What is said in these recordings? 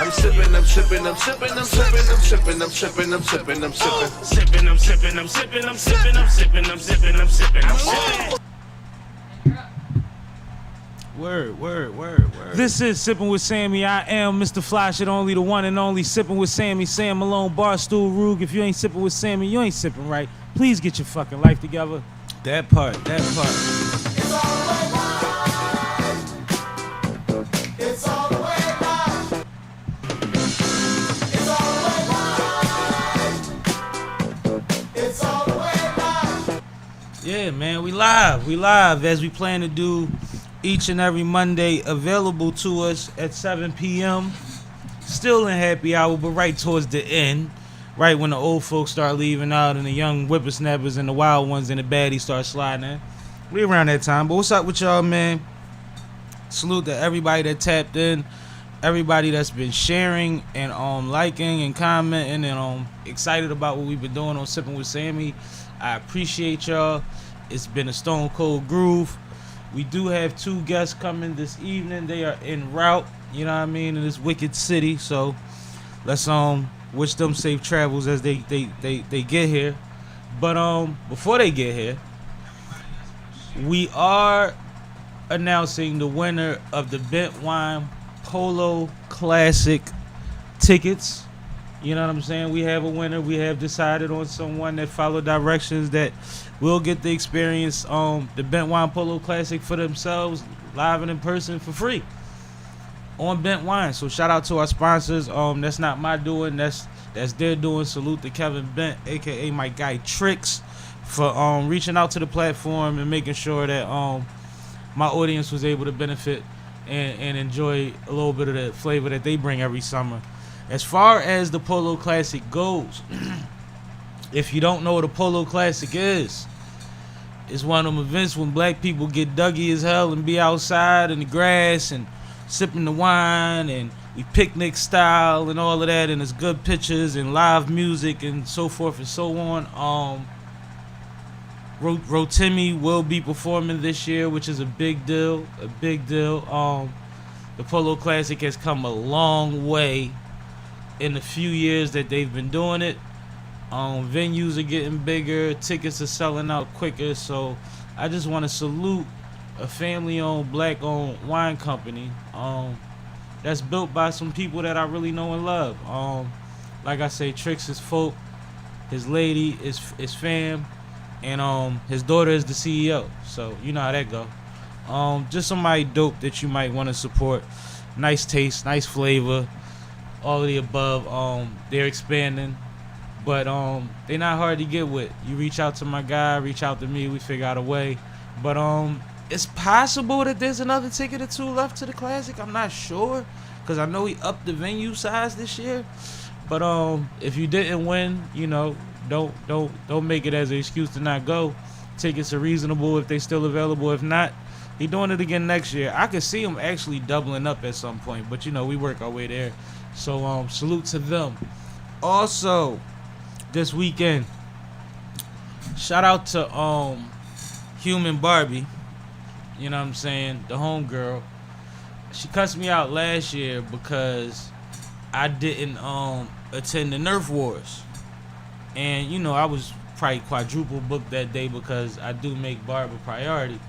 I'm sipping, I'm sipping, I'm sipping, I'm sipping, I'm sipping, I'm sipping, I'm sipping, I'm sipping. Sipping, I'm sipping, I'm sipping, I'm sipping, I'm sipping, I'm sipping, I'm sipping, I'm sipping. Word. This is Sippin' with Sammy. I am Mr. Fly Shit, only the one and only Sippin' with Sammy. Sam Malone, Barstool Rug. If you ain't sippin' with Sammy, you ain't sippin' right. Please get your fucking life together. That part. It's all the way live. It's all the way live. It's all the way live. It's all the way live. Yeah, man, we live as we plan to do each and every Monday, available to us at 7 p.m. Still in happy hour, but right towards the end, right when the old folks start leaving out and the young whippersnappers and the wild ones and the baddies start sliding in. We around that time. But what's up with y'all, man? Salute to everybody that tapped in, everybody that's been sharing and liking and commenting and excited about what we've been doing on Sippin' with Sammy. I appreciate y'all. It's been a stone cold groove. We do have 2 guests coming this evening. They are en route, you know what I mean, in this wicked city. So let's wish them safe travels as they get here. But before they get here, we are announcing the winner of the Bent Wine Polo Classic tickets. You know what I'm saying? We have a winner. We have decided on someone that followed directions that will get the experience the Bent Wine Polo Classic for themselves, live and in person for free on Bent Wine. So shout out to our sponsors. That's not my doing. That's their doing. Salute to Kevin Bent, aka my guy Tricks, for reaching out to the platform and making sure that my audience was able to benefit and enjoy a little bit of the flavor that they bring every summer. As far as the Polo Classic goes, if you don't know what a Polo Classic is, it's one of them events when black people get duggy as hell and be outside in the grass and sipping the wine and we picnic style and all of that, and it's good pictures and live music and so forth and so on. Rotimi will be performing this year, which is a big deal. The Polo Classic has come a long way in the few years that they've been doing it. Venues are getting bigger, tickets are selling out quicker, so I just want to salute a family-owned, black-owned wine company that's built by some people that I really know and love. Like I say, Tricks is folk, his lady is fam, and his daughter is the CEO, so you know how that go. Just somebody dope that you might want to support. Nice taste, nice flavor, all of the above. They're expanding, but they're not hard to get with. You reach out to my guy, reach out to me, we figure out a way. But it's possible that there's another ticket or 2 left to the Classic. I'm not sure, because I know he upped the venue size this year. But if you didn't win, you know, don't make it as an excuse to not go. Tickets are reasonable if they still available. If not, he doing it again next year. I could see him actually doubling up at some point, but you know, we work our way there. So salute to them. Also, this weekend, shout out to Human Barbie. You know what I'm saying? The homegirl. She cussed me out last year because I didn't attend the Nerf Wars. And you know, I was probably quadruple booked that day because I do make Barb a priority.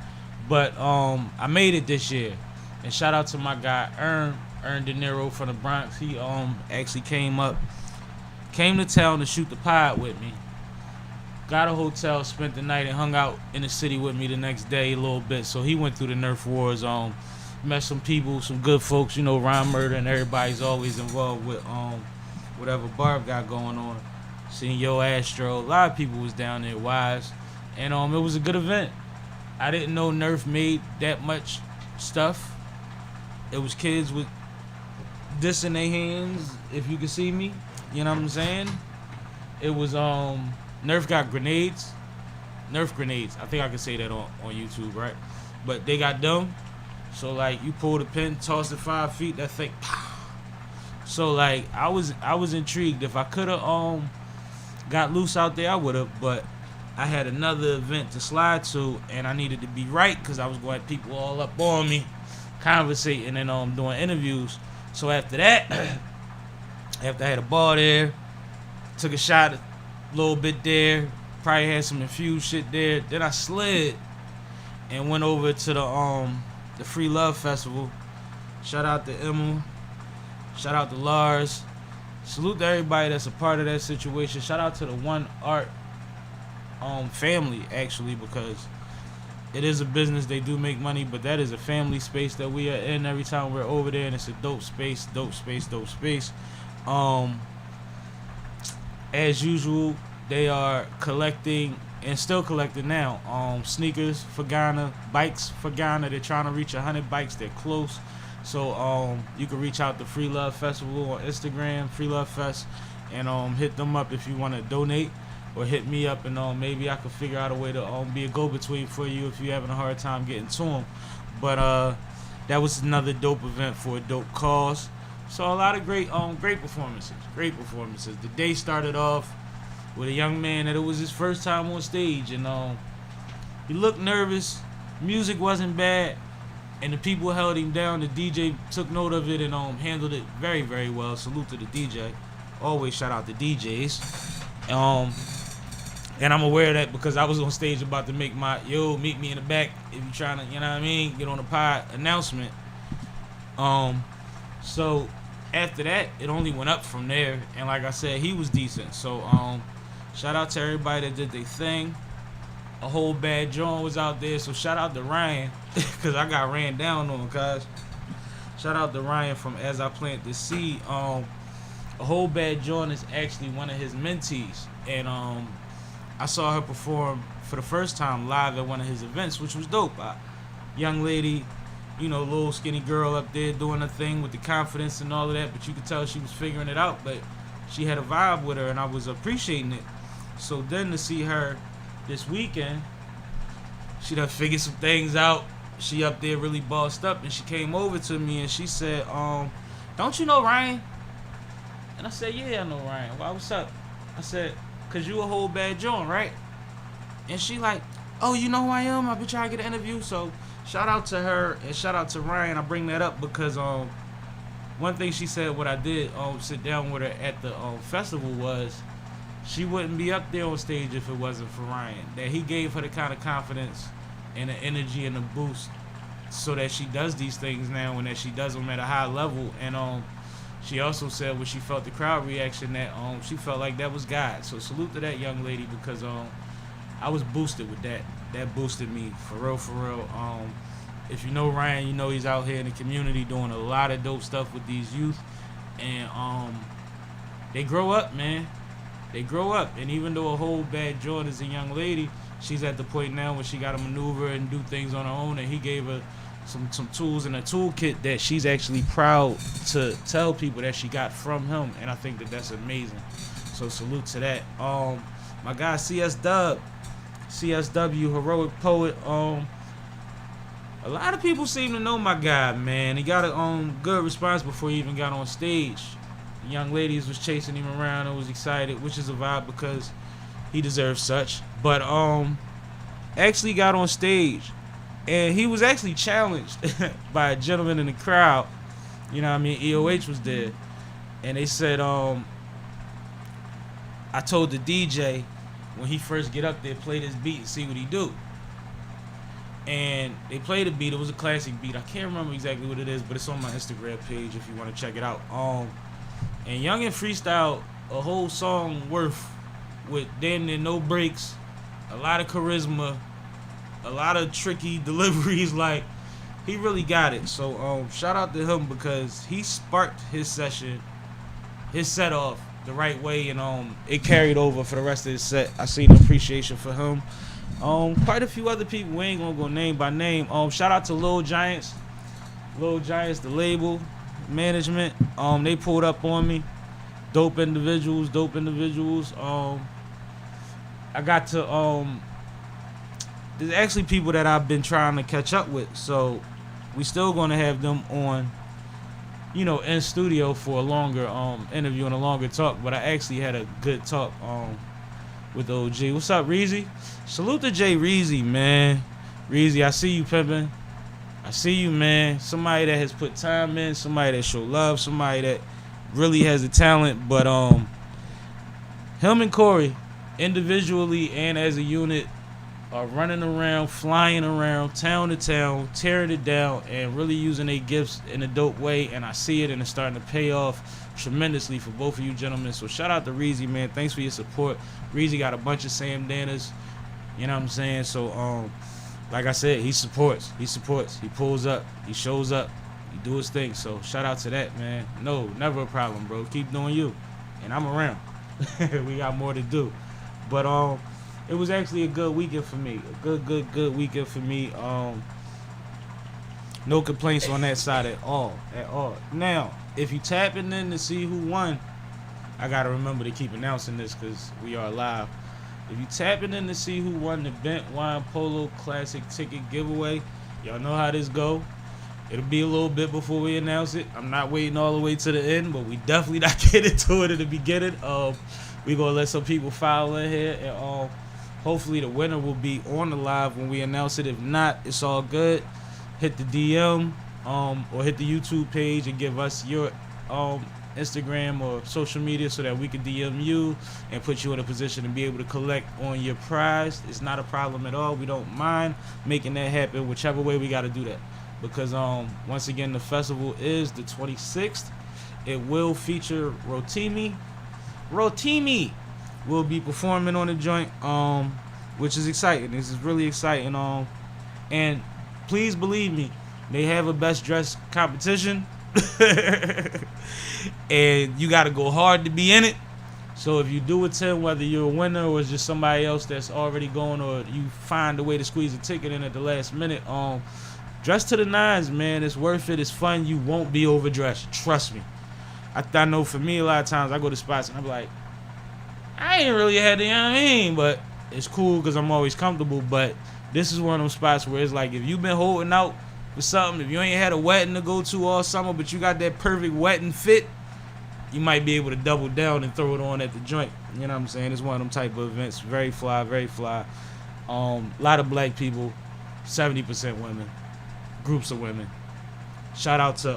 But I made it this year. And shout out to my guy Ern De Niro from the Bronx. He actually came to town to shoot the pod with me. Got a hotel, spent the night, and hung out in the city with me the next day a little bit. So he went through the Nerf Wars. Met some people, some good folks. You know, Ron Murder and everybody's always involved with whatever Barb got going on. Seen Yo Astro. A lot of people was down there, Wise. And it was a good event. I didn't know Nerf made that much stuff. It was kids with this in their hands, if you can see me. You know what I'm saying? It was Nerf got grenades. Nerf grenades. I think I can say that on YouTube, right? But they got them. So like you pull the pin, toss it 5 feet, that thing. So like I was intrigued. If I could have got loose out there, I would have, but I had another event to slide to, and I needed to be right because I was going to have people all up on me, conversating and doing interviews. So after that, After I had a bar there, took a shot a little bit there, probably had some infused shit there. Then I slid and went over to the Free Love Festival. Shout out to Emma. Shout out to Lars. Salute to everybody that's a part of that situation. Shout out to the One Art family, actually, because it is a business. They do make money, but that is a family space that we are in every time we're over there, and it's a dope space, dope space, dope space. As usual, they are collecting and still collecting now. Sneakers for Ghana, bikes for Ghana. They're trying to reach 100 bikes. They're close. So you can reach out to Free Love Festival on Instagram, Free Love Fest, and hit them up if you want to donate, or hit me up and maybe I could figure out a way to be a go-between for you if you're having a hard time getting to them. But that was another dope event for a dope cause. So a lot of great performances. Great performances. The day started off with a young man that it was his first time on stage, and he looked nervous. Music wasn't bad, and the people held him down. The DJ took note of it and handled it very, very well. Salute to the DJ. Always shout out to DJs. And I'm aware of that because I was on stage about to make my meet me in the back if you trying to, you know what I mean, get on the pod announcement. So after that, it only went up from there, and like I said, he was decent. So shout out to everybody that did their thing. A whole bad John was out there, so shout out to Ryan because I got ran down on, cuz. Shout out to Ryan from As I Plant the Seed. A whole bad John is actually one of his mentees, and I saw her perform for the first time live at one of his events, which was dope. Young lady, you know, little skinny girl up there doing her thing with the confidence and all of that, but you could tell she was figuring it out, but she had a vibe with her, and I was appreciating it. So then to see her this weekend, she done figured some things out. She up there really bossed up, and she came over to me and she said, don't you know Ryan? And I said, yeah, I know Ryan. Why, what's up? I said, cause you a whole bad John, right? And she like, oh, you know who I am? I've been trying to get an interview. So shout out to her and shout out to Ryan. I bring that up because one thing she said, what I did sit down with her at the festival, was she wouldn't be up there on stage if it wasn't for Ryan. That he gave her the kind of confidence and the energy and the boost so that she does these things now and that she does them at a high level. And she also said when she felt the crowd reaction that she felt like that was God. So salute to that young lady because I was boosted with that. That boosted me for real, for real. If you know Ryan, you know he's out here in the community doing a lot of dope stuff with these youth, and they grow up, man. They grow up, and even though a whole bad Jordan is a young lady, she's at the point now where she got to maneuver and do things on her own, and he gave her some tools in a toolkit that she's actually proud to tell people that she got from him, and I think that that's amazing. So salute to that. My guy CSW, heroic poet. A lot of people seem to know my guy, man. He got a good response before he even got on stage. The young ladies was chasing him around and was excited, which is a vibe because he deserves such. But actually got on stage, and he was actually challenged by a gentleman in the crowd. You know what I mean? EOH was there, and they said I told the DJ when he first get up there, play this beat and see what he do. And they played the beat. It was a classic beat. I can't remember exactly what it is, but it's on my Instagram page if you want to check it out. And Youngin freestyled a whole song worth with damn near no breaks, a lot of charisma, a lot of tricky deliveries. Like, he really got it. So shout out to him because he sparked his set off the right way, and it carried over for the rest of his set. I seen appreciation for him. Quite a few other people, we ain't gonna go name by name. Shout out to Lil Giants, the label, management. They pulled up on me. Dope individuals. I got to there's actually people that I've been trying to catch up with, so we still gonna have them on, you know, in studio for a longer interview and a longer talk. But I actually had a good talk with OG. What's up, Reezy? Salute to Jay Reezy, man. Reezy, I see you pimping. I see you, man. Somebody that has put time in, somebody that show love, somebody that really has the talent, but him and Corey, individually and as a unit, are running around, flying around town to town, tearing it down, and really using their gifts in a dope way. And I see it, and it's starting to pay off tremendously for both of you gentlemen. So shout out to Reezy, man. Thanks for your support. Reezy got a bunch of Sam Danas. You know what I'm saying? So like I said, he supports. He pulls up. He shows up. He do his thing. So shout out to that, man. No, never a problem, bro. Keep doing you, and I'm around. We got more to do, but it was actually a good weekend for me. A good weekend for me. No complaints on that side at all. Now, if you tapping in to see who won, I gotta remember to keep announcing this because we are live. If you tapping in to see who won the Bent Wine Polo Classic ticket giveaway, y'all know how this go. It'll be a little bit before we announce it. I'm not waiting all the way to the end, but we definitely not getting to it at the beginning. We gonna let some people file in here, and hopefully the winner will be on the live when we announce it. If not, it's all good. Hit the DM or hit the YouTube page and give us your Instagram or social media so that we can DM you and put you in a position to be able to collect on your prize. It's not a problem at all. We don't mind making that happen, whichever way we got to do that. Because once again, the festival is the 26th. It will feature Rotimi. Rotimi will be performing on the joint, which is exciting. This is really exciting. And please believe me, they have a best dressed competition. And you got to go hard to be in it. So if you do attend, whether you're a winner or it's just somebody else that's already going, or you find a way to squeeze a ticket in at the last minute, dress to the nines, man. It's worth it. It's fun. You won't be overdressed. Trust me. I know for me, a lot of times I go to spots and I'm like, I ain't really had the, you know what I mean? But it's cool because I'm always comfortable. But this is one of those spots where it's like, if you've been holding out for something, if you ain't had a wedding to go to all summer, but you got that perfect wedding fit, you might be able to double down and throw it on at the joint. You know what I'm saying? It's one of them type of events. Very fly, very fly. A lot of black people, 70% women, groups of women. Shout out to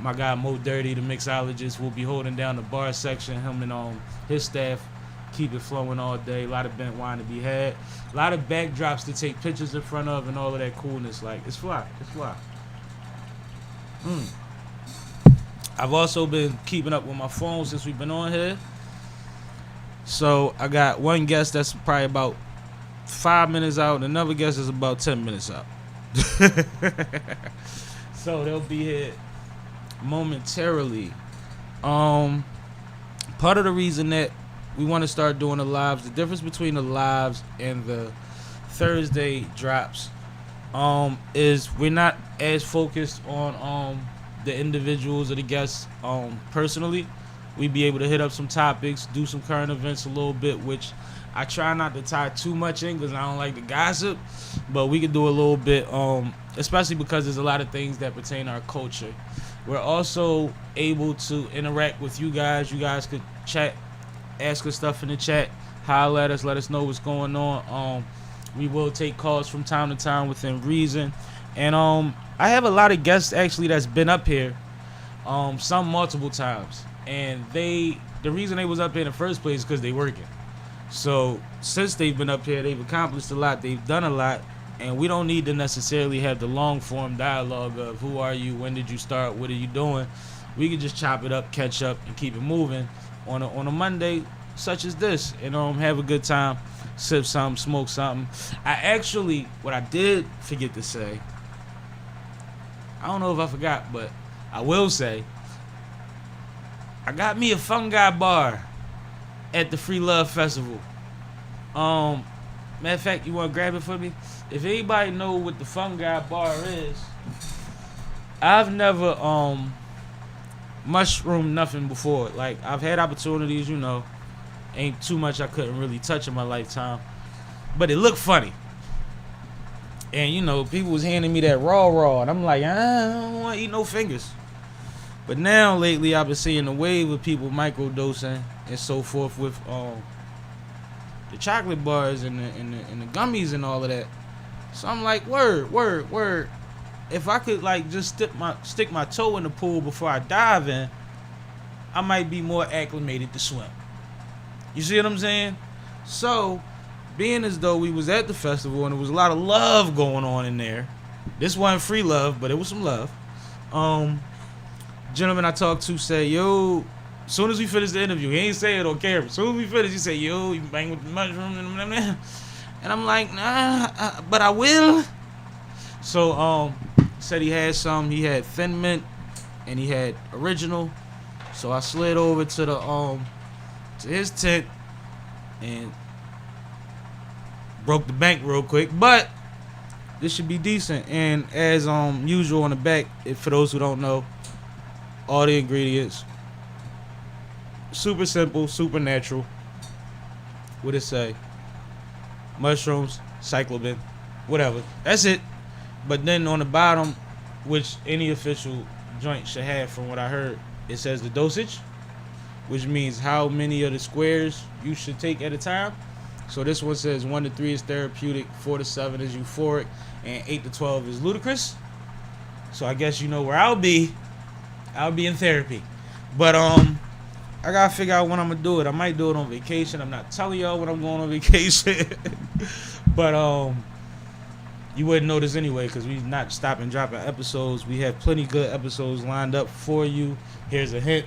my guy Mo Dirty, the mixologist, will be holding down the bar section. Him and his staff keep it flowing all day. A lot of bent wine to be had. A lot of backdrops to take pictures in front of and all of that coolness. Like, it's fly. It's fly. I've also been keeping up with my phone since we've been on here. So I got one guest that's probably about 5 minutes out, and another guest is about 10 minutes out. So they'll be here momentarily. Part of the reason that we want to start doing the lives, the difference between the lives and the Thursday drops, is we're not as focused on the individuals or the guests personally. We be able to hit up some topics, do some current events a little bit, which I try not to tie too much in because I don't like the gossip, but we can do a little bit, especially because there's a lot of things that pertain to our culture. We're also able to interact with you guys. You guys could chat, ask us stuff in the chat, holler at us, let us know what's going on. We will take calls from time to time within reason. And I have a lot of guests actually that's been up here, some multiple times. And the reason they was up here in the first place is because they working. So since they've been up here, they've accomplished a lot, they've done a lot, and we don't need to necessarily have the long form dialogue of who are you, when did you start, what are you doing. We can just chop it up, catch up, and keep it moving on a Monday such as this, and have a good time, sip something, smoke something. What I did forget to say, I don't know if I forgot, but I will say, I got me a fungi bar at the Free Love Festival. Matter of fact, you want to grab it for me? If anybody know what the fungi bar is, I've never mushroomed nothing before. Like, I've had opportunities, ain't too much I couldn't really touch in my lifetime, but it looked funny. And people was handing me that raw, and I'm like, I don't want to eat no fingers. But now lately I've been seeing a wave of people microdosing and so forth with the chocolate bars and the gummies and all of that. So I'm like, word. If I could just stick my toe in the pool before I dive in, I might be more acclimated to swim. You see what I'm saying? So, being as though we was at the festival and there was a lot of love going on in there. This wasn't free love, but it was some love. Gentleman I talked to said, yo, as soon as we finished the interview, he ain't say it on camera. As soon as we finished, he said, yo, you bang with the mushroom and I'm like, nah, but I will. So, said he had some. He had Thin Mint and he had Original. So I slid over to the to his tent and broke the bank real quick, but this should be decent. And as usual on the back, for those who don't know, all the ingredients, super simple, super natural. What it say? Mushrooms, cyclamen, whatever. That's it. But then on the bottom, which any official joint should have, from what I heard, it says the dosage, which means how many of the squares you should take at a time. So this one says 1 to 3 is therapeutic, 4 to 7 is euphoric, and 8 to 12 is ludicrous. So I guess you know where I'll be. I'll be in therapy. But I gotta figure out when I'm gonna do it. I might do it on vacation. I'm not telling y'all when I'm going on vacation. But you wouldn't know this anyway, because we're not stopping dropping episodes. We have plenty good episodes lined up for you. Here's a hint.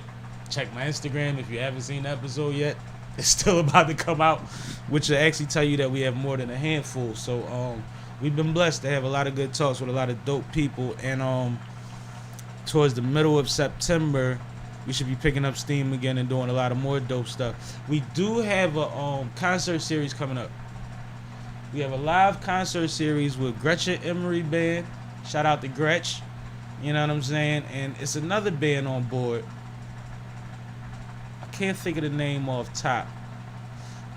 Check my Instagram if you haven't seen the episode yet. It's still about to come out, which will actually tell you that we have more than a handful. So we've been blessed to have a lot of good talks with a lot of dope people. And towards the middle of September, we should be picking up steam again and doing a lot of more dope stuff. We do have a concert series coming up. We have a live concert series with Gretchen Emery Band. Shout out to Gretch. You know what I'm saying? And it's another band on board. I can't think of the name off top.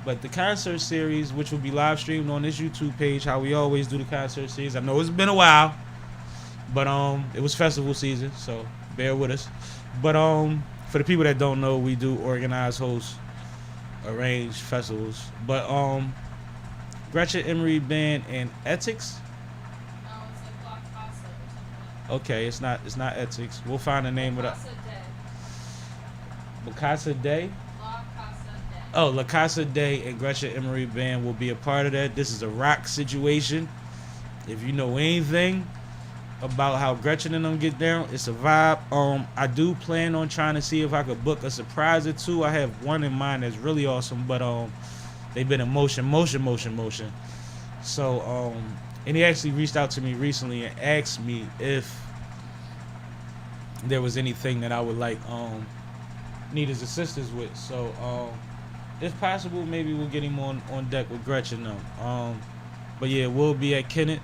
But the concert series, which will be live streamed on this YouTube page, how we always do the concert series. I know it's been a while, but it was festival season, so bear with us. But for the people that don't know, we do organize, host, arrange festivals. But Gretchen Emery Band and Ethics. No, it's like La Casa or something. Okay, it's not Ethics. We'll find the name of the La Casa Day. La Casa Day. Oh, La Casa Day and Gretchen Emery Band will be a part of that. This is a rock situation. If you know anything about how Gretchen and them get down, it's a vibe. I do plan on trying to see if I could book a surprise or two. I have one in mind that's really awesome, but they've been in motion. So and he actually reached out to me recently and asked me if there was anything that I would like need his assistance with. So if possible, maybe we'll get him on deck with Gretchen though. But yeah, we'll be at Kennett.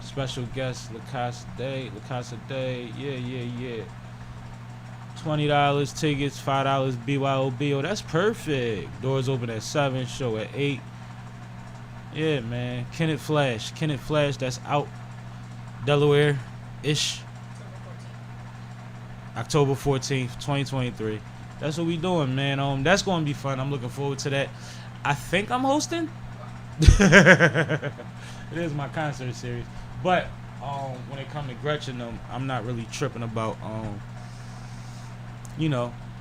Special guest La Casa Day, yeah. $20 tickets, $5 BYOB. Oh, that's perfect. Doors open at 7, show at 8. Yeah, man. Kennett Flash, that's out Delaware-ish. October 14th, 2023. That's what we doing, man. That's gonna be fun. I'm looking forward to that. I think I'm hosting. It is my concert series. But when it comes to Gretchen, I'm not really tripping about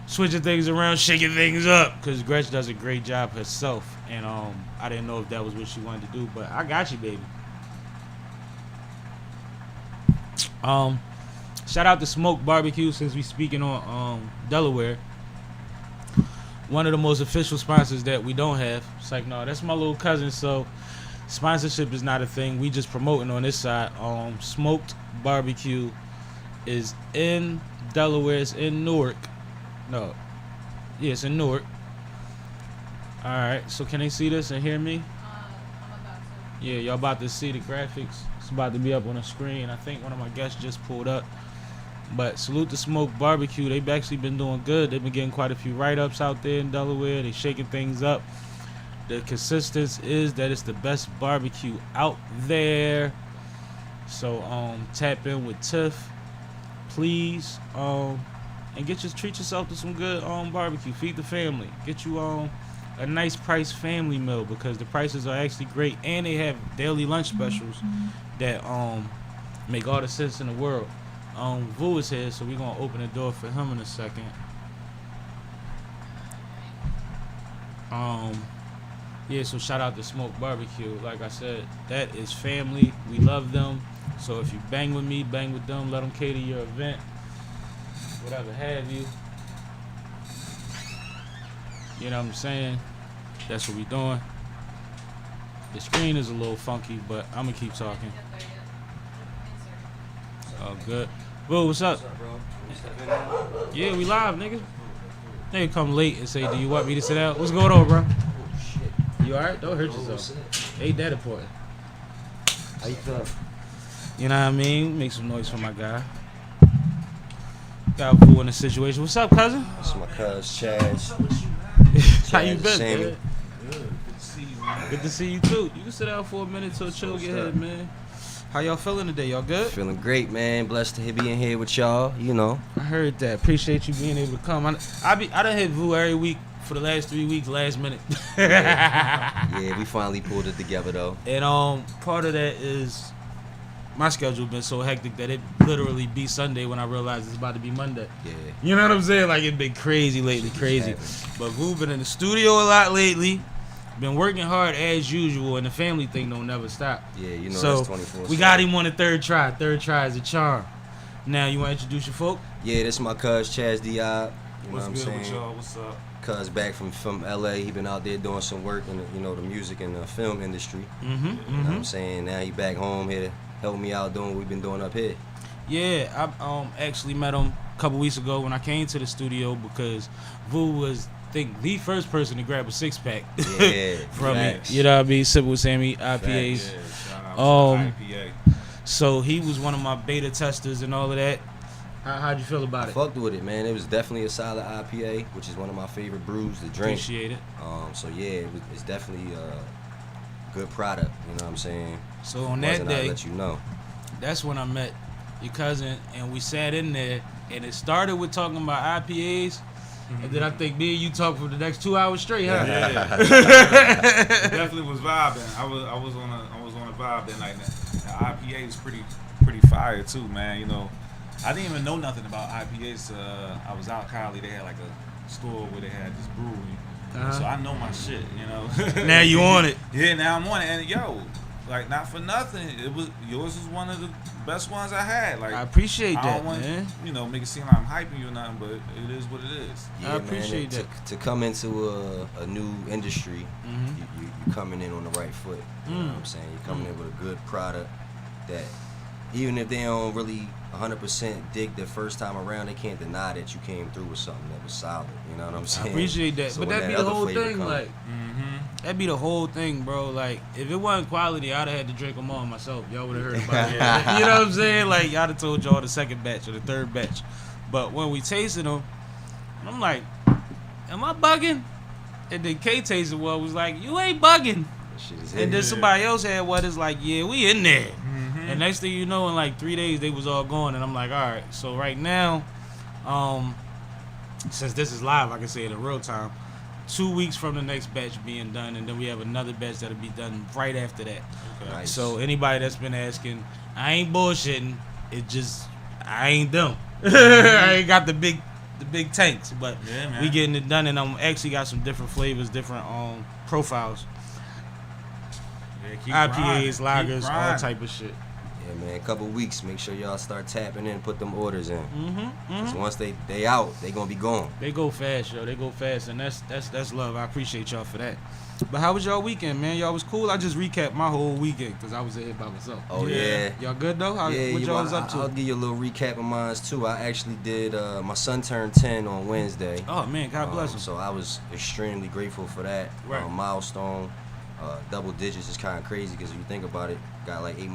switching things around, shaking things up, because Gretchen does a great job herself. And I didn't know if that was what she wanted to do, but I got you, baby. Shout out to Smoke Barbecue, since we speaking on Delaware. One of the most official sponsors that we don't have. It's like, no, that's my little cousin, so sponsorship is not a thing. We just promoting on this side. Smoked Barbecue is in Delaware. It's in Newark. No. Yeah, it's in Newark. Alright, so can they see this and hear me? I'm about to. Yeah, y'all about to see the graphics. It's about to be up on the screen. I think one of my guests just pulled up. But salute to Smoke Barbecue. They've actually been doing good. They've been getting quite a few write-ups out there in Delaware. They shaking things up. The consistency is that it's the best barbecue out there. So tap in with Tiff, please, and treat yourself to some good barbecue. Feed the family. Get you a nice price family meal because the prices are actually great, and they have daily lunch specials that make all the sense in the world. Vu is here, so we're gonna open the door for him in a second. Yeah, so shout out to Smoke Barbecue. Like I said, that is family. We love them. So if you bang with me, bang with them. Let them cater your event, whatever have you. You know what I'm saying? That's what we doing. The screen is a little funky, but I'm gonna keep talking. Oh, good. Boo, what's up? Yeah, we live, nigga. Nigga come late and say, do you want me to sit out? What's going on, bro? You alright? Don't hurt yourself. Ain't that important. How you feeling? You know what I mean? Make some noise for my guy. Got Boo in the situation. What's up, cousin? This is my cuz, Chaz. How you been, Sammie. man? Good to see you too. You can sit down for a minute till chill get ahead, man. How y'all feeling today? Y'all good? Feeling great, man. Blessed to be in here with y'all, you know. I heard that. Appreciate you being able to come. I done hit Vu every week for the last 3 weeks, last minute. Yeah, we finally pulled it together, though. And part of that is my schedule been so hectic that it literally be Sunday when I realized it's about to be Monday. Yeah. You know what I'm saying? Like, it been crazy lately, crazy. Exactly. But Vu been in the studio a lot lately. Been working hard as usual, and the family thing don't never stop. Yeah, you know So that's 24/7. we got him on the third try. Third try is a charm. Now, you want to introduce your folk? Yeah, this is my cuz, Chaz Diab. You know What's what I'm good saying? with y'all? What's up? Cuz back from LA. He been out there doing some work in the, you know, the music and the film industry. Mm-hmm. You know what I'm saying? Now he back home here to help me out doing what we've been doing up here. Yeah, I actually met him a couple weeks ago when I came to the studio because Vu was, I think, the first person to grab a 6-pack Yeah, from me. facts. You know what I mean? SippinWitSammie, IPAs. Shout out to the IPA. So he was one of my beta testers and all of that. How'd you feel about I it? fucked with it, man. It was definitely a solid IPA, which is one of my favorite brews to drink. Appreciate it. So yeah, it's definitely a good product. You know what I'm saying? So on If it that wasn't, I'd day, let you know. that's when I met your cousin, and we sat in there, and it started with talking about IPAs, and then I think me and you talked for the next 2 hours straight, huh? Yeah. It definitely was vibing. I was on a vibe that night. The IPA is pretty fire too, man. You know, I didn't even know nothing about IPAs. I was out Cali. They had like a store where they had this brewery. So I know my shit, you know. Now you on it. Yeah, now I'm on it. And yo, like, not for nothing, yours was one of the best ones I had. Like, I appreciate I that, don't want, man. you know, make it seem like I'm hyping you or nothing, but it is what it is. Yeah, I appreciate man, that. To come into a new industry, Mhm. you coming in on the right foot. You know what I'm saying? You're coming in with a good product that even if they don't really 100% dig the first time around, they can't deny that you came through with something that was solid. You know what I'm I saying? appreciate that. So But when that'd be that the other whole flavor thing, come- like, that'd be the whole thing, bro. Like, if it wasn't quality, I'd have had to drink them all myself. Y'all would have heard about it. You know what I'm saying? Like, y'all have told y'all the second batch or the third batch. But when we tasted them, I'm like, am I bugging? And then K tasted one, was like, you ain't bugging. That shit is And hitting. then somebody else had one that's like, yeah, we in there. And next thing you know, in like 3 days, they was all gone. And I'm like, all right. So right now, since this is live, I can say it in real time. 2 weeks from the next batch being done, and then we have another batch that'll be done right after that. Nice. So anybody that's been asking, I ain't bullshitting. It just, I ain't them. I ain't got the big tanks, but Yeah, man. we getting it done, and I'm actually got some different flavors, different profiles. Yeah, keep IPAs, grinding, keep lagers, all grinding. type of shit. Yeah, man. A couple weeks. Make sure y'all start tapping in, put them orders in. Mm-hmm. 'Cause once they out, they gonna be gone. They go fast, yo. They go fast, and that's love. I appreciate y'all for that. But how was y'all weekend, man? Y'all was cool. I just recapped my whole weekend because I was here by myself. Oh yeah. Y'all good though? What you y'all know, was up to? I'll give you a little recap of mine too. I actually did. My son turned 10 on Wednesday. Oh man, God bless him. So I was extremely grateful for that Right. milestone. Double digits is kind of crazy because if you think about it, got like 8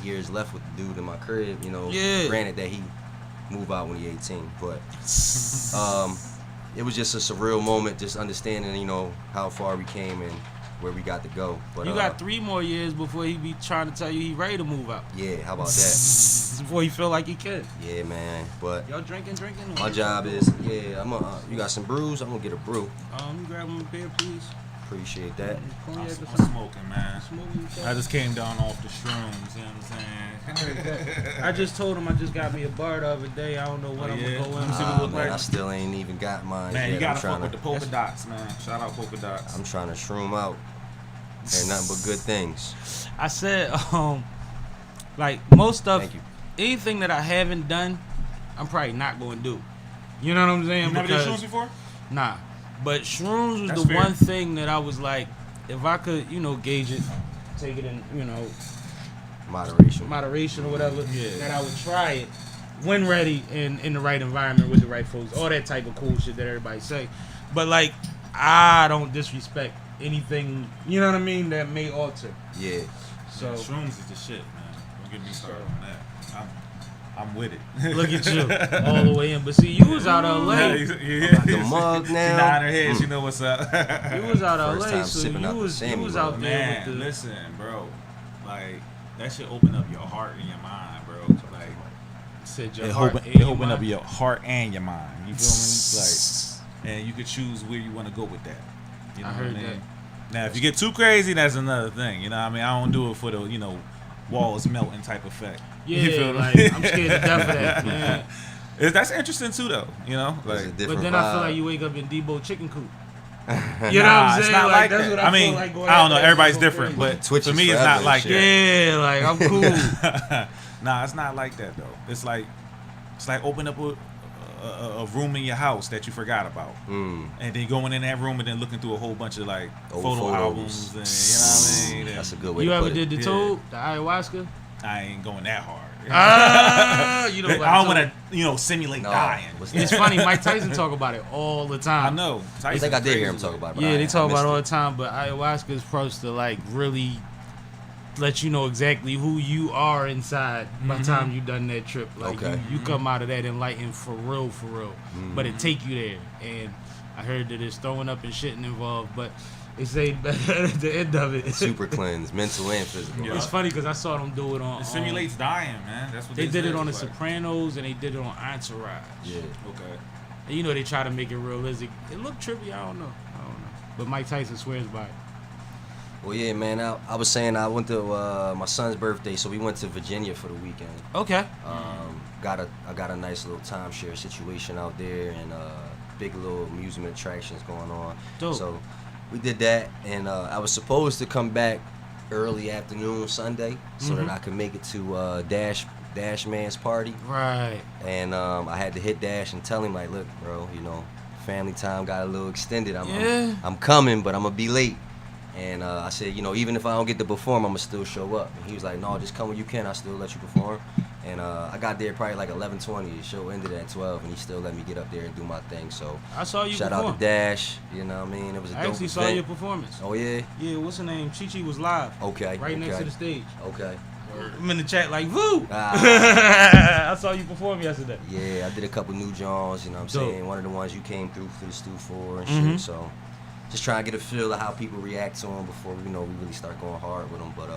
years left with the dude in my crib. You know, Yeah. granted that he moved out when he 18, but it was just a surreal moment, just understanding, you know, how far we came and where we got to go. But You got 3 more years before he be trying to tell you he ready to move out. yeah, how about that? Before he feel like he can. Yeah, man. But Y'all drinking? my job is, yeah, you got some brews? I'm gonna get a brew. Grab him a beer, please. Appreciate that. Cognac or I'm something. smoking, man. Smoking, I just came down off the shrooms, you know what I'm saying? I just told him I just got me a bar the other day. I don't know what Oh, I'm yeah? gonna go in. Let me see what it look Man, like. I still ain't even got mine Man, yet. you gotta I'm trying fuck with to, the polka dots, man. Shout out polka dots. I'm trying to shroom out. Ain't nothing but good things. I said, like most stuff, Thank you. anything that I haven't done, I'm probably not going to do. You know what I'm saying? You never did Because- shrooms before? Nah. But shrooms was That's the fair. one thing that I was like, if I could, gauge it, take it in, Moderation. or whatever, Yeah. that I would try it when ready and in the right environment with the right folks. All that type of cool shit that everybody say. But like, I don't disrespect anything, you know what I mean, that may alter. Yeah. So Yeah, shrooms is the shit, man. Don't get me started on that. I'm with it. look at you, all the way in. But see, you was out of LA. Yeah, The mug She now. nodding her head. She know what's up. You was out of First LA, time so sipping out you the was Sammy out mug. there Man, with the. listen, bro. Like that shit open up your heart and your mind, bro. Like Said your it heart open, and it your open up mind. your heart and your mind. You feel me? Like, and you could choose where you want to go with that. You know I what heard I mean? that. Now, if you get too crazy, that's another thing. You know what I mean? I don't do it for the walls melting type effect. You Yeah, feel me? like I'm scared to death of that, man. That's interesting too, though. You know, It's a like. different But then I feel vibe. like you wake up in Debo chicken coop. You know Nah, what I'm it's saying? not like that's that. what I mean, feel like going I don't know. after that Everybody's so different, crazy. but Twitch for is me, it's forever not and like shit. that. Yeah, like I'm cool. Nah, it's not like that though. It's like open up a room in your house that you forgot about, and then going in that room and then looking through a whole bunch of like Old photo photos. albums, and you know what I mean. And That's a good way You to ever put did the Yeah. toad, the ayahuasca? I ain't going that hard. You I know. don't want to simulate No, dying. what's It's that? funny. Mike Tyson talk about it all the I time. know. I think I did hear him talk about it. but Yeah, I- they talk I about it all the missed time, but ayahuasca is supposed to like really let you know exactly who you are inside by the time you done that trip. Like Okay. you come out of that enlightened for real, But it take you there, and I heard that there's throwing up and shitting involved, but they say at the end of it, Super cleanse, mental and physical. Yeah. it's funny because I saw them do it on. It simulates dying, man. That's what They did it say. on The Like, Sopranos and they did it on Entourage. Yeah. Okay. And they try to make it realistic. It looked trippy. I don't know. But Mike Tyson swears by it. Well, yeah, man. I was saying I went to my son's birthday, so we went to Virginia for the weekend. Okay. I got a nice little timeshare situation out there, and big little amusement attractions going on. Dope. So we did that, and I was supposed to come back early afternoon Sunday so that I could make it to Dash Man's party. Right. And I had to hit Dash and tell him like, look, bro, family time got a little extended. Yeah. I'm coming, but I'm gonna be late. And I said, even if I don't get to perform, I'm gonna still show up. And he was like, no, just come when you can. I'll still let you perform. And I got there probably like 11:20. The show ended at 12, and he still let me get up there and do my thing. So I saw you shout perform. out to Dash. You know what I mean? It was a I dope actually event. saw your performance. Oh yeah. Yeah, what's her name? Chi was live. Okay. Right next to the stage. Okay. I'm in the chat like, woo! Ah. I saw you perform yesterday. Yeah, I did a couple new Johns, you know what I'm Dope. saying? One of the ones you came through for the Stu 4 and Mhm. shit, so just trying to get a feel of how people react to them before we really start going hard with them, but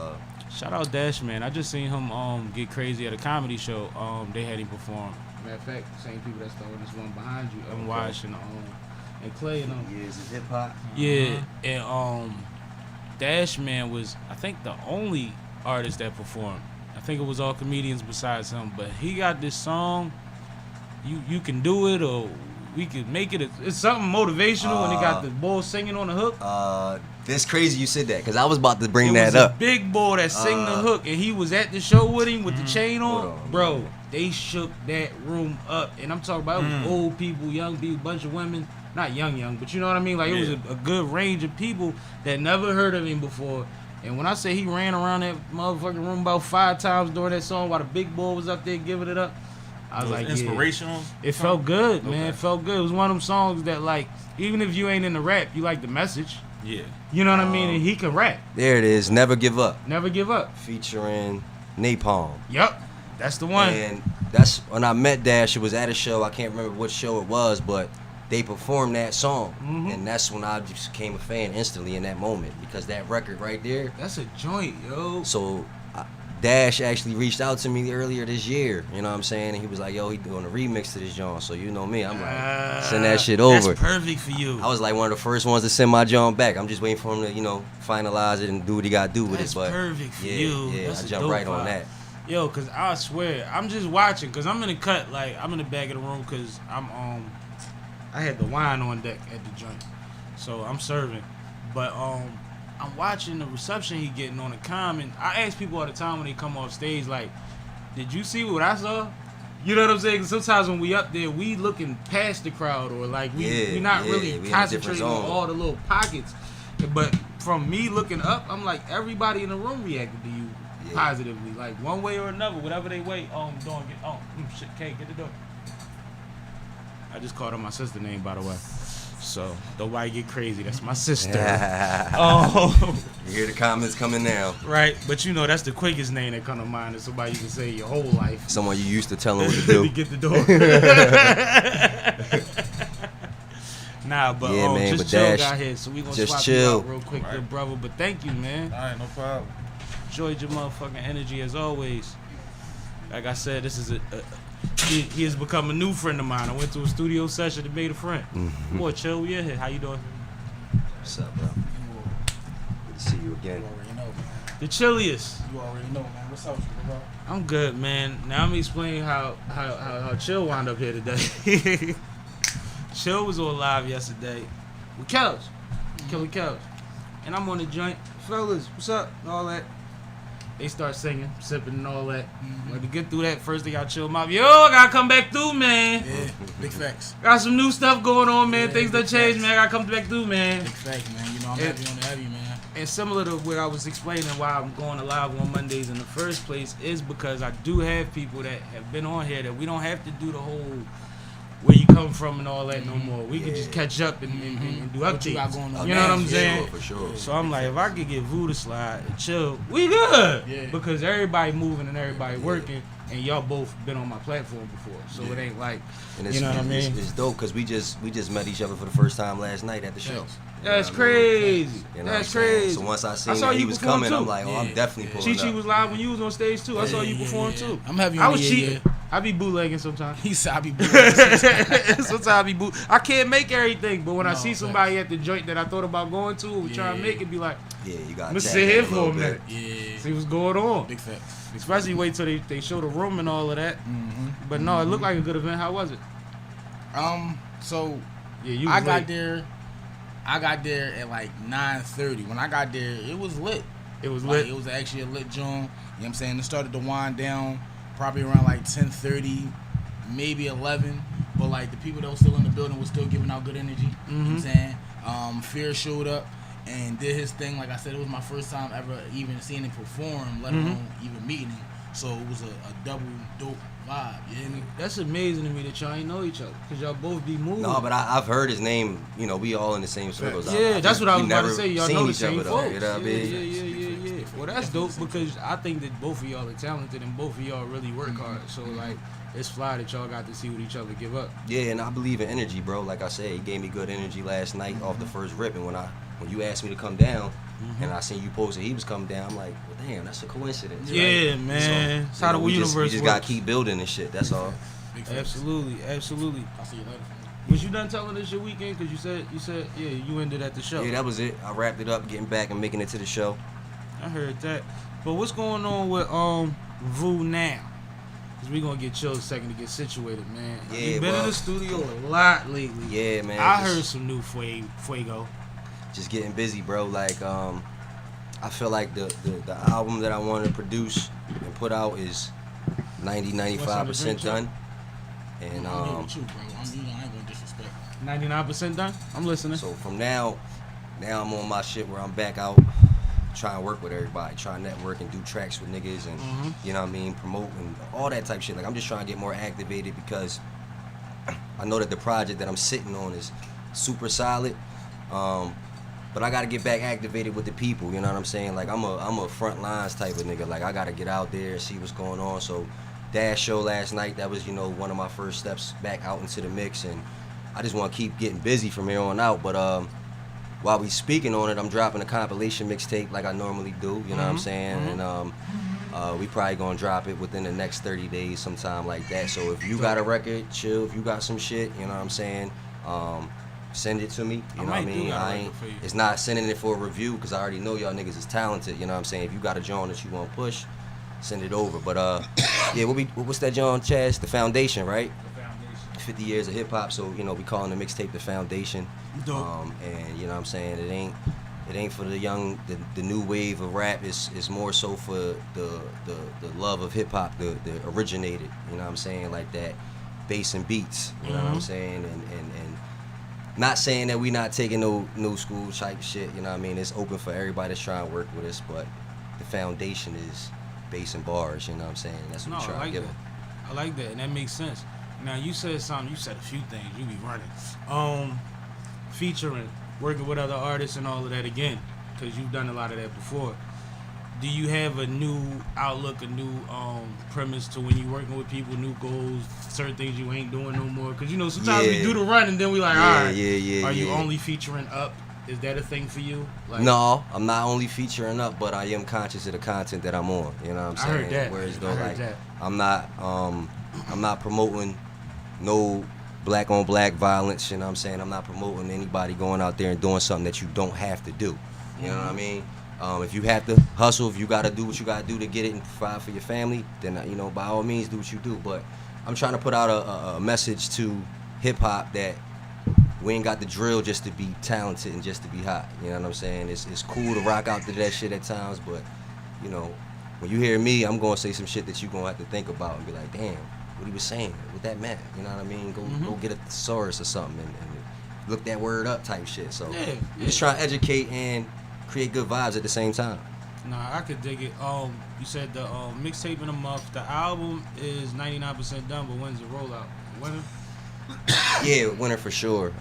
Shout out Dash, man. I just seen him get crazy at a comedy show. They had him perform. Matter of fact, same people that's throwing this one behind you, Wash and Clay and them. years of hip hop. Yeah, and Dash Man was, I think, the only artist that performed. I think it was all comedians besides him, but he got this song. You can do it, or we could make it. It's something motivational, and he got the boy singing on the hook. That's crazy you said that, because I was about to bring It that was up. a big boy that sang the hook, and he was at the show with him with the chain Hold on. on, Bro, man. they shook that room up, and I'm talking about it was old people, young people, bunch of women. Not young, but you know what I mean? Like, it was a good range of people that never heard of him before. And when I say he ran around that motherfucking room about 5 times during that song while the big boy was up there giving it up, I was like, yeah. inspirational. It felt good, man. Okay. It felt good. It was one of them songs that, like, even if you ain't in the rap, you like the message. Yeah. You know what I mean? And he can rap. There it is, Never Give Up, Never give up. featuring Napalm. Yup. That's the one. And that's when I met Dash. It was at a show. I can't remember what show it was, but they performed that song, Mhm. and that's when I just became a fan instantly in that moment because that record right there. That's a joint, yo. So Dash actually reached out to me earlier this year. You know what I'm saying? And he was like, "Yo, he doing a remix to this joint." So you know me, I'm like, send that shit over. That's perfect for you. I was like one of the first ones to send my joint back. I'm just waiting for him to, you know, finalize it and do what he got to do with That's it. But perfect for yeah, you. yeah, That's I a jumped dope right on vibe. that. Yo, cause I swear, I'm just watching, cause I'm in the cut, like I'm in the back of the room, cause I had the wine on deck at the joint, so I'm serving, but I'm watching the reception he getting on the comment. I ask people all the time when they come off stage, like, did you see what I saw? You know what I'm saying? 'Cause sometimes when we up there, we looking past the crowd, or like we not really we in a different concentrating on zone. all the little pockets. But from me looking up, I'm like, everybody in the room reacted to you positively, like one way or another, whatever they way. Doing get shit, Kate, get the door. I just called her my sister name, by the way. So nobody get crazy. That's my sister. You hear the comments coming now. Right, but you know that's the quickest name that come to mind is somebody you can say your whole life. Someone you used to telling what to do. To get the door. Nah, but Yeah, man, just but chill Dash, got here, so we gonna just swap chill. you out real quick, good brother. But thank you, man. All right, no problem. Enjoyed your motherfucking energy as always. Like I said, this is he has become a new friend of mine. I went to a studio session and made a friend. Boy, chill, we in here. How you doing? What's up, bro? Good to see you again. You already know, man. The chilliest. You already know, man. What's up with you, bro? I'm good, man. Now I'm explaining how Chill wound up here today. Chill was on live yesterday with Kels, Killer Kels, and I'm on the joint. Fellas, what's up? And all that. They start singing, sipping, and all that. Like to get through that, first thing I chill them out. Yo, I gotta come back through, man. Yeah, big facts. Got some new stuff going on, man. Yeah, Things done big changed, facts. man. I gotta come back through, man. Big facts, man. You know I'm Yeah. heavy on the heavy, man. And similar to what I was explaining why I'm going to live on Mondays in the first place is because I do have people that have been on here that we don't have to do the whole where you come from and all that no more. We can just catch up and do What you got updates. going on? You know what I'm For saying? sure, for sure. So I'm like, if I could get Vu to slide and chill, we good. Yeah. Because everybody moving and everybody working, and y'all both been on my platform before, so it ain't like, And it's, you know what I mean? It's dope because we just met each other for the first time last night at the show. You know That's what I mean? crazy. You know That's what I'm saying? crazy. So once I seen saw that he you was perform, coming, too. I'm like, oh, I'm Yeah. definitely Chi pulling Chi up. was live when you was on stage too. I saw you perform too. I'm heavy I on was the cheating. yeah. I be bootlegging sometimes. He said I be booing. Sometimes I be boot. I can't make everything, but when I No, see somebody at the joint that I thought about going to, we try to make it, be like, Yeah, you got I'ma to sit here for a minute, Yeah. see what's going on. Big facts. Especially wait till they show the room and all of that. But no, it looked like a good event. How was it? So Yeah, you. I Was got late. there. I got there at like 9:30. When I got there, it was lit. It was Like, lit. it was actually a lit joint. You know what I'm saying? It started to wind down probably around like 10:30, maybe 11. But like the people that were still in the building was still giving out good energy. You know what I'm saying? Fear showed up and did his thing. Like I said, it was my first time ever even seeing him perform, let alone even meeting him. So it was a double dope vibe. You hear me? That's amazing to me that y'all ain't know each other, cause y'all both be moving. No, but I've heard his name. You know, we all in the same circles. Yeah, that's what I was about to never say. Y'all seen know the each same other, folks. though, you know what I mean? Yeah. Well, that's dope because I think that both of y'all are talented and both of y'all really work hard. So like, it's fly that y'all got to see what each other give up. Yeah, and I believe in energy, bro. Like I said, he gave me good energy last night off the first rip, and when you asked me to come down, and I seen you posted he was coming down, I'm like, well, damn, that's a coincidence. Yeah, right? man. It's So, how you know, the we universe just gotta works. keep building and shit. That's all. Big facts. Absolutely. I'll see you later. Was you done telling us your weekend? Cause you said yeah, you ended at the show. Yeah, that was it. I wrapped it up, getting back and making it to the show. I heard that. But what's going on with Vu now? Cause we gonna get Chill a second to get situated, man. Yeah, You've been in well, the studio a lot lately. Yeah, man. I just- heard some new Fuego. just getting busy, bro. Like, I feel like the album that I want to produce and put out is 95% done. And I'm here with you, bro. I ain't gonna disrespect. 99% done? I'm listening. so from now I'm on my shit where I'm back out trying to work with everybody, trying to network and do tracks with niggas and you know what I mean, promote and all that type shit. Like I'm just trying to get more activated because I know that the project that I'm sitting on is super solid. But I gotta get back activated with the people, you know what I'm saying? Like I'm a front lines type of nigga. Like I gotta get out there and see what's going on. So Dash show last night, that was, you know, one of my first steps back out into the mix, and I just want to keep getting busy from here on out. But while we speaking on it, I'm dropping a compilation mixtape like I normally do. You know what I'm saying? And we probably gonna drop it within the next 30 days, sometime like that. So if you got a record, chill. If you got some shit, you know what I'm saying? Send it to me. You know what I mean? It's not sending it for a review because I already know y'all niggas is talented. You know what I'm saying? If you got a joint that you want to push, send it over. But yeah, what's that joint, Chaz? The Foundation, right? The Foundation. 50 years of hip hop. So you know we calling the mixtape The Foundation. Dope. And you know what I'm saying? It ain't for the young, the new wave of rap. It's more so for the love of hip hop, the originated. You know what I'm saying? Like that bass and beats. You know what I'm saying? And not saying that we not taking no new school type shit. You know what I mean? It's open for everybody that's trying to work with us. But the foundation is bass and bars. You know what I'm saying? That's what we're trying to give them. I like that, and that makes sense. Now you said something. You said a few things. You be running. Featuring, working with other artists and all of that again, because you've done a lot of that before. Do you have a new outlook, a new premise to when you're working with people, new goals, certain things you ain't doing no more? Because, you know, sometimes we do the run and then we like, all right, are you only featuring up? Is that a thing for you? Like, no, I'm not only featuring up, but I am conscious of the content that I'm on. You know what I'm saying? I heard that. Whereas though, like, I'm not promoting no black on black violence. You know what I'm saying? I'm not promoting anybody going out there and doing something that you don't have to do. You know what I mean? If you have to hustle, if you got to do what you got to do to get it and provide for your family, then, you know, by all means, do what you do. But I'm trying to put out a message to hip-hop that we ain't got the drill just to be talented and just to be hot. You know what I'm saying? It's cool to rock out to that shit at times, but, you know, when you hear me, I'm going to say some shit that you're going to have to think about and be like, damn, what he was saying, what that meant. You know what I mean? Go get a thesaurus or something and look that word up type shit. So just trying to educate and create good vibes at the same time. Nah, I could dig it. You said the mixtape in a month. The album is 99% done, but when's the rollout? Winter? Yeah, winter for sure.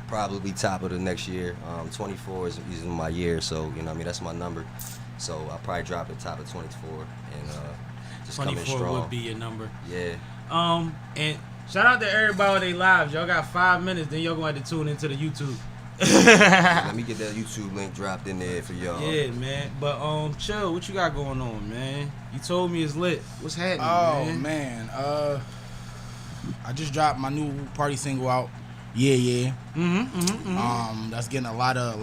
Probably top of the next year. 24 is my year, so you know what I mean, that's my number. So I'll probably drop it top of 24 and just come in 24 strong. would be your number. Yeah. And shout out to everybody on their lives. Y'all got 5 minutes, then y'all gonna have to tune into the YouTube. Let me get that YouTube link dropped in there for y'all. Yeah, man. But chill. What you got going on, man? You told me it's lit. What's happening, man? I just dropped my new party single out. Yeah. That's getting a lot of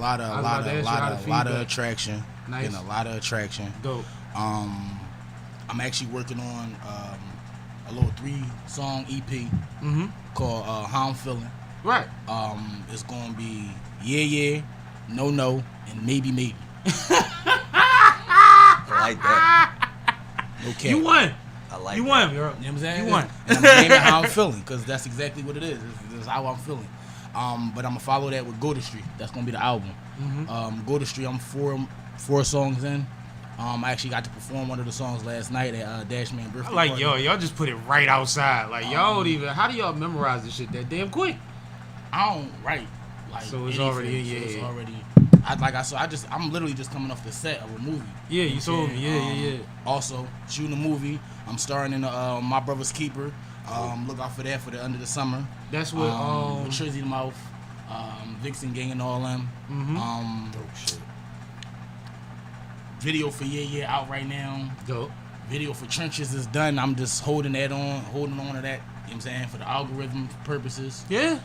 attraction. Nice. Getting a lot of attraction. Dope. I'm actually working on a little 3-song EP called How I'm Feeling. Right. It's gonna be yeah, no, and maybe. I like that. Okay. You won. I like You that. won, bro. You know what I'm saying? You won. And I'm naming it How I'm Feeling because that's exactly what it is. This is how I'm feeling. But I'm gonna follow that with Go to Street. That's gonna be the album. Go to Street. I'm four songs in. I actually got to perform one of the songs last night at Dashman birthday Like, party. y'all just put it right outside. Like, y'all don't even. How do y'all memorize this shit that damn quick? I don't write like So it's anything, already in your so it's head. already. I'm literally just coming off the set of a movie. Yeah, you told me. Yeah. Also shooting a movie. I'm starring in My Brother's Keeper. Look out for that for the end of the summer. That's what. With Trizzy the Mouth, Vixen Gang and all them. Dope shit. Video for Yeah out right now. Dope. Video for Trenches is done. I'm just holding on to that. You know what I'm saying? For the algorithm purposes. Yeah.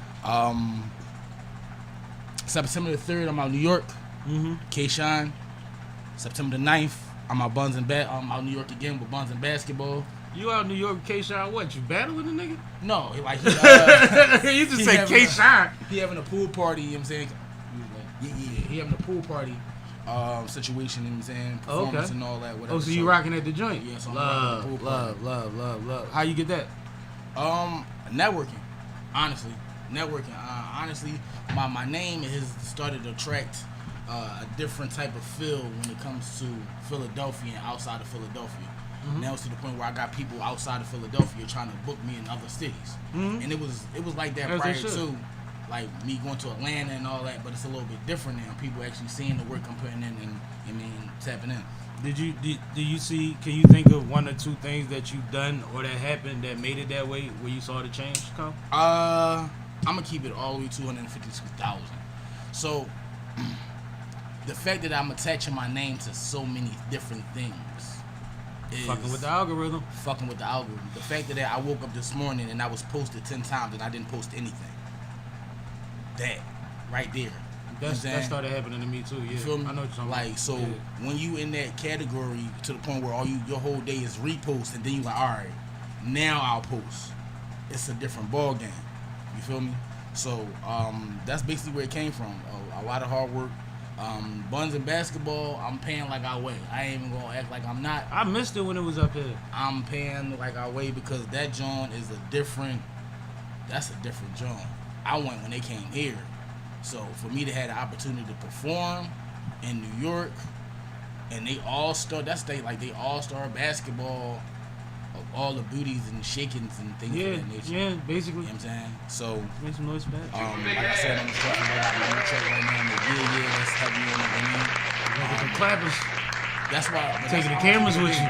September the 3rd, I'm out New York. K-Shine. September the 9th, I'm out I'm out New York again with Buns and Basketball. You out New York, K-Shine? What? You battling the nigga? No, like You just he say having K-Shine. He having a pool party, you know what I'm saying? Yeah, he having a pool party situation, you know what I'm saying? Performance and all that, whatever. Oh, so you rocking at the joint? Yeah, so I'm rocking at the pool party. Love. How you get that? Networking. Honestly. Honestly, my name has started to attract a different type of feel when it comes to Philadelphia and outside of Philadelphia. Now it's to the point where I got people outside of Philadelphia trying to book me in other cities. And it was like that As they prior should. to like me going to Atlanta and all that, but it's a little bit different now. People actually seeing the work I'm putting in and tapping in. Do you see? Can you think of one or two things that you've done or that happened that made it that way, where you saw the change come? I'm gonna keep it all the way 252,000. So the fact that I'm attaching my name to so many different things is Fucking with the algorithm. fucking with the algorithm. The fact that I woke up this morning and I was posted 10 times and I didn't post anything. That right there. That started happening to me too. Yeah, You feel me? I know what you're talking like about. so Yeah. when you in that category to the point where your whole day is repost and then you like, all right, now I'll post. It's a different ball game. You feel me? So that's basically where it came from. A lot of hard work. Buns and basketball, I'm paying like I weigh. I ain't even gonna act like I'm not. I missed it when it was up here. I'm paying like I weigh because that joint is that's a different joint. I went when they came here. So for me to have the opportunity to perform in New York and they all-star, they all-star basketball of all the booties and shakings and things Yeah, of that nature. yeah, basically. You know what I'm saying? So Make some noise back. like I said, I'm just talking about on the track right now. Yeah, that's heavy on the Look at the clappers. That's why Taking the cameras with you.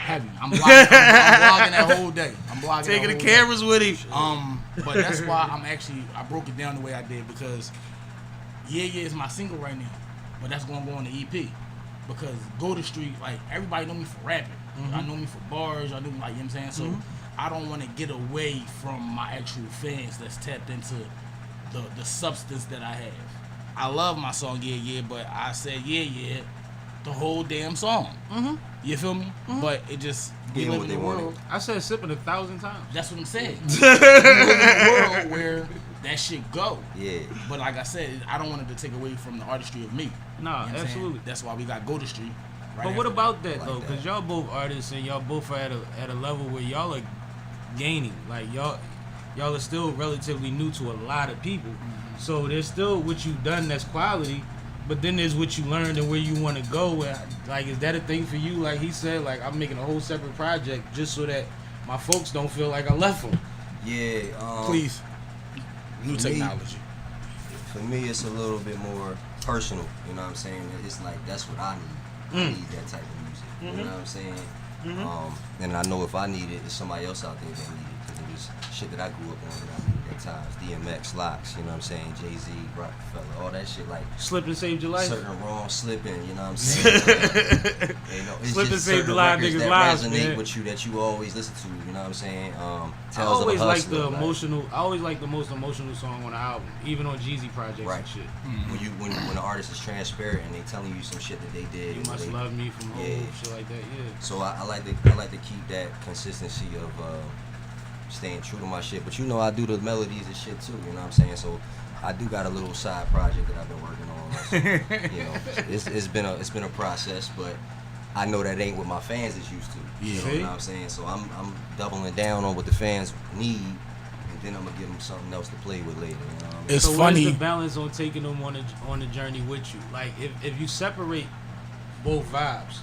Heavy. I'm blogging that whole day. I'm blogging Taking the that whole day. cameras with him. But that's why I broke it down the way I did because Yeah is my single right now, but that's gonna go on the EP because Go to Street, like everybody know me for rapping, I know me for bars, I know me like, you know what I'm saying. So I don't want to get away from my actual fans that's tapped into the substance that I have. I love my song Yeah, but I said Yeah the whole damn song. You feel me? But it just we Getting live what in they the wanted. world. I said sipping 1,000 times. That's what I'm saying. We live in a world where that shit go. Yeah. But like I said, I don't want it to take away from the artistry of me. Nah, You know what I'm saying? absolutely. That's why we got Go to Street. Right But what after about that like though? that. Because y'all both artists and y'all both are at a level where y'all are gaining. Like y'all are still relatively new to a lot of people. So there's still what you've done that's quality, but then there's what you learned and where you want to go. Like, is that a thing for you? Like he said, like I'm making a whole separate project just so that my folks don't feel like I left them. Yeah. Please. New for me- technology. For me, it's a little bit more personal. You know what I'm saying? It's like that's what I need. I need that type of music. You know what I'm saying? And I know if I need it, there's somebody else out there that need it because it was shit that I grew up on that I needed at times. DMX, Locks, you know what I'm saying? Jay-Z, Rockefeller, all that shit like. Slipping saved your life. Certain wrong slipping, you know what I'm saying? You know, it's Slipping just saved certain a lot of records niggas' that lives, resonate man. with you that you always listen to. You know what I'm saying? I Tales always of a like Hustler, the emotional. I always like the most emotional song on the album, even on Jeezy projects Right. and shit. When the artist is transparent and they telling you some shit that they did. You or must they- love me from home, Yeah. shit like that. Yeah. So I like to keep that consistency of staying true to my shit. But you know I do the melodies and shit too. You know what I'm saying? So I do got a little side project that I've been working on. So, you know, it's been a process, but I know that ain't what my fans is used to. You See? know what I'm saying? So I'm doubling down on what the fans need, and then I'm gonna give them something else to play with later. You know what I mean? It's So funny. what's the balance on taking them on the journey with you? Like if you separate both vibes,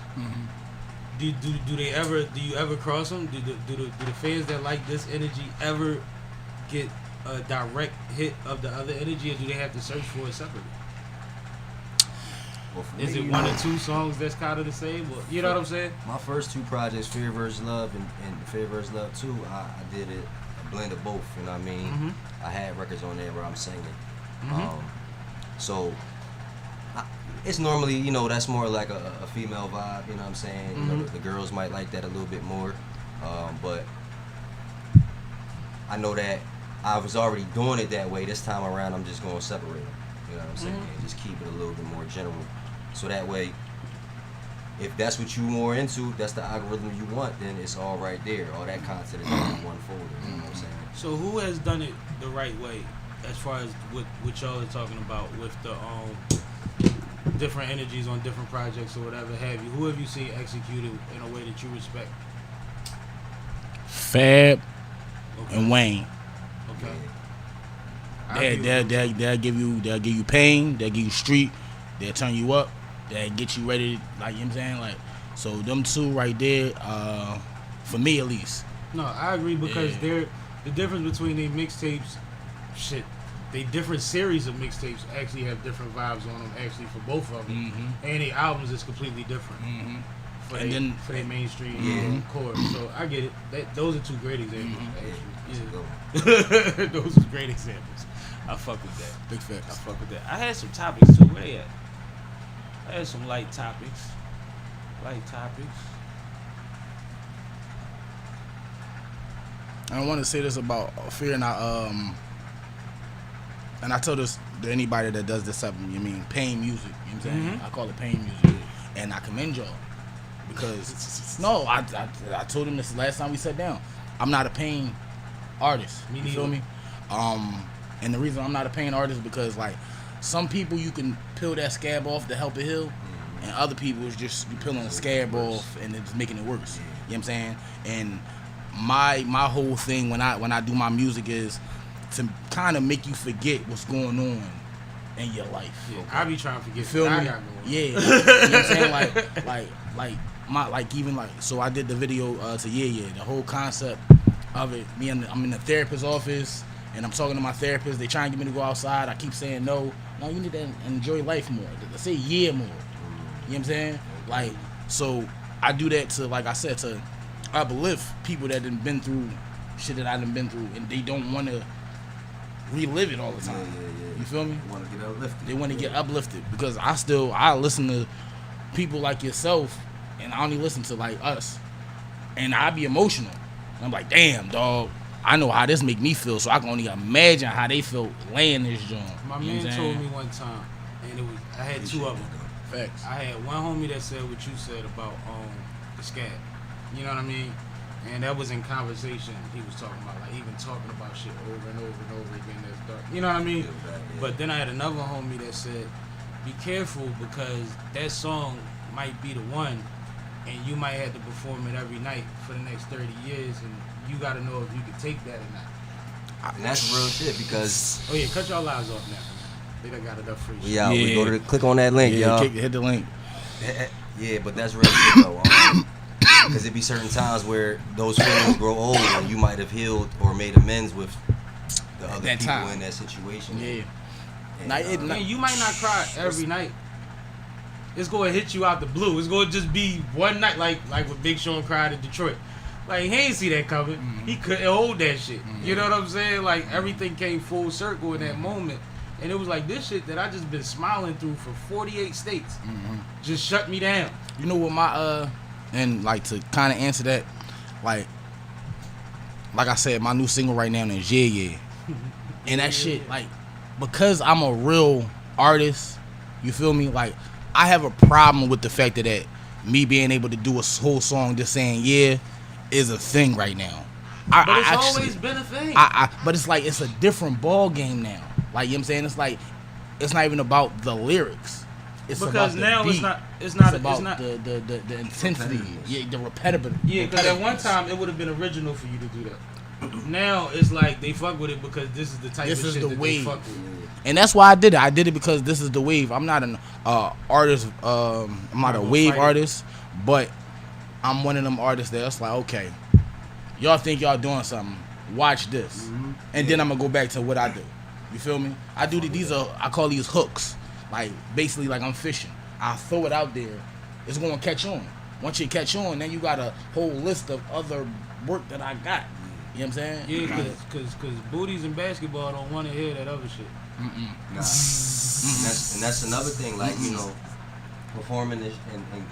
do you ever cross them? Do the fans that like this energy ever get a direct hit of the other energy, or do they have to search for it separately? Well, for Is me, it one or two songs that's kind of the same? Or, you know what I'm saying? My first two projects, Fear vs. Love and Fear vs. Love 2, I did it, a blend of both, you know what I mean? I had records on there where I'm singing. So, it's normally, you know, that's more like a female vibe, you know what I'm saying? You know, the girls might like that a little bit more. But I know that I was already doing it that way. This time around, I'm just going to separate them, you know what I'm saying? And just keep it a little bit more general. So that way, if that's what you're more into, if that's the algorithm you want, then it's all right there. All that content is in one folder. You know what I'm saying? So who has done it the right way, as far as what y'all are talking about with the different energies on different projects or whatever have you? Who have you seen executed in a way that you respect? Fab Okay. and Wayne. Okay. They'll give you pain, they'll give you street, they'll turn you up, they'll get you ready, like, you know what I'm saying? Like, so them two right there, for me at least. No, I agree because Yeah. they're the difference between the mixtapes, shit. They different series of mixtapes actually have different vibes on them. Actually, for both of them, and the albums is completely different. for And they, then- for their mainstream Yeah. chorus. So I get it. Those are two great examples. That's a good one. Actually, those are great examples. I fuck with that. Big I facts. fuck with that. I had some topics too. Where they at? I had some light topics. Light topics. I want to say this about fear, and I tell this to anybody that does this stuff. You mean pain music? You know what I'm saying? I call it pain music, and I commend y'all because no, I told him this last time we sat down. I'm not a pain artist. Me You feel neither. me? And the reason I'm not a pain artist because like some people you can peel that scab off to help it heal, and other people is just you peeling the scab off and it's making it worse. You know what I'm saying? And my whole thing when I do my music is to kind of make you forget what's going on in your life. Yeah, I be trying to forget. You feel what I me? got going on. Yeah. You know what I'm saying? So I did the video to Yeah. The whole concept of it, I'm in the therapist's office and I'm talking to my therapist. They trying to get me to go outside. I keep saying no. No, you need to enjoy life more. They say yeah more. You know what I'm saying? Like, so I do that to, like I said, to uplift people that done been through shit that I done been through, and they don't want to relive it all the time. Yeah. You feel me? They want to get uplifted. They want to get uplifted because I listen to people like yourself, and I only listen to like us, and I be emotional. I'm like, damn, dog. I know how this make me feel, so I can only imagine how they felt laying this joint. My You know man what I'm told saying? me one time, and I had two of them. Facts. I had one homie that said what you said about the scab. You know what I mean? And that was in conversation. He was talking about like even talking about shit over and over and over again. That's dark. You know what I mean? But then I had another homie that said, "Be careful because that song might be the one, and you might have to perform it every night for the next 30 years, and you got to know if you can take that or not." And that's real shit because Oh yeah, cut y'all lives off now. They done got enough free shit. we out. We Yeah. go to click on that link, Yeah, y'all. hit the link. Yeah, but that's real shit though. Because it be certain times where those feelings grow old and you might have healed or made amends with the other That people time. in that situation. Yeah. And, Now, it- Man, you might not cry every night. It's gonna hit you out the blue. It's gonna just be one night, like when Big Sean cried in Detroit. Like he ain't see that coming. He couldn't hold that shit. You know what I'm saying? Like everything came full circle in that moment, and it was like this shit that I just been smiling through for 48 states just shut me down. You know what my and like to kind of answer that, like I said, my new single right now is Yeah. And that shit, like, because I'm a real artist, you feel me? Like, I have a problem with the fact that me being able to do a whole song just saying yeah is a thing right now. But it's actually- always been a thing. but it's like it's a different ball game now. Like, you know what I'm saying? It's like it's not even about the lyrics. It's because about the now beat. it's not about it's not the intensity, the repetitive. Yeah, because at one time it would have been original for you to do that. Now it's like they fuck with it because this is the type This of is shit the that wave. they fuck with. And that's why I did it. I did it because this is the wave. I'm not an artist. I'm not a gonna wave fight it. artist, but I'm one of them artists that's like, okay, y'all think y'all doing something. Watch this, and then I'm gonna go back to what I do. You feel me? I do these. I call these hooks. Like basically, like I'm fishing. I throw it out there. It's gonna catch on. Once you catch on, then you got a whole list of other work that I got. You know what I'm saying? Yeah, because booties and basketball don't want to hear that other shit. Nah. And that's another thing, like, you know, performing in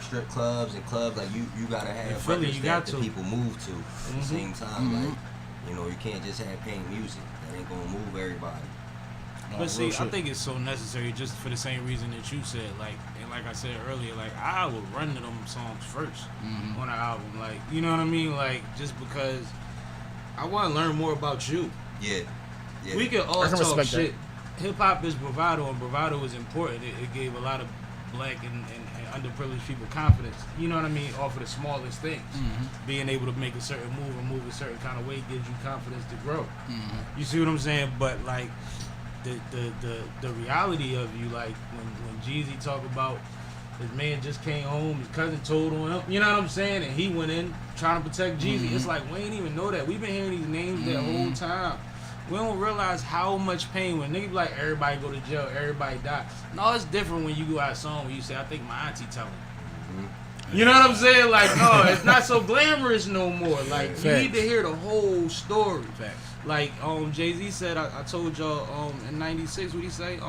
strip clubs and clubs, like you gotta In have Philly, records you that got the to. people move to at the same time. Like, you know, you can't just have pain music. That ain't gonna move everybody. But see, real I shit. think it's so necessary just for the same reason that you said. Like, and like I said earlier, like I would run to them songs 1st on an album. Like, you know what I mean? Like, just because I want to learn more about you. Yeah. We can all I can talk respect shit. Hip hop is bravado, and bravado is important. It gave a lot of black and underprivileged people confidence. You know what I mean? Off of the smallest things, being able to make a certain move and move a certain kind of way gives you confidence to grow. You see what I'm saying? But like the reality of you, like when Jeezy talk about his man just came home, his cousin told on him, you know what I'm saying, and he went in trying to protect Jeezy. It's like we ain't even know that. We've been hearing these names that whole time. We don't realize how much pain when niggas be like everybody go to jail, everybody die. No, it's different when you go out song where you say, I think my auntie tell me. You know what I'm saying? Like, no, it's not so glamorous no more. Like, you Facts. need to hear the whole story. Facts. Like, Jay-Z said, I told y'all, in '96, what he say?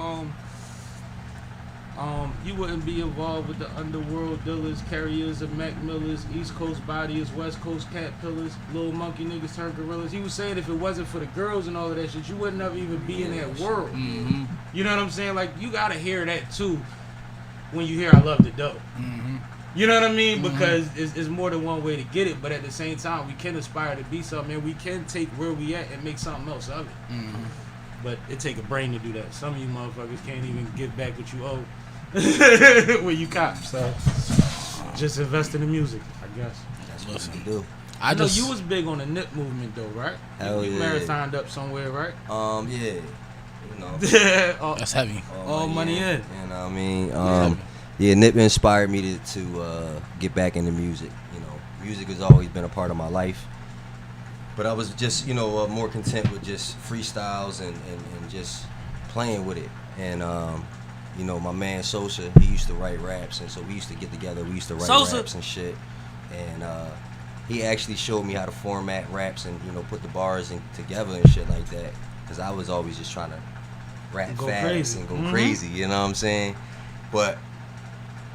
You wouldn't be involved with the underworld dealers, carriers of Mac Millers, East Coast bodies, West Coast cat pillars, little monkey niggas turn gorillas. He was saying if it wasn't for the girls and all of that shit, you wouldn't have even be in that world. Mm-hmm. You know what I'm saying? Like, you gotta hear that too when you hear I Love the Dope. Mm-hmm. You know what I mean? Because it's more than one way to get it, but at the same time, we can aspire to be something, and we can take where we at and make something else of it. Mm-hmm. But it take a brain to do that. Some of you motherfuckers can't even give back what you owe when you cop. So just invest in the music, I guess. That's what we do. I know you was big on the nip movement though, right? Hell you yeah. marathoned up somewhere, right? Yeah. You know. all, That's heavy. all money in. You know what I mean? Yeah, Nip inspired me to get back into music. You know, music has always been a part of my life. But I was just, you know, more content with just freestyles and just playing with it. And, you know, my man Sosa, he used to write raps. And so we used to get together. We used to write Sosa. raps and shit. And he actually showed me how to format raps and, you know, put the bars together and shit like that. Because I was always just trying to rap Go fast crazy. and go crazy, you know what I'm saying? But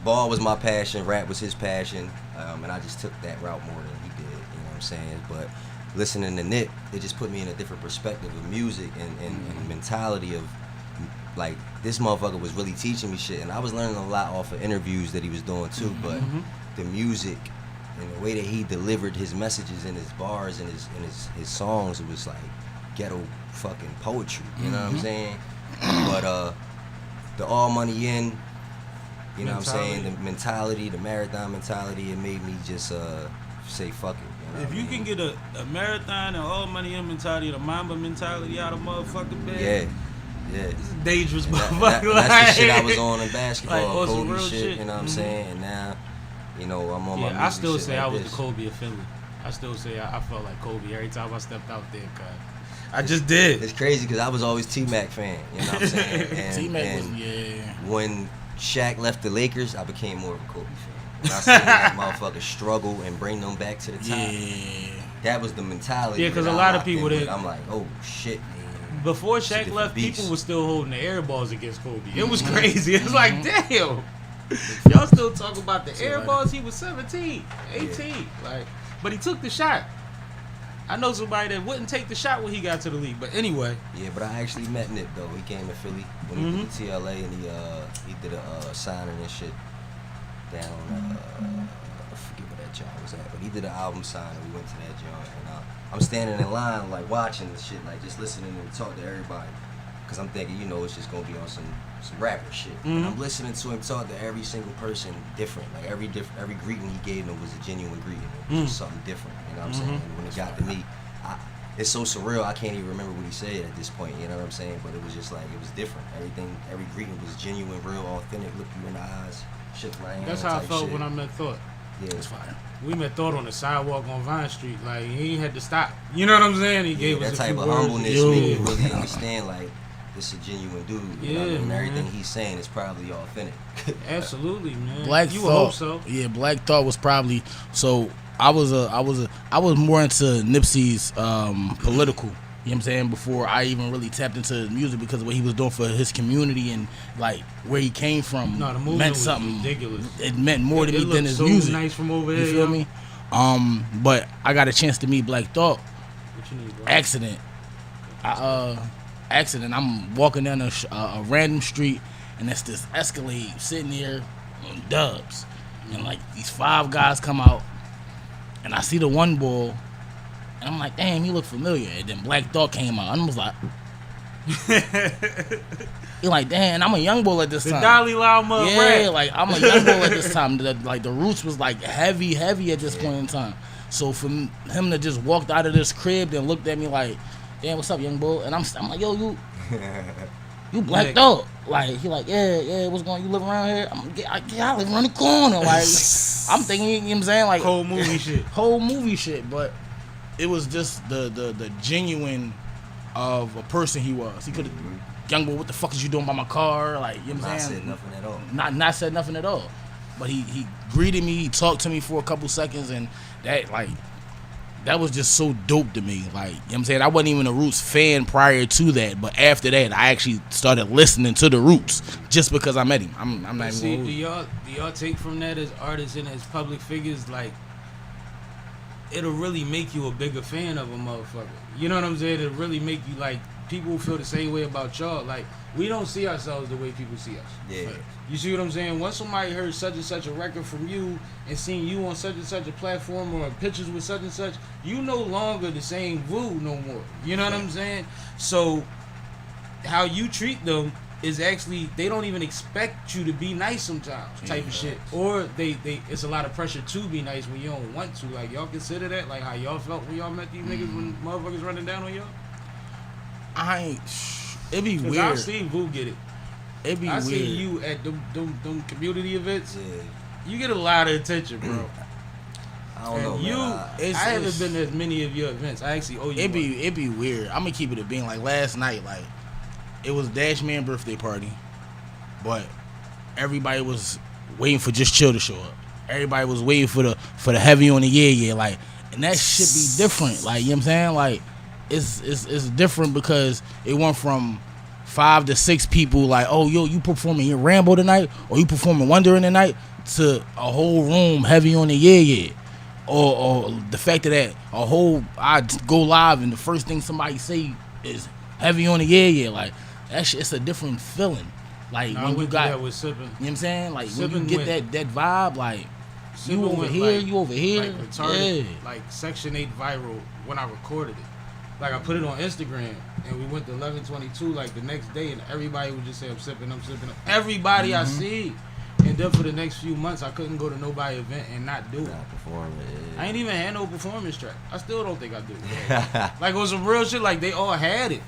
ball was my passion, rap was his passion, and I just took that route more than he did, you know what I'm saying? But listening to Nip, it just put me in a different perspective of music and mentality of, like, this motherfucker was really teaching me shit, and I was learning a lot off of interviews that he was doing too, but the music and the way that he delivered his messages in his bars and his songs, it was like ghetto fucking poetry, you know what I'm saying? But the all money in, you know what I'm saying, the mentality, the marathon mentality, it made me just say fuck it. You know If you can get a marathon and all money in mentality, the Mamba mentality out of motherfucking bed, yeah. it's dangerous, And motherfucker. that's the shit I was on in basketball, Like, on some Kobe real shit, shit. you know what I'm saying? And now, you know, I'm on my music I still shit say like I was this. the Kobe of Philly. I still say I felt like Kobe every time I stepped out there, cuz. I just did. It's crazy because I was always T-Mac fan, you know what I'm saying? And, T-Mac was, and when Shaq left the Lakers, I became more of a Kobe fan. When I seen that motherfucker struggle and bring them back to the top, that was the mentality. Yeah, 'cause that a I lot of locked in people with. did- I'm like, oh shit. Before It's a Shaq different left, beast. people were still holding the air balls against Kobe. It was crazy. It was like, damn. Y'all still talk about the air balls. He was 17, 18. Like, but he took the shot. I know somebody that wouldn't take the shot when he got to the league. But anyway. Yeah, but I actually met Nip though. He came to Philly when he did the TLA and he did a signing and shit down. I forget where that joint was at, but he did an album signing. We went to that joint and I'm standing in line like watching the shit, like just listening and talk to everybody. Cause I'm thinking, you know, it's just gonna be on some rapper shit. And I'm listening to him talk to every single person different. Like every greeting he gave them was a genuine greeting. It was just something different. You know what I'm saying? And when it got to me, it's so surreal. I can't even remember what he said at this point. You know what I'm saying? But it was just like it was different. Every greeting was genuine, real, authentic. Look you in the eyes, shook my hand. That's how I type felt shit. when I met Thought. Yeah, It's fire. We met Thought on the sidewalk on Vine Street. Like, he ain't had to stop. You know what I'm saying? He gave that us a type few of words. humbleness Yo. made you really understand like this is a genuine dude. You know what I mean? And man. everything he's saying is probably authentic. Absolutely, man. Black you Thought. would hope so. Yeah, Black Thought was probably so. I was more into Nipsey's political. You know what I'm saying? Before I even really tapped into his music because of what he was doing for his community and like where he came from. No, the movement meant was something. ridiculous. It meant more to It me looked than his so music. nice from over You here. feel me? But I got a chance to meet Black Thought. What you need, bro? Accident. Accident. I'm walking down a random street, and it's this Escalade sitting there on dubs, and like these 5 guys come out, and I see the one bull, and I'm like, damn, he look familiar. And then Black Thought came out, and I was like, you're like, damn, I'm a young bull at this The time. Dalai Lama Yeah, rap. like I'm a young bull at this time. Like the roots was like heavy at this point in time. So for him to just walk out of this crib and looked at me like, damn, what's up, young bull? And I'm like, yo, you Black Dog. Like he like, yeah, what's going on? You live around here? I live around the corner. Like I'm thinking, you know what I'm saying? Like Whole movie shit. whole movie shit. But it was just the genuine of a person he was. He could have, young boy, what the fuck is you doing by my car? Like, you know what I'm Not saying? said nothing at all. Not said nothing at all. but he greeted me, he talked to me for a couple seconds, and that was just so dope to me. Like, you know what I'm saying? I wasn't even a Roots fan prior to that, but after that, I actually started listening to the Roots just because I met him. I'm not even See, gonna do hold you. y'all take from that as artists and as public figures, like, it'll really make you a bigger fan of a motherfucker. You know what I'm saying? It'll really make you, like, people feel the same way about y'all. Like, we don't see ourselves the way people see us. Yeah. You see what I'm saying? Once somebody heard such and such a record from you and seen you on such and such a platform or pictures with such and such, you no longer the same Vu no more. You know what I'm saying? So how you treat them is actually, they don't even expect you to be nice sometimes, type of shit. Or they it's a lot of pressure to be nice when you don't want to. Like, y'all consider that? Like how y'all felt when y'all met these niggas when motherfuckers running down on y'all? It'd be 'Cause weird. I've seen Vu get it. It'd be I weird. see you at them community events. Yeah. You get a lot of attention, bro. I don't know, And man. I haven't been to as many of your events. I actually owe you. It'd be weird. I'm gonna keep it a being. Like last night, like it was Dash Man birthday party, but everybody was waiting for Just Chill to show up. Everybody was waiting for the heavy on the yeah, like, and that should be different. Like, you know what I'm saying? Like, it's different because it went from 5 to 6 people. Like, oh, yo, you performing your Rambo tonight, or you performing Wonder in the night, to a whole room heavy on the yeah. Or the fact that I go live and the first thing somebody say is heavy on the yeah. Like, that shit, it's a different feeling. Like, I when you went got, through that with Sippin'. you know what I'm saying? Like, when Sippin' you get went- that vibe, like, you Sippin' over went here, like- you over here. Like retarded, Yeah. like Section 8 viral when I recorded it. Like, I put it on Instagram and we went to 1122 like the next day, and everybody would just say, I'm sipping. Everybody I see. And then for the next few months, I couldn't go to nobody's event and not do it. Not performing. I ain't even had no performance track. I still don't think I do. Like, it was some real shit. Like, they all had it.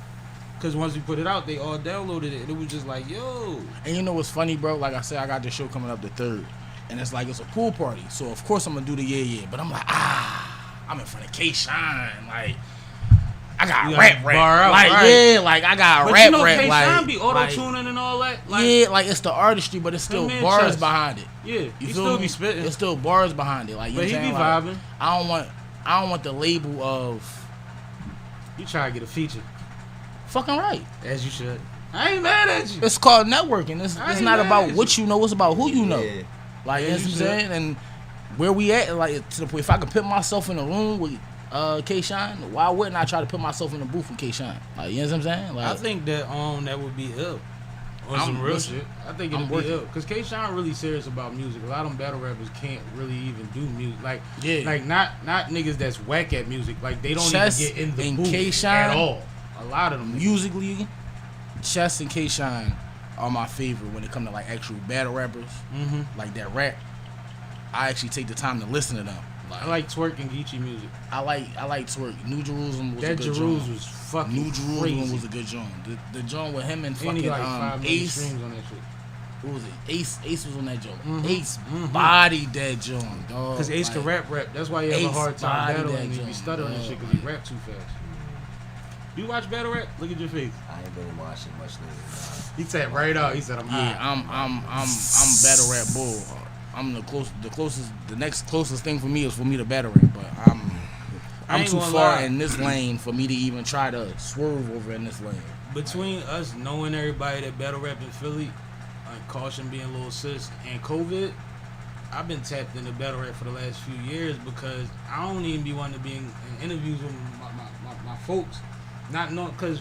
Because once we put it out, they all downloaded it. And it was just like, yo. And you know what's funny, bro? Like I said, I got this show coming up the 3rd. And it's like, it's a pool party. So, of course, I'm going to do the yeah. But I'm like, I'm in front of K-Shine. Like, I got You rap. gotta bar out, Like, right. yeah, like, I got But rap. you know, Like, K-Shine be like, auto-tuning and all that. Like, yeah, like, it's the artistry, but it's still Him and bars Chess. behind it. yeah, You he feel still me? be spitting. It's still bars behind it. Like, you But know he what I'm be saying? Like, vibing. I don't want the label of You try to get a feature. fucking right. As you should. I ain't mad at you. It's called networking. It's I ain't not mad about at what you know. It's about who you know. Yeah. Like, Yeah, you know what you I'm should. saying? And where we at, like, to the point, if I could put myself in a room with K-Shine, why wouldn't I try to put myself in the booth with K-Shine? Like, you know what I'm saying? Like, I think that that would be ill. On I'm some real listening. shit. I think I'm it'd be working. ill. Because K-Shine really serious about music. A lot of them battle rappers can't really even do music. Like, Yeah. like not niggas that's whack at music. Like, they don't Chess even get in the and booth K-Shine, at all. A lot of them. musically, Chess and K-Shine are my favorite when it comes to, like, actual battle rappers. Mm-hmm. Like, that rap. I actually take the time to listen to them. I like Twerk and Geechee music. I like Twerk. New Jerusalem was That a good Jerusalem joint. was fucking New Jerusalem crazy. was a good joint. The joint with him and And fucking he like 5 million Ace. streams on that shit. Who was it? Ace was on that joint. Mhm. Ace Mhm. bodied that joint, dog. Because Ace can rap. That's why he have a Ace hard time bodied battling. that And he be joint, stuttering and dog. shit because he rap too fast. You watch battle rap? Look at your face. I ain't been watching much lately. He said right out. He said, I'm Yeah, high. I'm battle rap bull. I'm the next closest thing for me is for me to battle rap, but I I'm ain't too gonna far lie. in this lane for me to even try to swerve over in this lane. Between us knowing everybody that battle rap in Philly, like Caution being Lil Sis, and COVID, I've been tapped into battle rap for the last few years because I don't even be wanting to be in interviews with my folks. Not knowing, because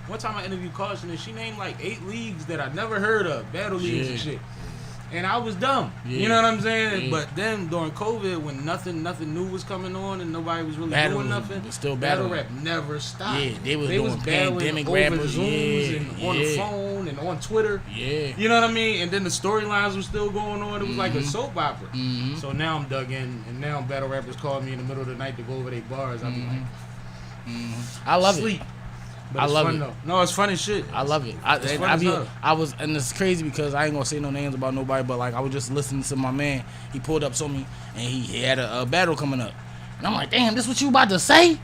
one time I interviewed Caution and she named like 8 leagues that I never heard of, battle leagues and Yeah. shit. And I was dumb. Yeah. You know what I'm saying? Yeah. But then during COVID, when nothing new was coming on and nobody was really Battle doing was nothing, still battle battling. rap never stopped. Yeah, they was doing battling pandemic over rappers, Zooms yeah, and on the yeah. phone and on Twitter. Yeah. You know what I mean? And then the storylines were still going on. It was like a Mhm. soap opera. Mhm. So now I'm dug in, and now battle rappers call me in the middle of the night to go over their bars. I'm like, I love sleep. it. But I it's love fun it. though. No, it's fun as shit. I love it. It's fun as hell. And it's crazy because I ain't gonna say no names about nobody, but like I was just listening to my man. He pulled up to me and he had a battle coming up, and I'm like, damn, this what you about to say?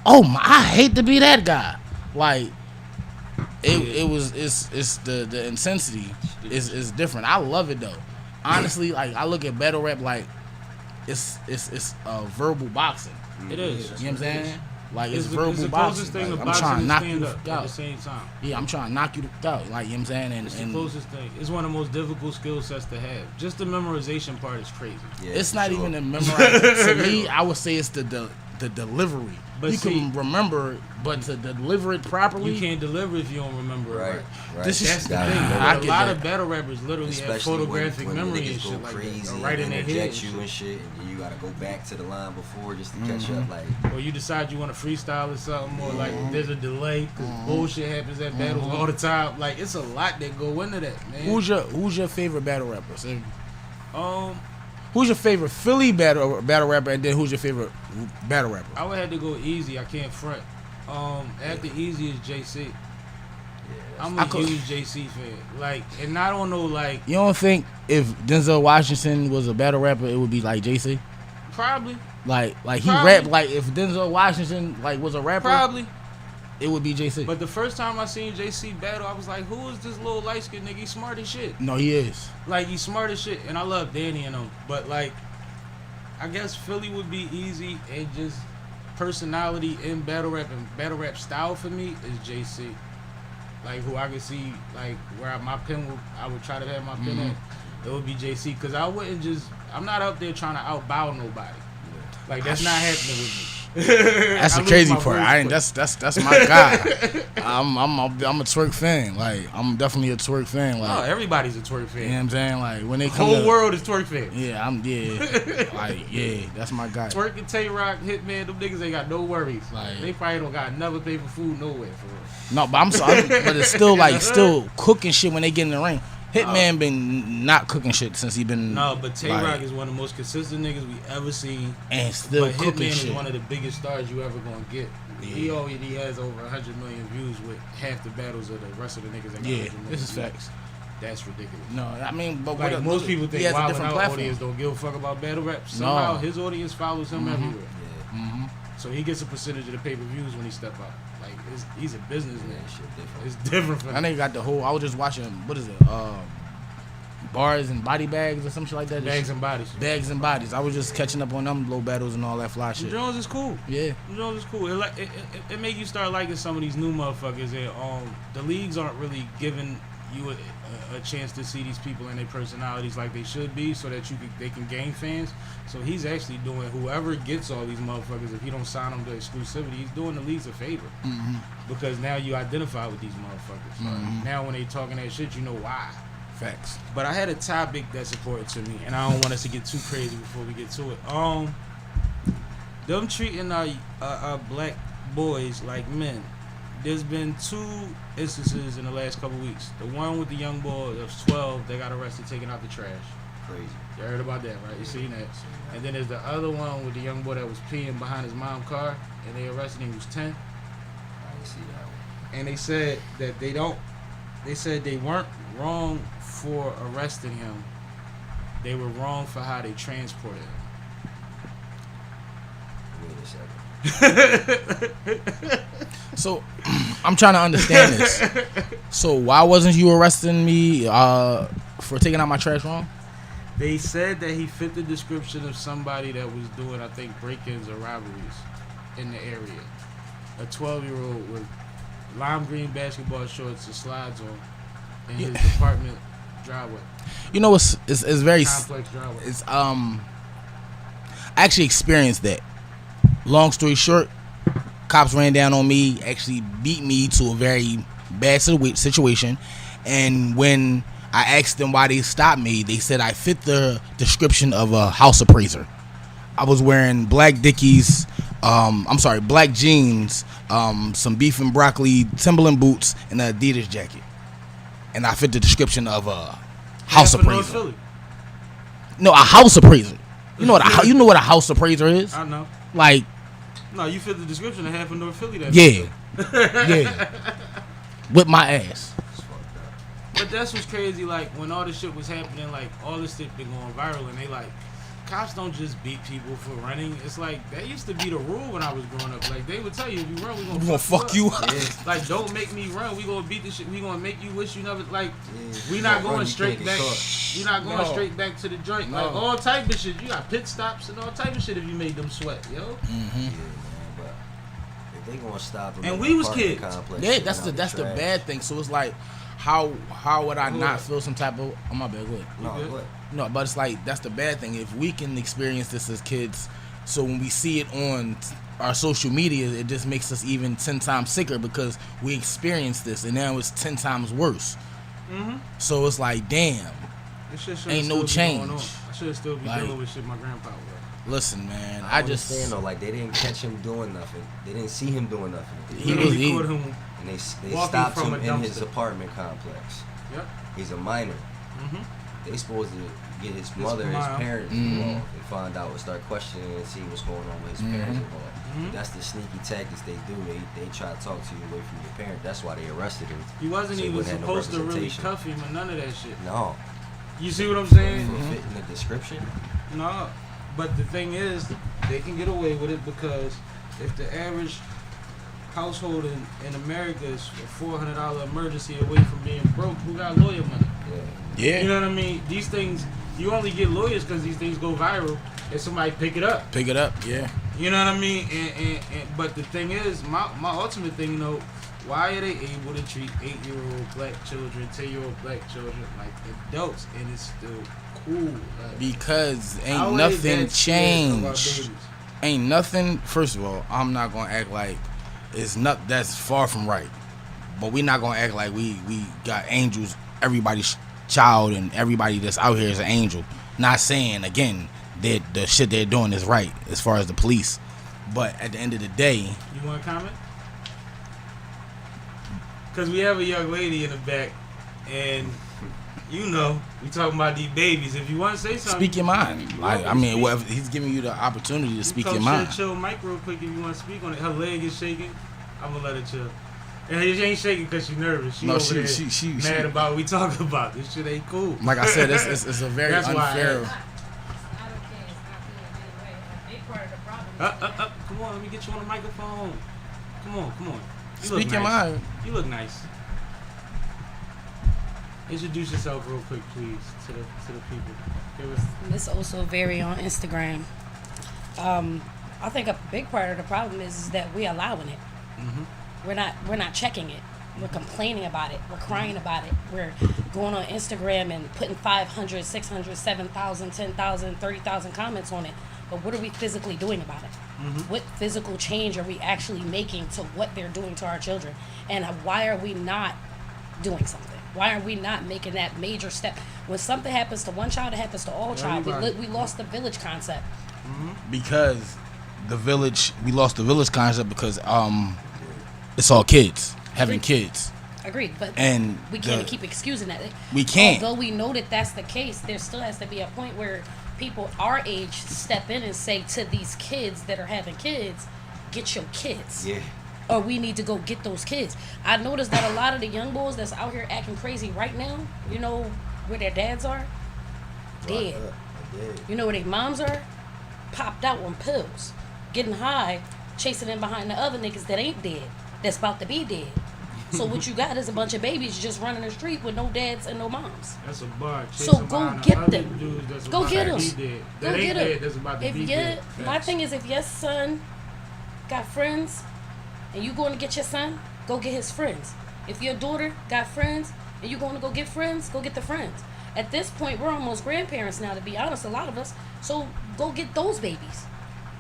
Oh my, I hate to be that guy. Like, it's the intensity is different. I love it though. honestly, like I look at battle rap like it's verbal boxing. It is. You know what I'm saying? Like it's It's verbal the boxing. closest thing Like, to I'm boxing trying to and knock you stand the up fuck at the out. same time. Yeah, I'm trying to knock you the fuck out. Like you know what I'm saying? It's the And closest thing. It's one of the most difficult skill sets to have. Just the memorization part is crazy. Yeah, it's for not sure. even the memorizing. To me, I would say it's the delivery. But you see- can remember it, but to deliver it properly, You can't deliver if you don't remember it Right, right. right. This is- That's the Gotta thing. remember. I A get lot that. of battle rappers literally have Especially photographic when memory niggas and go shit like crazy that. Or and right in their head. interject and you and shit. shit, and you gotta go back to the line before just to catch Mm-hmm. up. Like, Or you decide you want to freestyle or something, or like Mm-hmm. there's a delay because bullshit happens at battles all the time. Like it's a lot that go into that, man. who's your favorite battle rapper? So, Um, who's your favorite Philly battle rapper, and then who's your favorite battle rapper? I would have to go Easy. I can't front. After Easy is JC. I'm a I could- huge JC fan. Like, and I don't know, like, You don't think if Denzel Washington was a battle rapper, it would be like JC? probably, Like he Probably. rapped like if Denzel Washington like was a rapper, probably. it would be JC. But the first time I seen JC battle, I was like, who is this little light skinned nigga? He's smart as shit. No, he is. Like, he's smart as shit. And I love Danny and him. But, like, I guess Philly would be easy. And just personality in battle rap and battle rap style for me is JC. Like, who I could see, like, where my pen would, I would try to have my pen at. It would be JC. Because I wouldn't just, I'm not out there trying to outbow nobody. Like, that's not happening with me. That's I the lose crazy my part. voice I ain't. quick. That's my guy. I'm a twerk fan. Like I'm definitely a twerk fan. Oh, Like everybody's a twerk fan. you know what I'm saying. Like when they The come whole to, world is twerk fans. Yeah, that's my guy. Twerk and Tay-Rock, Hitman, them niggas ain't got no worries. Like- They probably don't got never pay for food nowhere for real. No, but I'm sorry, but it's still like still cooking shit when they get in the ring. Hitman been not cooking shit since he been No, but Tay-Rock like, is one of the most consistent niggas we ever seen. and still But cooking Hitman shit. is one of the biggest stars you ever gonna get. He Yeah. already has over 100 million views with half the battles of the rest of the niggas that got Yeah, 100 million this is views. facts. That's ridiculous. No, I mean, but Like what most people he think has a Wild different Out platform. audience don't give a fuck about battle rap. Somehow No. his audience follows him everywhere. yeah, So he gets a percentage of the pay-per-views when he step out. Like he's a businessman. that shit different. It's different for I him. think got the whole. I was just watching. What is it? Bars and body bags or some shit like that. Bags and bodies. Bags and bodies. I was just catching up on them low battles and all that fly shit. Jones is cool. Yeah. Jones is cool. It make you start liking some of these new motherfuckers. And the leagues aren't really giving you a chance to see these people and their personalities like they should be, so that they can gain fans. So he's actually doing whoever gets all these motherfuckers. If he don't sign them to exclusivity, he's doing the leagues a favor because now you identify with these motherfuckers. Now when they talking that shit, you know why. Facts. But I had a topic that's important to me, and I don't want us to get too crazy before we get to it. Them treating our black boys like men. There's been 2 instances in the last couple weeks. The one with the young boy that was 12 that got arrested taking out the trash. Crazy. You heard about that, right? You seen that? And then there's the other one with the young boy that was peeing behind his mom's car, and they arrested him. He was 10. I didn't see that one. And they said that they said they weren't wrong for arresting him. They were wrong for how they transported him. Wait a second. So I'm trying to understand this. So why wasn't you arresting me for taking out my trash wrong? They said that he fit the description of somebody that was doing, I think, break-ins or robberies in the area. A 12-year-old with lime green basketball shorts and slides on in his apartment driveway, You know, it's very complex driveway. it's I actually experienced that. Long story short, cops ran down on me, actually beat me to a very bad situation, and when I asked them why they stopped me, they said I fit the description of a house appraiser. I was wearing black Dickies, black jeans, some beef and broccoli Timberland boots, and an Adidas jacket, and I fit the description of a house Half of North appraiser. Philly. No, a house appraiser. You know what a house appraiser is? I know. Like, No, you fit the description of half of North Philly. yeah, with my ass. But that's what's crazy. Like when all this shit was happening, like all this shit been going viral, and they like cops don't just beat people for running. It's like that used to be the rule when I was growing up. Like they would tell you, if you run, we We gonna fuck you up. Like don't make me run. We gonna beat the shit. We gonna make you wish you never. Like we You not don't run, going you straight can't get back. caught. You not going No. straight back to the joint. Like No. all type of shit. You got pit stops and all type of shit if you made them sweat, yo. Yeah, man, but if they gonna stop them, And in we the was apartment kids. complex, Yeah, taking that's out the trash. bad thing. So it's like, how would I not feel some type of? Oh my bad, go ahead. No, good? what? No, but it's like that's the bad thing. If we can experience this as kids, so when we see it on our social media, it just makes us even 10 times sicker because we experienced this, and now it's 10 times worse. So it's like, damn. This shit should Ain't still no be change. going on. I should still be Like- dealing with shit my grandpa was. Listen, man, I I just understand though, like they didn't catch him doing nothing. They didn't see him doing nothing. He They was- caught him. And they Walking stopped from him a in his dumpster. apartment complex. Yep. He's a minor. Mhm. They supposed to get his mother, his mom. parents involved, and find out, and start questioning and see what's going on with his parents involved. Mhm. That's the sneaky tactics they do. They try to talk to you away from your parent. That's why they arrested him. He wasn't So he even wouldn't have no supposed to really representation. cuff him or none of that shit. No, You see what I'm saying? for fitting the description. No. But the thing is, they can get away with it because if the average household in America is a $400 emergency away from being broke, who got lawyer money? yeah, You know what I mean? These things, you only get lawyers because these things go viral and somebody pick it up. pick it up, yeah. You know what I mean? But the thing is, my ultimate thing, you know, why are they able to treat 8-year-old black children, 10-year-old black children like adults, and it's still cool? Like, Because how ain't are they nothing that scared about changed. babies? Ain't nothing. First of all, I'm not gonna act like it's not. That's far from right. But we not gonna act like we got angels. Everybody's child and everybody that's out here is an angel. Not saying again that the shit they're doing is right as far as the police. But at the end of the day, You want to comment? Because we have a young lady in the back, and you know, we talking about these babies. If you want to say something, speak your mind. Like, I mean, speak. well, he's giving you the opportunity to speak Come your mind. Chill mic real quick if you want to speak on it. Her leg is shaking. I'm gonna let her chill. And she ain't shaking because she's nervous. She No, over she- there she- mad about what we talking about. This shit ain't cool. Like I said, it's a very That's why I unfair. asked. I don't care. It's not being anyway. A big part of the problem is Come on, let me get you on the microphone. Come on. You look Speak your nice. mind. You look nice. Introduce yourself real quick, please, to the people. Give us- Miss also vary on Instagram. I think a big part of the problem is that we allowing it. We're not checking it. We're complaining about it. We're crying about it. We're going on Instagram and putting 500, 600, 7,000, 10,000, 30,000 comments on it. But what are we physically doing about it? What physical change are we actually making to what they're doing to our children? And why are we not doing something? Why are we not making that major step? When something happens to one child, it happens to all child. Everybody. We lost the village concept. Because we lost the village concept because it's all kids having kids. Agreed, but And we can't keep excusing that. We can't. Although we know that that's the case, there still has to be a point where people our age step in and say to these kids that are having kids, get your kids. Yeah. Or we need to go get those kids. I noticed that a lot of the young boys that's out here acting crazy right now, you know where their dads are? Dead. Dead. You know where their moms are? Popped out on pills. Getting high, chasing in behind the other niggas that ain't dead, that's about to be dead. So what you got is a bunch of babies just running the street with no dads and no moms. That's a bar. So Chasing go behind get the other them. dudes that's Go about get to 'em. be dead. Go That ain't get dead, them. that's about to If be your, dead. my Facts. thing is, if your son got friends and you going to get your son, go get his friends. If your daughter got friends and you going to go get friends, go get the friends. At this point, we're almost grandparents now, to be honest, a lot of us. So go get those babies.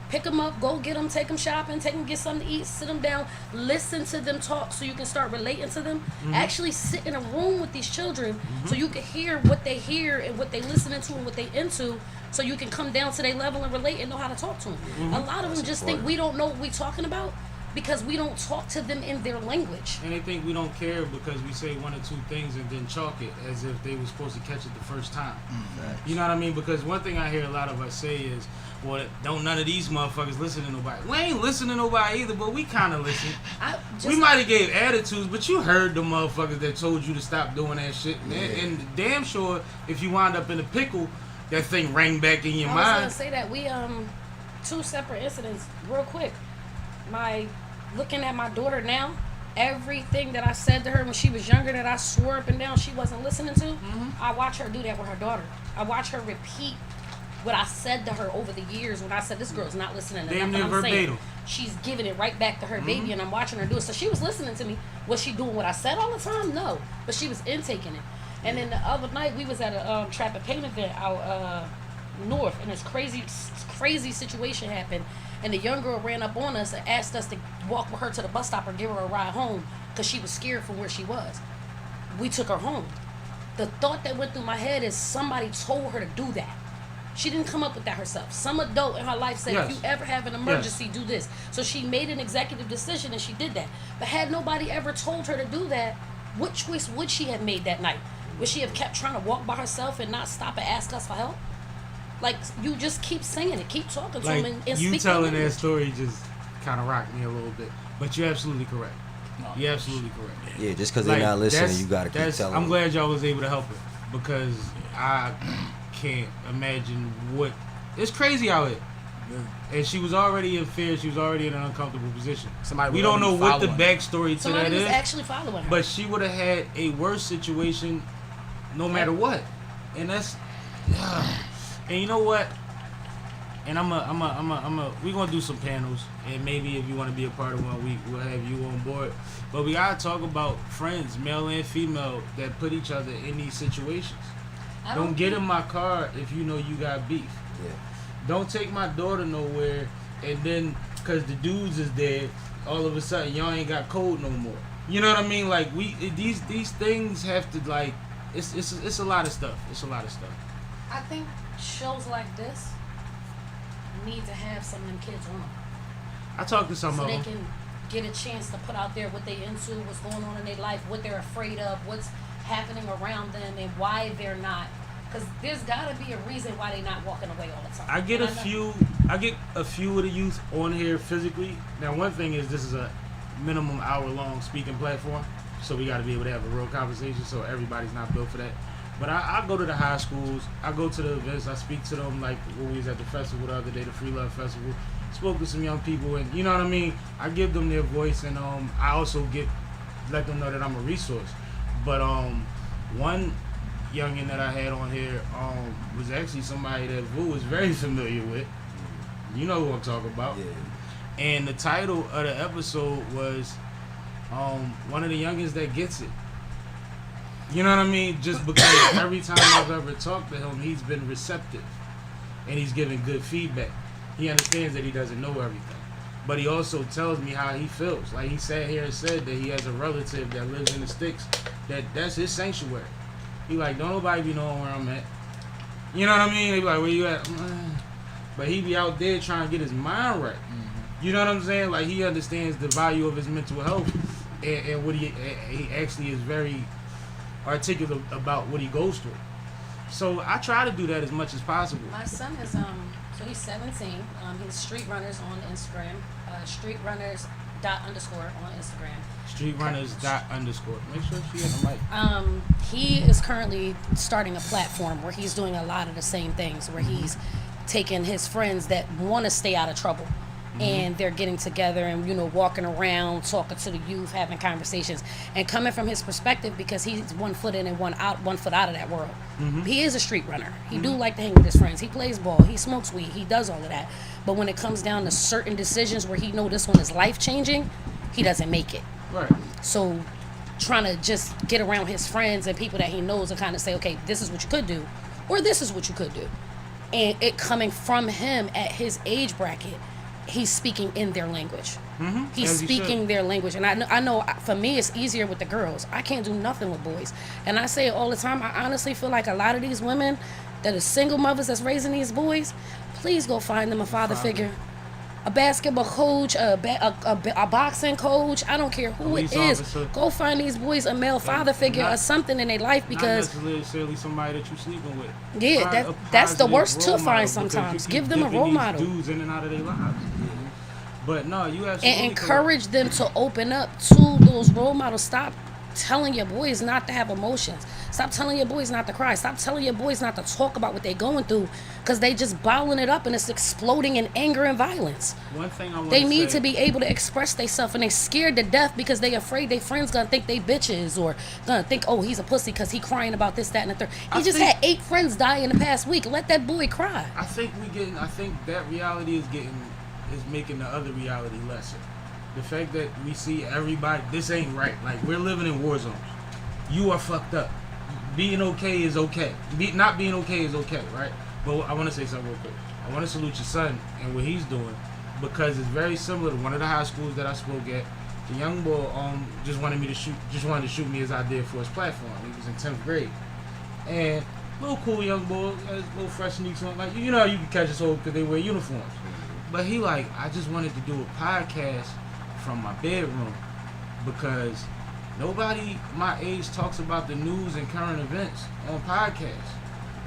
Pick them up, go get them, take them shopping, take them get something to eat, sit them down, listen to them talk so you can start relating to them. Actually sit in a room with these children so you can hear what they hear and what they listening to and what they into, so you can come down to their level and relate and know how to talk to them. A lot of them just think we don't know what we talking about because we don't talk to them in their language. And they think we don't care because we say one or two things and then chalk it as if they were supposed to catch it the first time. You know what I mean? Because one thing I hear a lot of us say is, well, don't none of these motherfuckers listen to nobody. We ain't listening to nobody either, but we kind of listen. We might have gave attitudes, but you heard the motherfuckers that told you to stop doing that shit. And damn sure, if you wind up in a pickle, that thing rang back in your I was gonna mind. say that we two separate incidents real quick. My looking at my daughter now, everything that I said to her when she was younger that I swore up and down she wasn't listening to, I watch her do that with her daughter. I watch her repeat what I said to her over the years when I said this girl's not listening to Damn nothing near I'm saying. verbatim. She's giving it right back to her baby, and I'm watching her do it. So she was listening to me. Was she doing what I said all the time? No, but she was intaking it. And then the other night we was at a trap and paint event out north, and this crazy situation happened. And the young girl ran up on us and asked us to walk with her to the bus stop or give her a ride home because she was scared from where she was. We took her home. The thought that went through my head is somebody told her to do that. She didn't come up with that herself. Some adult in her life said, Yes. if you ever have an emergency, do this. So she made an executive decision and she did that. But had nobody ever told her to do that, what choice would she have made that night? Would she have kept trying to walk by herself and not stop and ask us for help? Like, you just keep saying it, keep talking to Like, him and you speak telling the that language. story just kind of rocked me a little bit. But you're absolutely correct. No, You're absolutely correct. Yeah, just because they're Like, not listening, that's- you gotta keep that's- telling I'm them. glad y'all was able to help her because I can't imagine what. It's crazy out here. And she was already in fear. She was already in an uncomfortable position. Somebody We was don't know already what the following her. backstory to Somebody that was is. actually following her. But she would have had a worse situation no matter what. And that's and you know what? And we're gonna do some panels, and maybe if you want to be a part of one, we'll have you on board. But we gotta talk about friends, male and female, that put each other in these situations. I Don't get in my car if you know you got beef. Yeah. Don't take my daughter nowhere, and then because the dudes is dead, all of a sudden y'all ain't got code no more. You know what I mean? Like these things have to like it's a lot of stuff. It's a lot of stuff. I think shows like this need to have some of them kids on them. I talked to some So of they them. can get a chance to put out there what they into, what's going on in their life, what they're afraid of, what's happening around them, and why they're not. Because there's got to be a reason why they're not walking away all the time. I get And a know- few of the youth on here physically. Now, one thing is this is a minimum hour-long speaking platform, so we got to be able to have a real conversation. So everybody's not built for that. But I go to the high schools. I go to the events. I speak to them like when we was at the festival the other day, the Free Love Festival. Spoke to some young people, and you know what I mean. I give them their voice, and I also let them know that I'm a resource. But one youngin that I had on here was actually somebody that Vu was very familiar with. You know who I'm talking about. Yeah. And the title of the episode was one of the youngins that gets it. You know what I mean? Just because every time I've ever talked to him, he's been receptive. And he's giving good feedback. He understands that he doesn't know everything. But he also tells me how he feels. Like he sat here and said that he has a relative that lives in the sticks. That's his sanctuary. He like, don't nobody be knowing where I'm at. You know what I mean? They be like, where you at? But he be out there trying to get his mind right. You know what I'm saying? Like he understands the value of his mental health, and what he actually is very articulate about what he goes through. So I try to do that as much as possible. My son is so he's 17. He's Street Runners on Instagram. StreetRunners._ on Instagram. StreetRunners._ Make sure she has the mic. He is currently starting a platform where he's doing a lot of the same things, where he's taking his friends that want to stay out of trouble, and they're getting together and, you know, walking around, talking to the youth, having conversations, and coming from his perspective, because he's 1 foot in and 1 foot out of that world. He is a street runner. He do like to hang with his friends. He plays ball. He smokes weed. He does all of that. But when it comes down to certain decisions where he know this one is life changing, he doesn't make it. Right. So trying to just get around his friends and people that he knows and kind of say, okay, this is what you could do, or this is what you could do. And it coming from him at his age bracket, he's speaking in their language. He's As he speaking should. their language. And I know for me, it's easier with the girls. I can't do nothing with boys. And I say it all the time. I honestly feel like a lot of these women that are single mothers that's raising these boys, please go find them a father figure. A basketball coach, a boxing coach, I don't care who Police it is. officer. Go find these boys a male father figure or something in their life, because not necessarily somebody that you're sleeping with. yeah, Find a that's the positive worst to role find model, because sometimes. you Give keep them a dipping role these model. dudes in and out of their lives. But no, you absolutely And encourage them to open up to those role models. Stop telling your boys not to have emotions. Stop telling your boys not to cry. Stop telling your boys not to talk about what they're going through, because they just bottling it up and it's exploding in anger and violence. One thing I want They need to be able to express themselves, and they scared to death because they afraid their friends gonna think they bitches, or gonna think, oh, he's a pussy because he crying about this, that, and the third. He just had 8 friends die in the past week. Let that boy cry. I think that reality is making the other reality lesser. The fact that we see everybody, this ain't right. Like, we're living in war zones. You are fucked up. Being okay is okay. Not being okay is okay, right? But I want to say something real quick. I want to salute your son and what he's doing, because it's very similar to one of the high schools that I spoke at. The young boy just wanted to shoot me as I did for his platform. He was in 10th grade, and little cool young boy, has little fresh sneaks on, like, you know, you can catch us all because they wear uniforms. But he like, I just wanted to do a podcast from my bedroom because nobody my age talks about the news and current events on podcasts.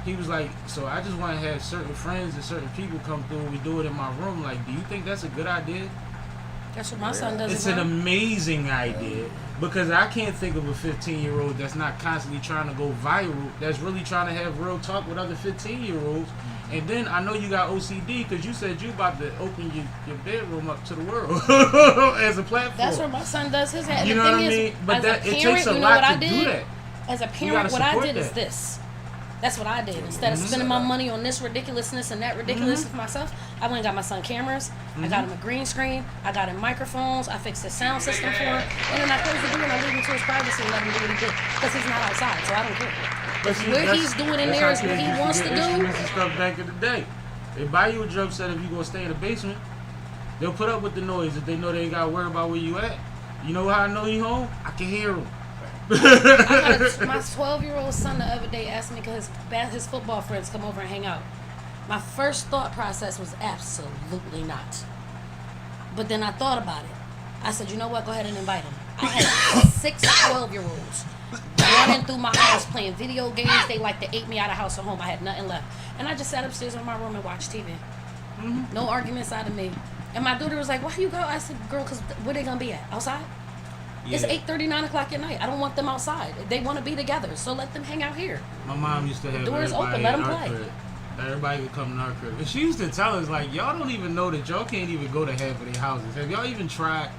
He was like, so I just want to have certain friends and certain people come through and we do it in my room. Like, do you think that's a good idea? That's what my son does. It's an amazing idea, because I can't think of a 15-year-old that's not constantly trying to go viral, that's really trying to have real talk with other 15-year-olds. And then I know you got OCD because you said you about to open your bedroom up to the world as a platform. That's what my son does his head. You know what I mean? But it takes a lot to do that. As a parent, what I did is this. That's what I did. Instead of spending my money on this ridiculousness and that ridiculousness for myself, I went and got my son cameras. I got him a green screen. I got him microphones. I fixed his sound system for him. And then I closed the door and I leave him to his privacy and let him do what he did. Because he's not outside, so I don't care. But see, where he's doing in there is what he wants to do. And stuff back in the day. They buy you a drum set if you gonna stay in the basement. They'll put up with the noise if they know they ain't gotta worry about where you at. You know how I know you home? I can hear him. My 12-year-old son the other day asked me because his football friends come over and hang out. My first thought process was absolutely not. But then I thought about it. I said, you know what? Go ahead and invite him. I had 6 12-year-olds running through my house playing video games. They like to ate me out of house or home. I had nothing left. And I just sat upstairs in my room and watched TV. No arguments out of me. And my daughter was like, why you go? I said, girl, because where they going to be at? Outside? Yeah. It's 8:30, 9 o'clock at night. I don't want them outside. They want to be together, so let them hang out here. My mom used to have doors everybody open, let at them our play. crib. Everybody would come to our crib. And she used to tell us, like, y'all don't even know that y'all can't even go to half of their houses. Have y'all even tried?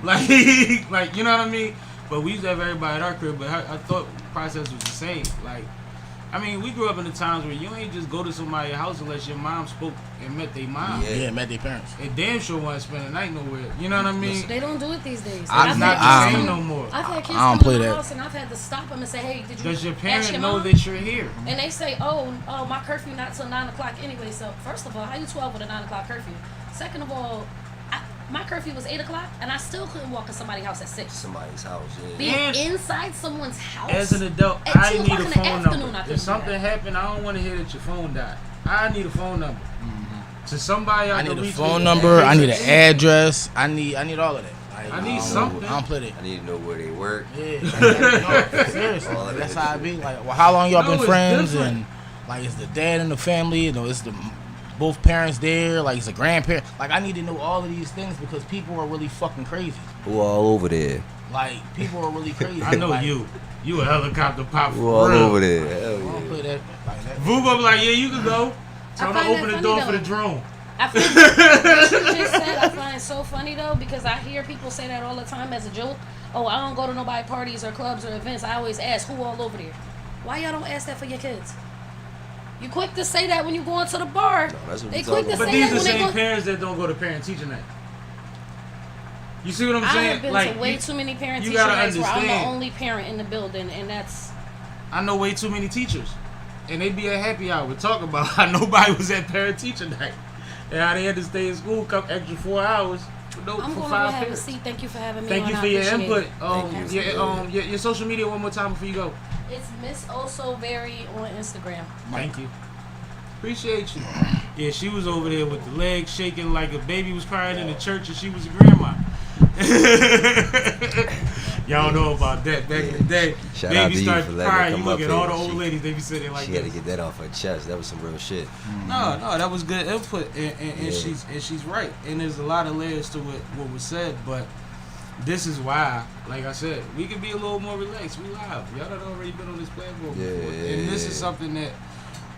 Like, you know what I mean? But we used to have everybody at our crib, but I thought the process was the same. Like, I mean, we grew up in the times where you ain't just go to somebody's house unless your mom spoke and met their mom. Yeah, met their parents. And damn sure want to spend the night nowhere. You know what I mean? They don't do it these days. It's I've not had the kids same no more. I've had kids I don't come play to my that. house and I've had to stop them and say, hey, did you Does your ask parent your know mom? that you're here? And they say, oh, my curfew not till 9 o'clock anyway. So first of all, how you 12 with a 9 o'clock curfew? Second of all, my curfew was 8 o'clock and I still couldn't walk in somebody's house at 6. Somebody's house, yeah. Being And inside someone's house. As an adult, at I 2 need o'clock a in the phone afternoon, I number. couldn't If do something that. happened, I don't want to hear that your phone died. I need a phone number. To somebody I can need a reach phone me. number. I need an address. I need all of that. Like, I need don't something. know. I don't play that. I need to know where they work. Yeah, no, seriously. All of That's that how I shit. be. Like, well, how long y'all No, been it's friends? different. And like, is the dad in the family? You know, is the both parents there? Like, is the grandparent? Like, I need to know all of these things because people are really fucking crazy. Who all over there? Like, people are really crazy. I know like, you. You a helicopter pop Who for all real. over there? I Hell don't yeah. play that like that. Vugo be like, yeah, you can go. Tell them to find open that the door funny, for the though. drone. I find what you just said, I find it so funny though, because I hear people say that all the time as a joke. Oh, I don't go to nobody parties or clubs or events. I always ask who all over there. Why y'all don't ask that for your kids? You quick to say that when you go into the bar. No, that's what They we quick talking to But say these that are the when they same go. parents that don't go to parent teacher night. You see what I'm I saying? have been Like, to way you- too many parent you teacher gotta nights where I'm the understand. only parent in the building, and that's. I know way too many teachers. And they be at happy hour talk about how nobody was at parent teacher night. And how they had to stay in school come extra 4 hours for, I'm for going to 5 have a parents. seat. Thank you for having me. Thank on. you I for your appreciate input. it. Thank you. Your social media one more time before you go. It's Miss Also Very on Instagram. Thank you. Appreciate you. Yeah, she was over there with the legs shaking like a baby was crying in the church and she was a grandma. Y'all know about that back in the day. Shout out Baby to you started for letting crying. her You come look up at all here. the old She- ladies, they be sitting like She had to this. get that off her chest. That was some real shit. No, that was good input, and Yeah. she's right. And there's a lot of layers to what was said, but this is why, like I said, we can be a little more relaxed. We live. Y'all done already been on this platform before. And this is something that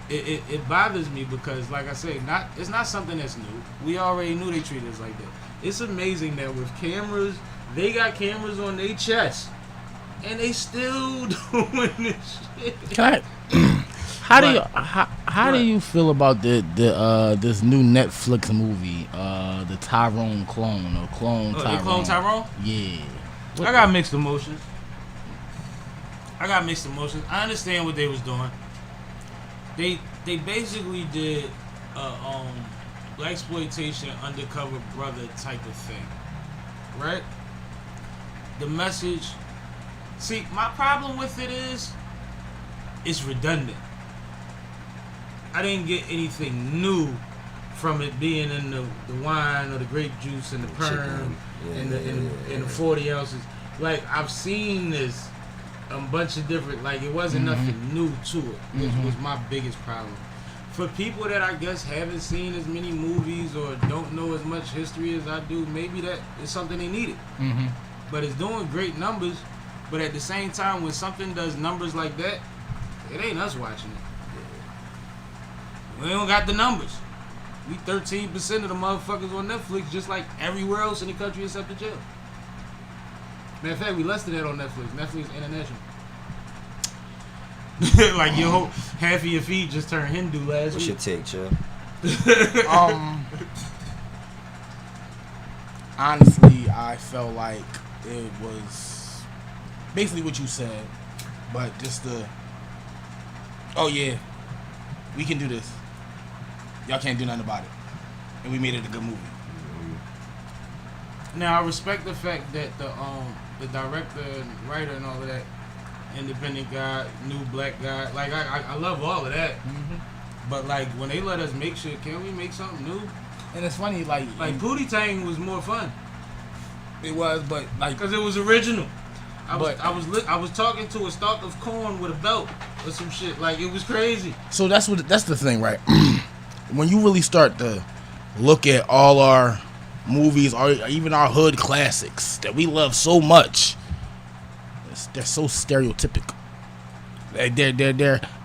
it bothers me because, like I say, it's not something that's new. We already knew they treated us like that. It's amazing that with cameras, they got cameras on their chest, and they still doing this shit. Can I? How do you feel about this new Netflix movie, the Tyrone clone or clone Tyrone? The clone Tyrone? Yeah. I got mixed emotions. I understand what they was doing. They basically did blaxploitation undercover brother type of thing, right? The message. See, my problem with it is it's redundant. I didn't get anything new from it being in the wine or the grape juice and the perm and the 40 ounces. Like, I've seen this a bunch of different, like, it wasn't nothing new to it, which was my biggest problem. For people that I guess haven't seen as many movies or don't know as much history as I do, maybe that is something they needed. But it's doing great numbers. But at the same time, when something does numbers like that, it ain't us watching it. We don't got the numbers. We 13% of the motherfuckers on Netflix, just like everywhere else in the country except the jail. Matter of fact, we less than that on Netflix. Netflix International. Like your whole half of your feed just turned Hindu last What's week. your take, Chill? Honestly, I felt like it was basically what you said, but just oh yeah, we can do this. Y'all can't do nothing about it, and we made it a good movie. Now I respect the fact that the director and writer and all of that, independent guy, new black guy, like I love all of that. But like when they let us make shit, can we make something new? And it's funny, like Pootie Tang was more fun. It was, but like because it was original. I was talking to a stalk of corn with a belt or some shit. Like it was crazy. So that's the thing, right? When you really start to look at all our movies, or even our hood classics that we love so much, they're so stereotypical.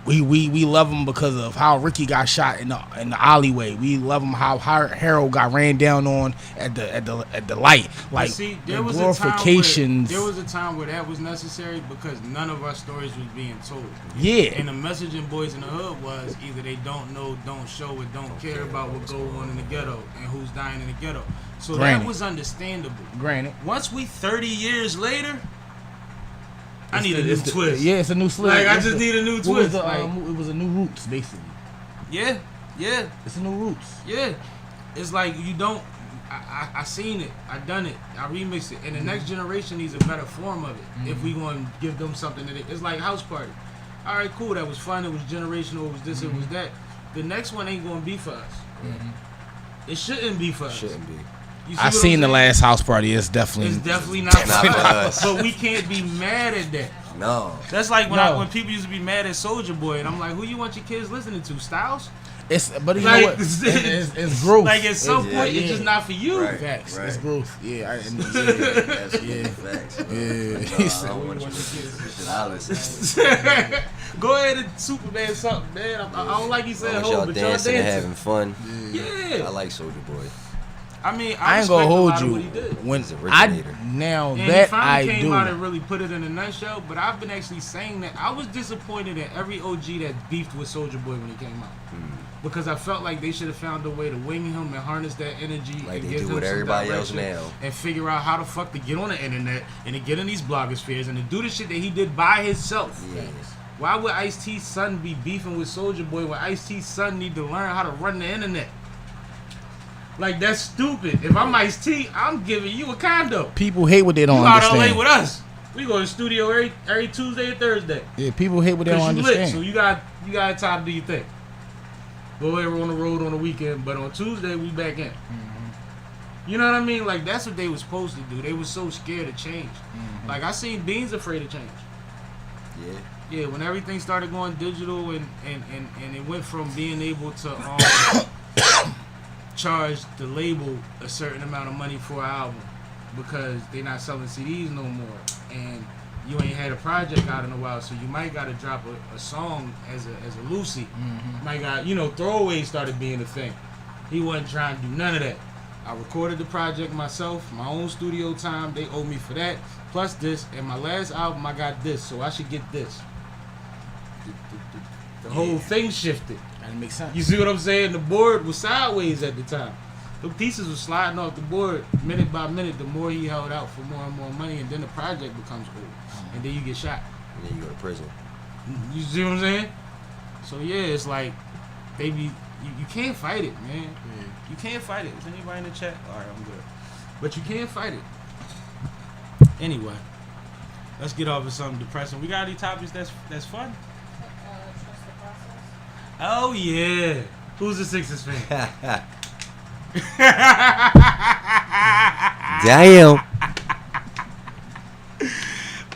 We love them because of how Ricky got shot in the alleyway. We love them how Harold got ran down on at the light. Like, see, there was glorifications. There was a time where that was necessary because none of our stories was being told. Yeah. And the message in Boys in the Hood was either they don't know, don't show it, don't care about what go on in the ghetto and who's dying in the ghetto. So Granted. that was understandable. Granted. Once we 30 years later, I need a new twist. Yeah, it's a new slit. Like, I just need a new twist. It was a new Roots, basically. Yeah. It's a new Roots. Yeah. It's like you don't. I seen it. I done it. I remixed it. And the next generation needs a better form of it. If we want to give them something that it's like House Party. All right, cool. That was fun. It was generational. It was this. It was that. The next one ain't gonna be for us. It shouldn't be for us. Shouldn't be. I seen the last House Party. It's definitely not for us. But we can't be mad at that. No. That's like when people used to be mad at Soulja Boy, and I'm like, who you want your kids listening to? Styles? But you know Like, what? It's growth. Like at some point, it's just not for you. Right. Facts. Right. It's growth. Yeah. That's facts. Yeah. I don't want you to listen. I listen. Go ahead and Superman something, man. I don't like you saying Y'all hold, but y'all dancing and dancing. having fun. Yeah. I like Soulja Boy. I mean, I ain't respect gonna a hold lot of you. what he did. When He's the originator. And he that finally I came do. out and really put it in a nutshell. But I've been actually saying that I was disappointed at every OG that beefed with Soulja Boy when he came out. Because I felt like they should have found a way to wing him and harness that energy Like and they give do him with some everybody else direction now. and figure out how the fuck to get on the internet and to get in these blogospheres and to do the shit that he did by himself. Yes. Why would Ice-T's son be beefing with Soulja Boy when Ice-T's son need to learn how to run the internet? Like, that's stupid. If I'm Ice-T, I'm giving you a condo. People hate what they don't You out understand. LA with us. We go to the studio every Tuesday and Thursday. Yeah, people hate what they don't Cause you understand. lit, so you got time to do your thing. Go over on the road on the weekend, but on Tuesday we back in. You know what I mean? Like, that's what they was supposed to do. They was so scared of change. Like, I seen Beans afraid of change. Yeah. Yeah, when everything started going digital and it went from being able to charge the label a certain amount of money for an album because they not selling CDs no more, and you ain't had a project out in a while, so you might gotta drop a song as a Lucy. Mm-hmm. Might got throwaways started being a thing. He wasn't trying to do none of that. I recorded the project myself, my own studio time. They owe me for that. Plus this, and my last album I got this, so I should get this. The whole thing shifted. That makes sense. You see what I'm saying? The board was sideways at the time. The pieces were sliding off the board minute by minute. The more he held out for more and more money, and then the project becomes old, and then you get shot. And then you go to prison. You see what I'm saying? So yeah, it's like, baby, you can't fight it, man. Yeah. You can't fight it. Is anybody in the chat? All right, I'm good. But you can't fight it. Anyway, let's get off of something depressing. We got any topics that's fun? Trust the process. Oh yeah. Who's the Sixers fan? Damn.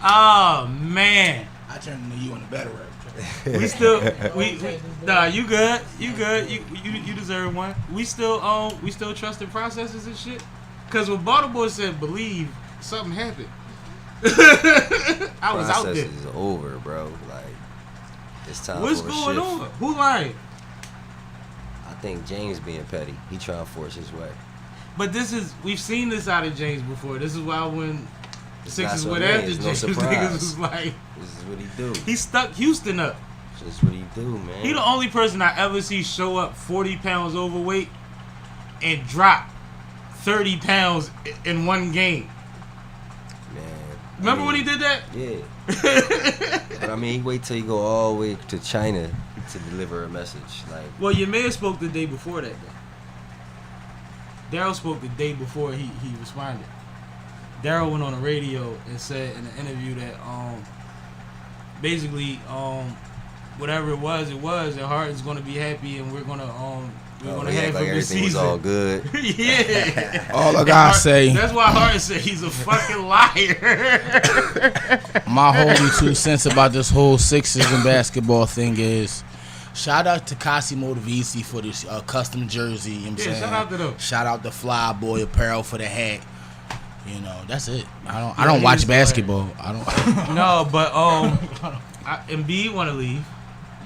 Oh man. I turned into you on the better rap. We still nah, you good. You deserve one. We still trust the processes and shit. Cause when Baltimore said believe, something happened. I was out Process there. is over, bro. Like, it's time What's for a going shift. on? Who lying? I think James being petty. He trying to force his way. But we've seen this out of James before. This is why when It's Sixers not so went many, after it's no James, niggas surprise. was like, This is what he do. he stuck Houston up. This is what he do, man. He the only person I ever see show up 40 pounds overweight and drop 30 pounds in one game. Man. Remember when he did that? Yeah. But I mean, he wait till you go all the way to China to deliver a message. Like, Well, your man spoke the day before that, though. Daryl spoke the day before he responded. Daryl went on the radio and said in an interview that basically whatever it was, and Harden's gonna be happy, and we're gonna he have act him like this everything was season. all good. Yeah. All I gotta say, That's why Harden said he's a fucking liar. my holy 2 cents about this whole Sixers and basketball thing is, shout out to Kasi Motivisi for this custom jersey. You know what I'm Yeah, saying? shout out to them. Shout out to Fly Boy Apparel for the hat. You know, that's it. I Yeah, don't he watch is basketball. I don't. No, but Embiid want to leave.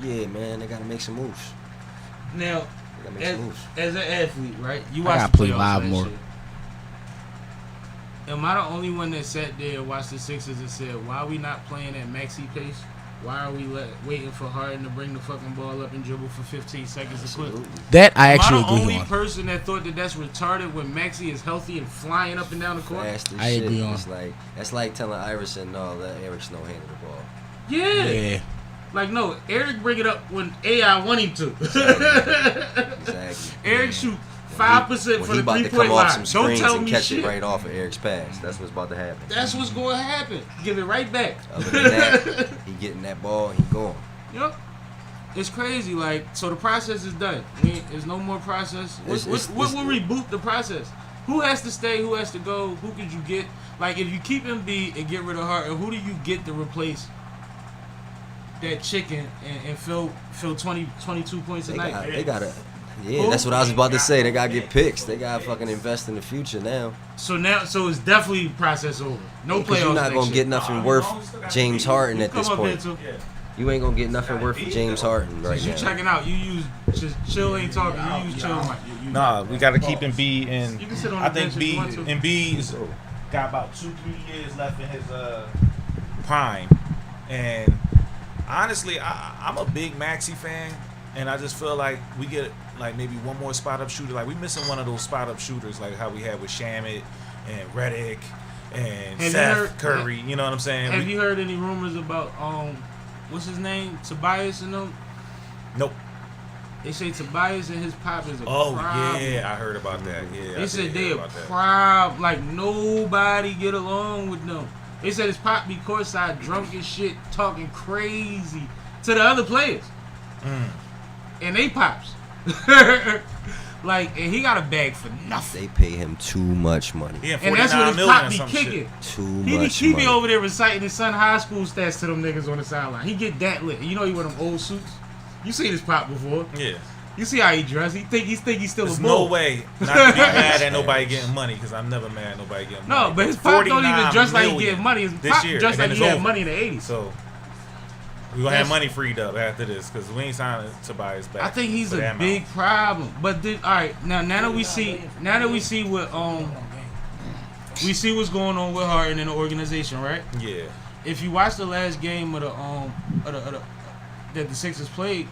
Yeah, man, they gotta make some moves. Now, They gotta make some moves. as an athlete, right? You I watch gotta the play playoffs live and more. shit. Am I the only one that sat there and watched the Sixers and said, "Why are we not playing at maxi pace? Why are we waiting for Harden to bring the fucking ball up and dribble for 15 seconds a clip?" Absolutely. That I actually Am I the agree only on. person that thought that that's retarded when Maxi is healthy and flying up and down the court? Fast as I shit. agree on. It's like, that's like telling Iverson, no, let Eric Snow handle the ball. Yeah. Yeah. Like, no, Eric bring it up when AI want him to. Exactly. Eric shoot 5% When for he the about to 3-point come off line. some Don't screens tell and me catch shit. it right off of Eric's pass. That's what's about to happen. That's what's going to happen. Give it right back. Other than that, he getting that ball and he going. Yep. It's crazy. Like, so the process is done. There's no more process. What will reboot the process? Who has to stay? Who has to go? Who could you get? Like, if you keep Embiid and get rid of Harden, who do you get to replace that chicken and fill 20, 22 points a night? They gotta. Yeah, Who? that's what I was about to say. They gotta get picks. They gotta fucking invest in the future now. So it's definitely process over. No Because playoffs. you're not next gonna year. get nothing worth James Harden at Come this up here point. too. You ain't gonna get nothing worth for James Harden right Since you now. checking out, you use just chill ain't talking. You use chill. Nah, we got to keep Embiid in. You can sit on I the think bench if you want to. Embiid's got about 2-3 years left in his prime, and honestly, I'm a big Maxey fan, and I just feel like we get like maybe one more spot up shooter. Like we missing one of those spot up shooters, like how we had with Shamit and Redick and Have you Seth heard- Curry. You know what I'm saying? Have you heard any rumors about what's his name, Tobias and them? Nope. They say Tobias and his pop is a Oh problem. yeah, I heard about that. Yeah, I They said did they hear a about that. problem. Like nobody get along with them. They said his pop be courtside drunk as shit, talking crazy to the other players, and they pops. Like, and he got a bag for nothing. They pay him too much money. Yeah, And that's what his 49 pop million be or some kicking. shit. Too He much be money. over there reciting his son high school stats to them niggas on the sideline. He get that lit. You know he wear them old suits. You seen his pop before. Yeah. You see how he dressed? He think he's still There's a bull. no way not to be mad at nobody getting money because I'm never mad at nobody getting money. No, but his pop don't even dress like he 49 getting money. His this pop year, dressed and like then he it's had over. money in the 80s. So we're gonna have money freed up after this because we ain't signing Tobias back. I think he's for a that big amount. problem. But all right, now that we see what we see what's going on with Harden in the organization, right? Yeah. If you watch the last game of that the Sixers played,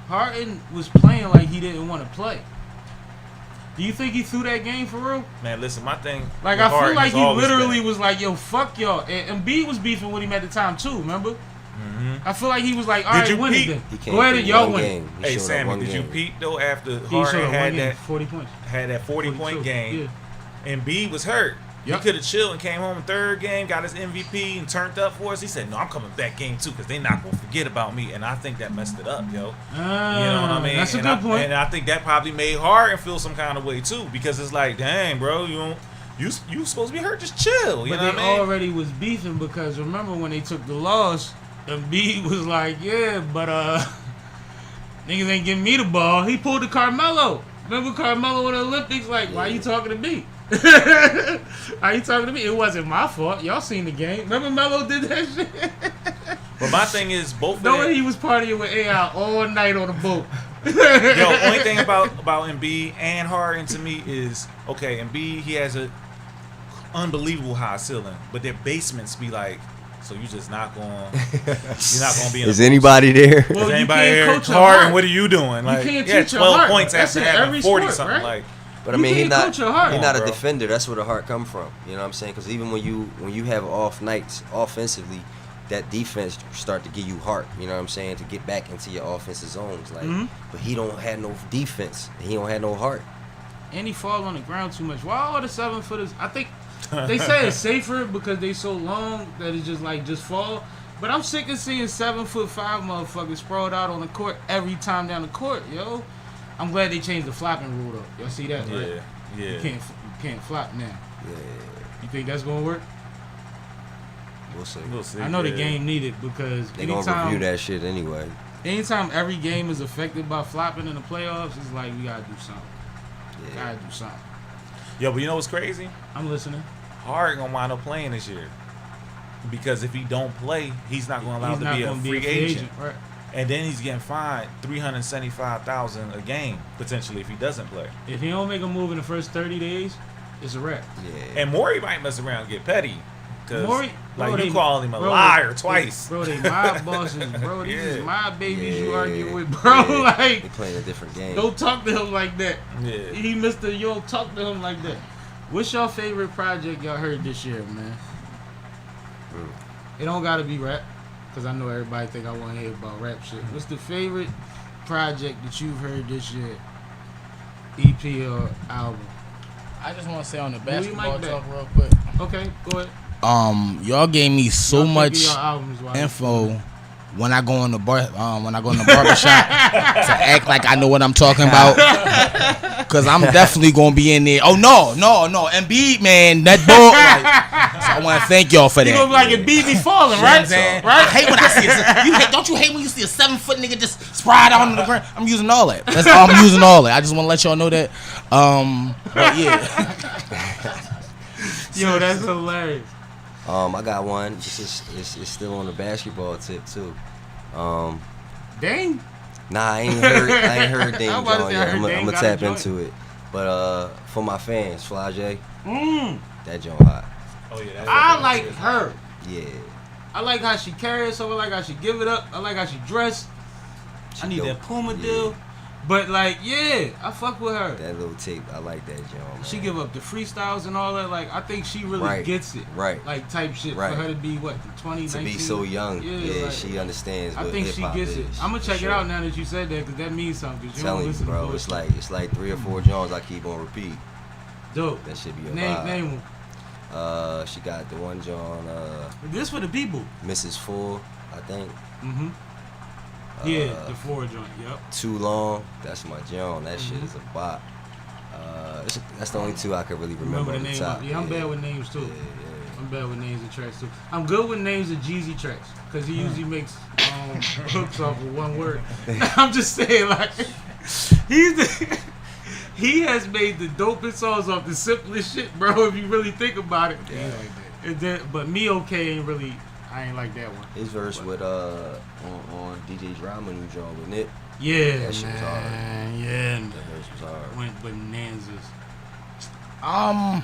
Harden was playing like he didn't want to play. Do you think he threw that game for real? Man, listen, my thing. Like, with I feel Harden like has he always literally been- was like, yo, fuck y'all. And Embiid was beefing with him at the time, too, remember? I feel like he was like, all Did right, you win it peep? then. He came Go ahead through and y'all one win it. game. He Hey, showed up Sammy, one did you game. peep though after He showed Harden up one had game, that 40 points. 40-point 42, game yeah. and B was hurt? Yep. He could have chilled and came home third game, got his MVP and turned up for us. He said, "No, I'm coming back game 2 because they not gonna forget about me." And I think that messed it up, yo. You know what I mean? That's a And good point. And I think that probably made Harden feel some kind of way too because it's like, dang, bro, you supposed to be hurt, just chill. You But know they what I mean? already was beefing because remember when they took the loss, Embiid was like, yeah, but niggas ain't giving me the ball. He pulled the Carmelo. Remember Carmelo in the Olympics? Like, why you talking to me? Why you talking to me? It wasn't my fault. Y'all seen the game. Remember Melo did that shit? But my thing is, both of Knowing them, he was partying with AI all night on the boat. yo, only thing about Embiid and Harden to me is, okay, Embiid, he has a unbelievable high ceiling, but their basements be like, so you just not going, you're not going to be in Is a anybody there? Well, Is you anybody can't here? coach your Harden, heart. what are you doing? Like, can't yeah, teach your 12 heart. points That's after in having every 40 sport, something. right? Like, But I You mean, can't coach your heart. he's not a bro. defender. That's where the heart come from. You know what I'm saying? Because even when you have off nights offensively, that defense start to give you heart. You know what I'm saying? To get back into your offensive zones. Like, but he don't have no defense. He don't have no heart. And he fall on the ground too much. Why all the 7-footers? I think they say it's safer because they so long that it's just fall. But I'm sick of seeing 7'5" motherfuckers sprawled out on the court every time down the court, yo. I'm glad they changed the flopping rule though. Y'all see that, right? yeah. You can't flop now. Yeah, You think that's gonna work? we'll see. We'll see. I know the yeah. game needed because They gonna review that shit anyway. anytime every game is affected by flopping in the playoffs, it's like we gotta do something. Yeah. Gotta do something. Yo, but you know what's crazy? I'm listening. Harden gonna wind up playing this year because if he don't play, he's not gonna allow He's to not be a gonna free agent. right? And then he's getting fined $375,000 a game potentially if he doesn't play. If he don't make a move in the first 30 days, it's a wrap. Yeah. And Morey might mess around and get petty because Morey- like bro, you they- calling him a bro, liar they- twice. Bro, they my bosses, bro. These is Yeah. my babies you Yeah. argue with, bro. Yeah. Like, They playing a different game. don't talk to him like that. Yeah. He Mr. You don't talk to him like that. What's your favorite project y'all heard this year, man? It don't gotta be rap, cause I know everybody think I want to hear about rap shit. What's the favorite project that you've heard this year? EP or album? I just want to say on the Who you basketball might bet? talk real quick. Okay, go ahead. Y'all gave me so Y'all think of much your albums while- info when I go in the barbershop to act like I know what I'm talking about. Cause I'm definitely gonna be in there. Oh no, Embiid, man, that ball. Like, so I want to thank y'all for that. You gonna be like it beat me falling, You know what I'm right? saying? Right? I hate when I see it. Don't you hate when you see a 7-foot nigga just spread out on the ground? I'm using all that. That's all I'm using all that. I just want to let y'all know that. But yeah. Yo, that's hilarious. I got one. It's still on the basketball tip too. Dang. Nah, I ain't heard I'm Dame about to John say, I yet. heard I'm Dame gonna got a tap joint. into it. But for my fans, Fly J, Mm. that joint hot. Oh yeah. I like her. Yeah. I like how she carries herself. I like how she give it up. I like how she dressed. I need dope. that Puma Yeah. deal. But like, yeah, I fuck with her. That little tape, I like that joint. Man. She give up the freestyles and all that. Like, I think she really Right. gets it. Right. Like type shit Right. for her to be what, 20, to 19? be so young. Yeah, like, she understands I what think she hip-hop gets it. is, I'm gonna for check sure. it out now that you said that because that means something. 'cause you don't Telling you, listen to bro, bullshit. it's like 3 or 4 joints I keep on repeat. Dope. That should be a Name vibe. one. She got the one joint, This for the people. Mrs. Full, I think. Mm-hmm. Yeah, the forward joint. Yep. Too Long, that's my joint. That shit Mhm. is a bop. That's the only 2 I could really remember the on the name. top. Yeah, I'm bad with names too. Yeah. I'm bad with names of tracks too. I'm good with names of Jeezy tracks because he usually makes hooks off of one word. I'm just saying, like, He has made the dopest songs off the simplest shit, bro. If you really think about it. Yeah, like that. And then, but Me Okay ain't really. I ain't like that one. His verse with on DJ Drama new joint with Nip. Yeah, That shit was hard. man. Yeah, That verse was hard. went bananas. I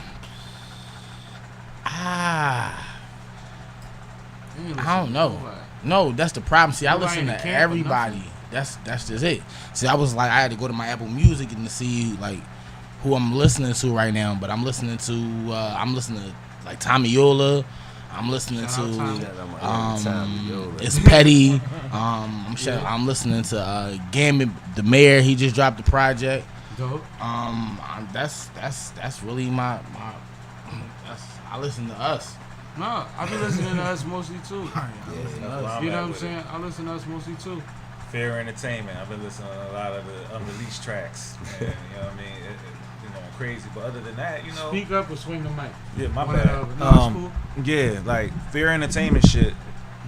don't know. No, that's the problem. See, I Nobody listen in to the camp or everybody. That's just it. See, I was like, I had to go to my Apple Music and to see like who I'm listening to right now. But I'm listening to like Tommy Yola. I'm listening to it's Petty. I'm listening to Gambit the Mayor. He just dropped the project. Dope. That's really my I listen to us. No, I be listening to us mostly too. That's where I'm You know at what I'm with saying? it. I listen to us mostly too. Fair Entertainment. I've been listening to a lot of the unreleased tracks. And, you know what I mean? You know, crazy. But other than that, you know. Speak up or swing the mic. Yeah, my One or bad. the other. No, it's cool. Yeah, like Fair Entertainment shit.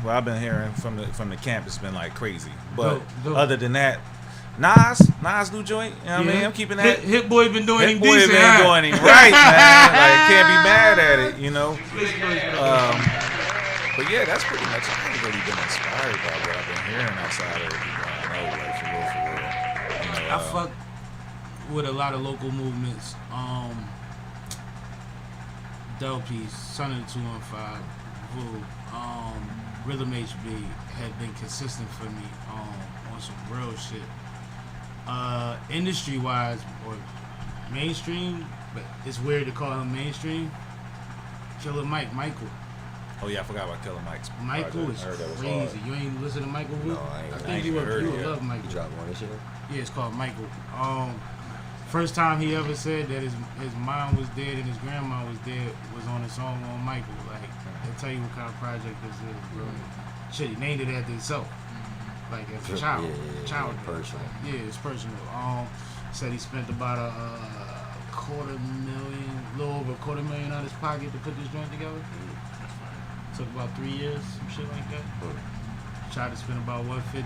What I've been hearing from the camp has been like crazy. But Dope. other than that, Nas new joint. You know what I mean? I'm keeping that. Hit Boy been doing Hit him Boy decent. been doing him right, man. Like can't be mad at it, you know. But yeah, that's pretty much. I haven't really been inspired by what I've been hearing outside of people I know, like for real. You know, I fuck with a lot of local movements. Delpies, Son of the 215, Vu, Rhythm HB have been consistent for me on some real shit. Industry wise or mainstream, but it's weird to call him mainstream. Killer Michael. Oh yeah, I forgot about Killer Mike's. Michael project. is I heard that was crazy. hard. You ain't listen to Michael Wu? No, I ain't think you even heard it would yet. love Michael. He dropped one this year. Yeah, it's called Michael. First time he ever said that his mom was dead and his grandma was dead was on a song on Michael. Like, I'll tell you what kind of project this is, bro. Shit, he named it after himself. Like, as a child. Yeah, personal. Yeah, it's personal. Said he spent about a little over $250,000 out of his pocket to put this joint together. Took about 3 years, some shit like that. Tried to spend about $150.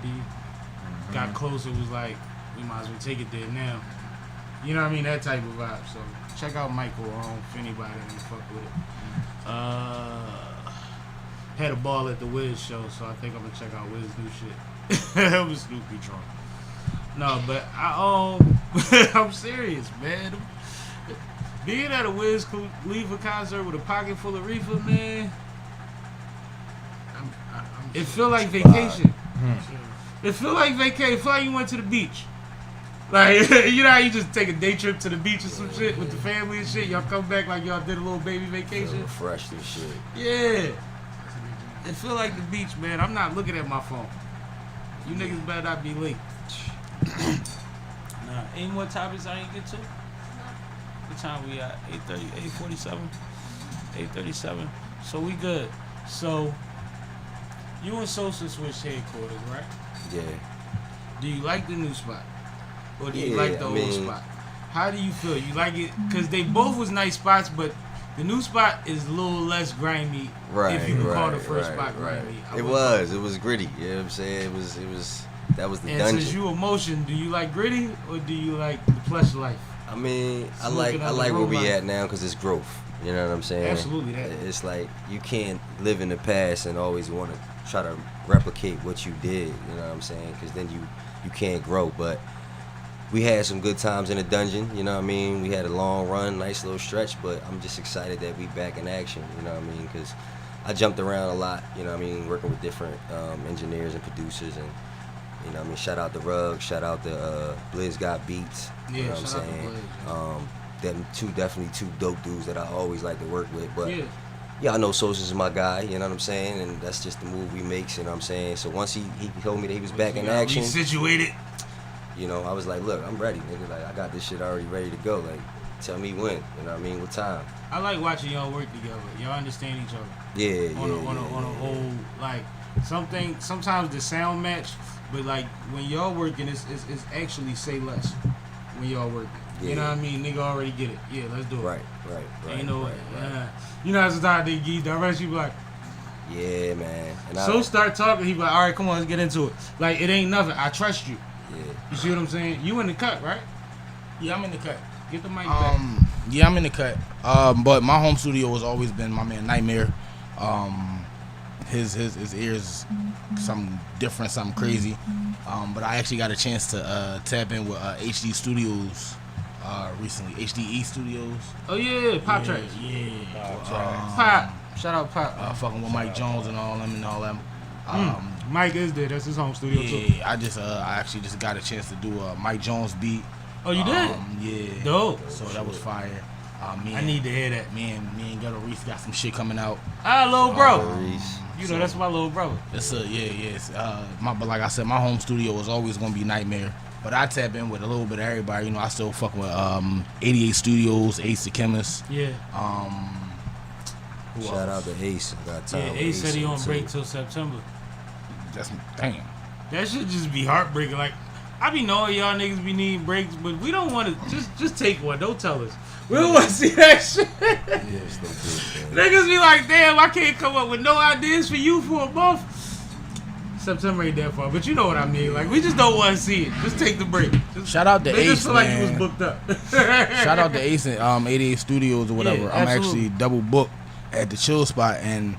Got closer, was like, we might as well take it there now. You know what I mean? That type of vibe. So check out Michael if anybody ain't fuck with it. Had a ball at the Wiz show, so I think I'm gonna check out Wiz new shit. That was Snoopy Trump. No, but I'm serious, man. Being at a Wiz Khalifa concert with a pocket full of reefer, man. It feel like vacation. It feel like vacation. It feel like you went to the beach. Like, you know how you just take a day trip to the beach or some shit with the family and shit? Y'all come back like y'all did a little baby vacation? Refreshed and shit. Yeah. It feel like the beach, man. I'm not looking at my phone. You niggas better not be late. Nah, any more topics I ain't get to? What time we at? 8:30, 8:47? 8:37. So we good. So, you and Sosa switched headquarters, right? Yeah. Do you like the new spot? Or do you Yeah, like the old spot? How do you feel? You like it? Because they both was nice spots, but the new spot is a little less grimy. Right, if you can call the right, first right, spot right. grimy. It was gritty. You know what I'm saying? It was that was the And dungeon. since you emotion, do you like gritty or do you like the plush life? I mean, I Smoking like on the where road we life. at now because it's growth. You know what I'm saying? Absolutely that. It's like you can't live in the past and always want to try to replicate what you did. You know what I'm saying? Because then you can't grow. But we had some good times in the dungeon. You know what I mean? We had a long run, nice little stretch. But I'm just excited that we back in action. You know what I mean? Because I jumped around a lot. You know what I mean? Working with different engineers and producers and. You know what I mean? Shout out to Rug, shout out to Blizz Got Beats. Yeah, You know what I'm shout out to saying? Blizz, Them definitely two dope dudes that I always like to work with. But Yeah. yeah, I know Sosa's my guy, you know what I'm saying? And that's just the move we makes, you know what I'm saying? So once he told me that he was back in action, Situated. you know, I was like, look, I'm ready, nigga. Like I got this shit already ready to go. Like, tell me when, you know what I mean? What time? I like watching y'all work together. Y'all understand each other. Yeah, On a whole, like, sometimes the sound match, but like when y'all working, it's actually say less when y'all working. Yeah. You know what I mean? Nigga already get it. Yeah, let's do it. Right. Ain't no, right. you know, sometimes they give direction, you be like, Yeah, man. And so start talking, he be like, all right, come on, let's get into it. Like, it ain't nothing. I trust you. You see what I'm saying? You in the cut, right? Yeah, I'm in the cut. Get the mic back. Yeah, I'm in the cut. But my home studio has always been my man Nightmare. His ears something different, something crazy. But I actually got a chance to tap in with HD Studios recently. HDE Studios. Oh yeah, Pop Tracks. Yeah. Pop. Shout out Pop. Fucking with Mike Jones and all them and all them. Mike is there. That's his home studio too. Yeah, I actually just got a chance to do a Mike Jones beat. Oh, you did? Yeah. Dope. So that was fire. I need to hear that. Me and Ghetto Reese got some shit coming out. Little bro. Reese. You know, that's my little brother. It's but like I said, my home studio is always gonna be Nightmare. But I tap in with a little bit of everybody. You know, I still fuck with 88 Studios, Ace the Chemist. Yeah. Shout out to Ace. I got time. Yeah, with Ace said he on too. break till September. That's damn. That should just be heartbreaking. Like, I be knowing y'all niggas be needing breaks, but we don't want to. Just take one. Don't tell us. We don't want to see that shit. Yes, they do, man. Niggas be like, damn, I can't come up with no ideas for you for a month. September ain't that far, but you know what I mean. Like, we just don't want to see it. Just take the break. Just Shout out to make Ace, us feel like you man. was booked up. Shout out to Ace and 88 Studios or whatever. Yeah, I'm absolutely. actually double booked at the Chill Spot, and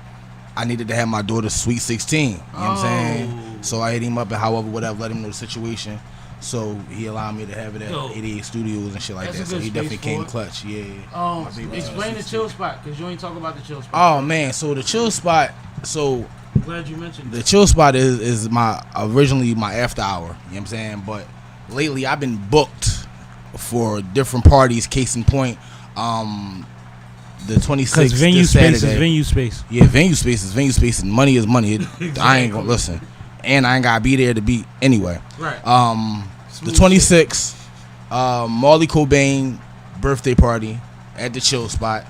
I needed to have my daughter's Sweet 16. You know what I'm saying? So I hit him up and however, whatever, let him know the situation. So he allowed me to have it at Yo, 88 Studios and shit like that's that. a So good he definitely space came for it. clutch. Yeah. My baby Explain the Sweet chill 16. spot, because you ain't talk about the chill spot. Oh man, so the Chill Spot. So I'm glad you mentioned the it. Chill Spot is my originally my after hour. You know what I'm saying? But lately I've been booked for different parties. Case in point, the 26th Because venue this space Saturday. is venue space. Yeah, venue space is venue space, and money is money. I ain't gonna listen, and I ain't gotta be there to beat anyway. Right. The 26th, Marley Cobain birthday party at the Chill Spot,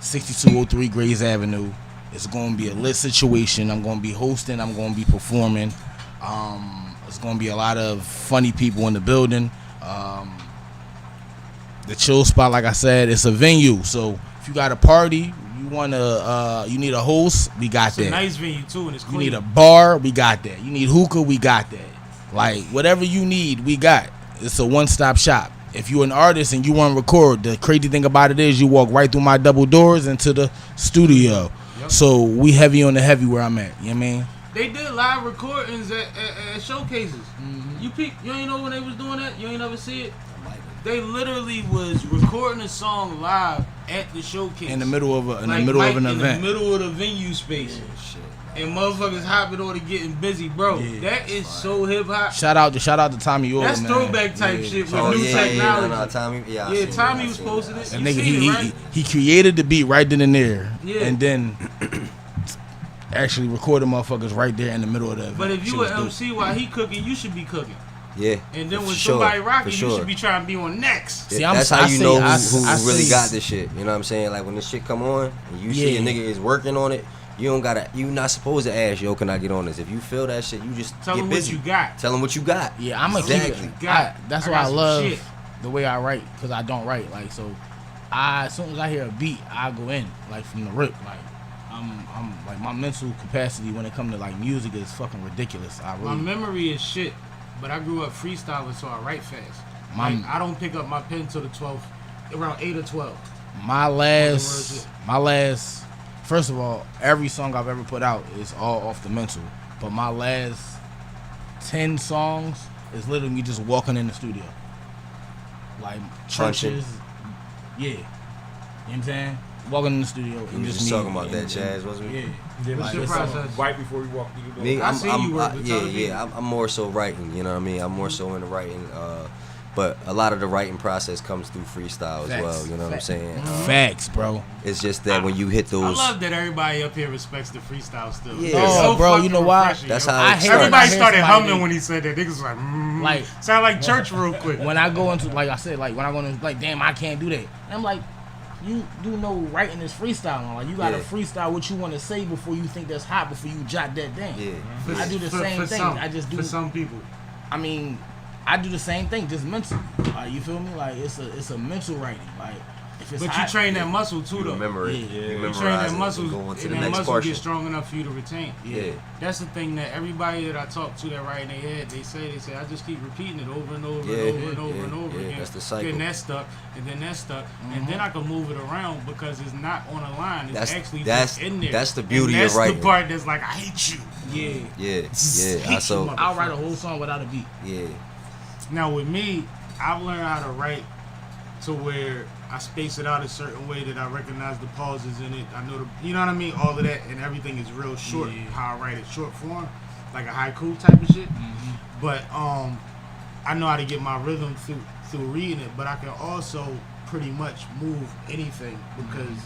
6203 Grays Avenue. It's gonna be a lit situation. I'm gonna be hosting. I'm gonna be performing. It's gonna be a lot of funny people in the building. The Chill Spot, like I said, it's a venue. So if you got a party, you need a host, we got It's that. a nice venue too, and it's You clean. need a bar, we got that. You need hookah, we got that. Like whatever you need, we got. It's a one-stop shop. If you're an artist and you want to record, the crazy thing about it is you walk right through my double doors into the studio. Yep. So we heavy on the heavy where I'm at. You know what I mean? They did live recordings at showcases. You ain't know when they was doing that? You ain't ever see it? They literally was recording a song live at the showcase. In the middle of an in event. the middle of the venue space. And motherfuckers hopping on and getting busy, bro. Yeah. That is so hip hop. Shout out to Tommy Orr, That's man. throwback type Yeah. shit with Oh, new yeah, technology. no, Tommy. Yeah, I Yeah, seen it, Tommy I was seen posting I it. seen That nigga, You seen it, right? he created the beat right then and there. Yeah. And then actually recorded motherfuckers right there in the middle of the event. But if Shit you was an dope. MC while he cooking, you should be cooking. Yeah. And then for when sure, somebody for rocking, you sure. should be trying to be on next. See, That's how you know who I really see- got this shit. You know what I'm saying? Like when this shit come on and you see a Yeah. nigga is working on it, you not supposed to ask, yo, can I get on this? If you feel that shit, you just Tell get them what busy. you got. Tell them what you got. Yeah, I'm gonna Exactly. keep it. That's I why got I some love shit. the way I write, because I don't write. Like, so as soon as I hear a beat, I go in like from the rip. Like I'm like my mental capacity when it comes to like music is fucking ridiculous. I My really memory is shit, but I grew up freestyling, so I write fast. Like, I don't pick up my pen till the 12th, around 8 or 12. my last first of all, every song I've ever put out is all off the mental. But my last 10 songs is literally me just walking in the studio. Like churches. Yeah. You know what I'm saying? Walking in the studio You and was just just me. talking about that, and- Chaz, wasn't we? Yeah. Yeah, What's Like, your it's process? right before we walk through the door. Me, I see you work, but yeah, tell the people. yeah. I'm more so writing. You know what I mean? I'm more so into writing. But a lot of the writing process comes through freestyle as Facts. well. You know what I'm saying? Facts, bro. It's just that when you hit I those, love that everybody up here respects the freestyle still. Yeah. It's Oh, bro, fucking you know why? refreshing, that's yo. how I it hate starts. Everybody hear started somebody humming when he said that. Niggas was like, Like- sound like church real quick. When I go into, like I said, like when I go into, like, damn, I can't do that. And I'm like, you do know writing is freestyling. Like, you gotta Yeah. freestyle what you want to say before you think that's hot, before you jot that down. Yeah. I do the same thing. I just do. for some people. I mean, I do the same thing, just mental. You feel me? Like it's a mental writing. Like If it's But you hot, train that muscle too, You though. remember it. Yeah. You You train memorize that it and muscle, go on and to the that next muscle portion. gets strong enough for you to retain. Yeah. That's the thing that everybody that I talk to that right in their head, they say, I just keep repeating it over and over Yeah, and over and over yeah, and over yeah, again. that's the cycle. Then that's stuck, and then that's stuck, and then I can move it around because it's not on a line. It's That's- actually that's- just in there. that's the beauty and of writing. That's the part that's like, I hate you. Yeah. Yeah. I'll write a whole song without a beat. Yeah. Now with me, I've learned how to write to where I space it out a certain way that I recognize the pauses in it. I know you know what I mean? All of that, and everything is real short. Yeah. How I write it, short form, like a haiku type of shit. But I know how to get my rhythm through reading it. But I can also pretty much move anything because,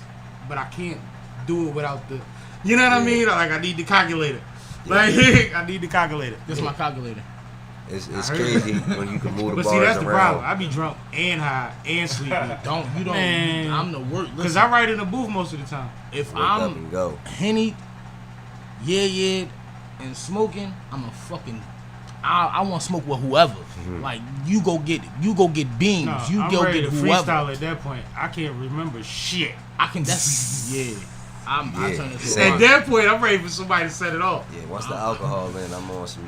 but I can't do it without the, you know what I mean? Like I need the calculator. Like I need the calculator. This is my calculator. It's I heard crazy when you can move the But bars see, that's the around. problem. I be drunk and high and sleepy. You don't. Man. I'm the worst. Because I write in the booth most of the time. If Wake up I'm and go. Henny, yeah, and smoking, I'm a fucking. I want to smoke with whoever. Like you go get beams. No, you I'm go ready get to whoever. freestyle at that point. I can't remember shit. I can. That's yeah. I Yeah. turn into Same. At that point, I'm ready for somebody to set it off. Yeah, once the alcohol in, I'm on some.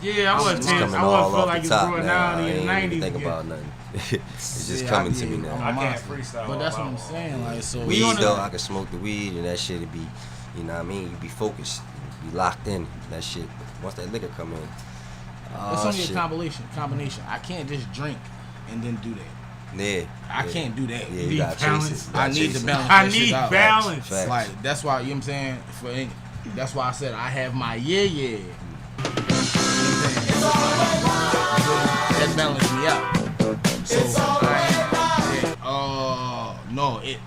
Yeah, I I'm wasn't just tense. coming I all wasn't feel off like the it's top going now. down I in the ain't 90s. even think again. about nothing. It's just Yeah, coming to me I'm now. I can't monster. freestyle. But that's what all I'm my- saying. Like so. Weed on though, the- I can smoke the weed and that shit would be, you know what I mean? You be focused, you be locked in. That shit. Once that liquor come in, It's only shit. a combination. I can't just drink and then do that. Yeah, I yeah. can't do that. Yeah, need you gotta chase balance. it. You I gotta need chase to it. balance. I that shit need out. balance. Facts. Like that's why you know what I'm saying. That's why I said I have my yeah. That balance me out. So no, it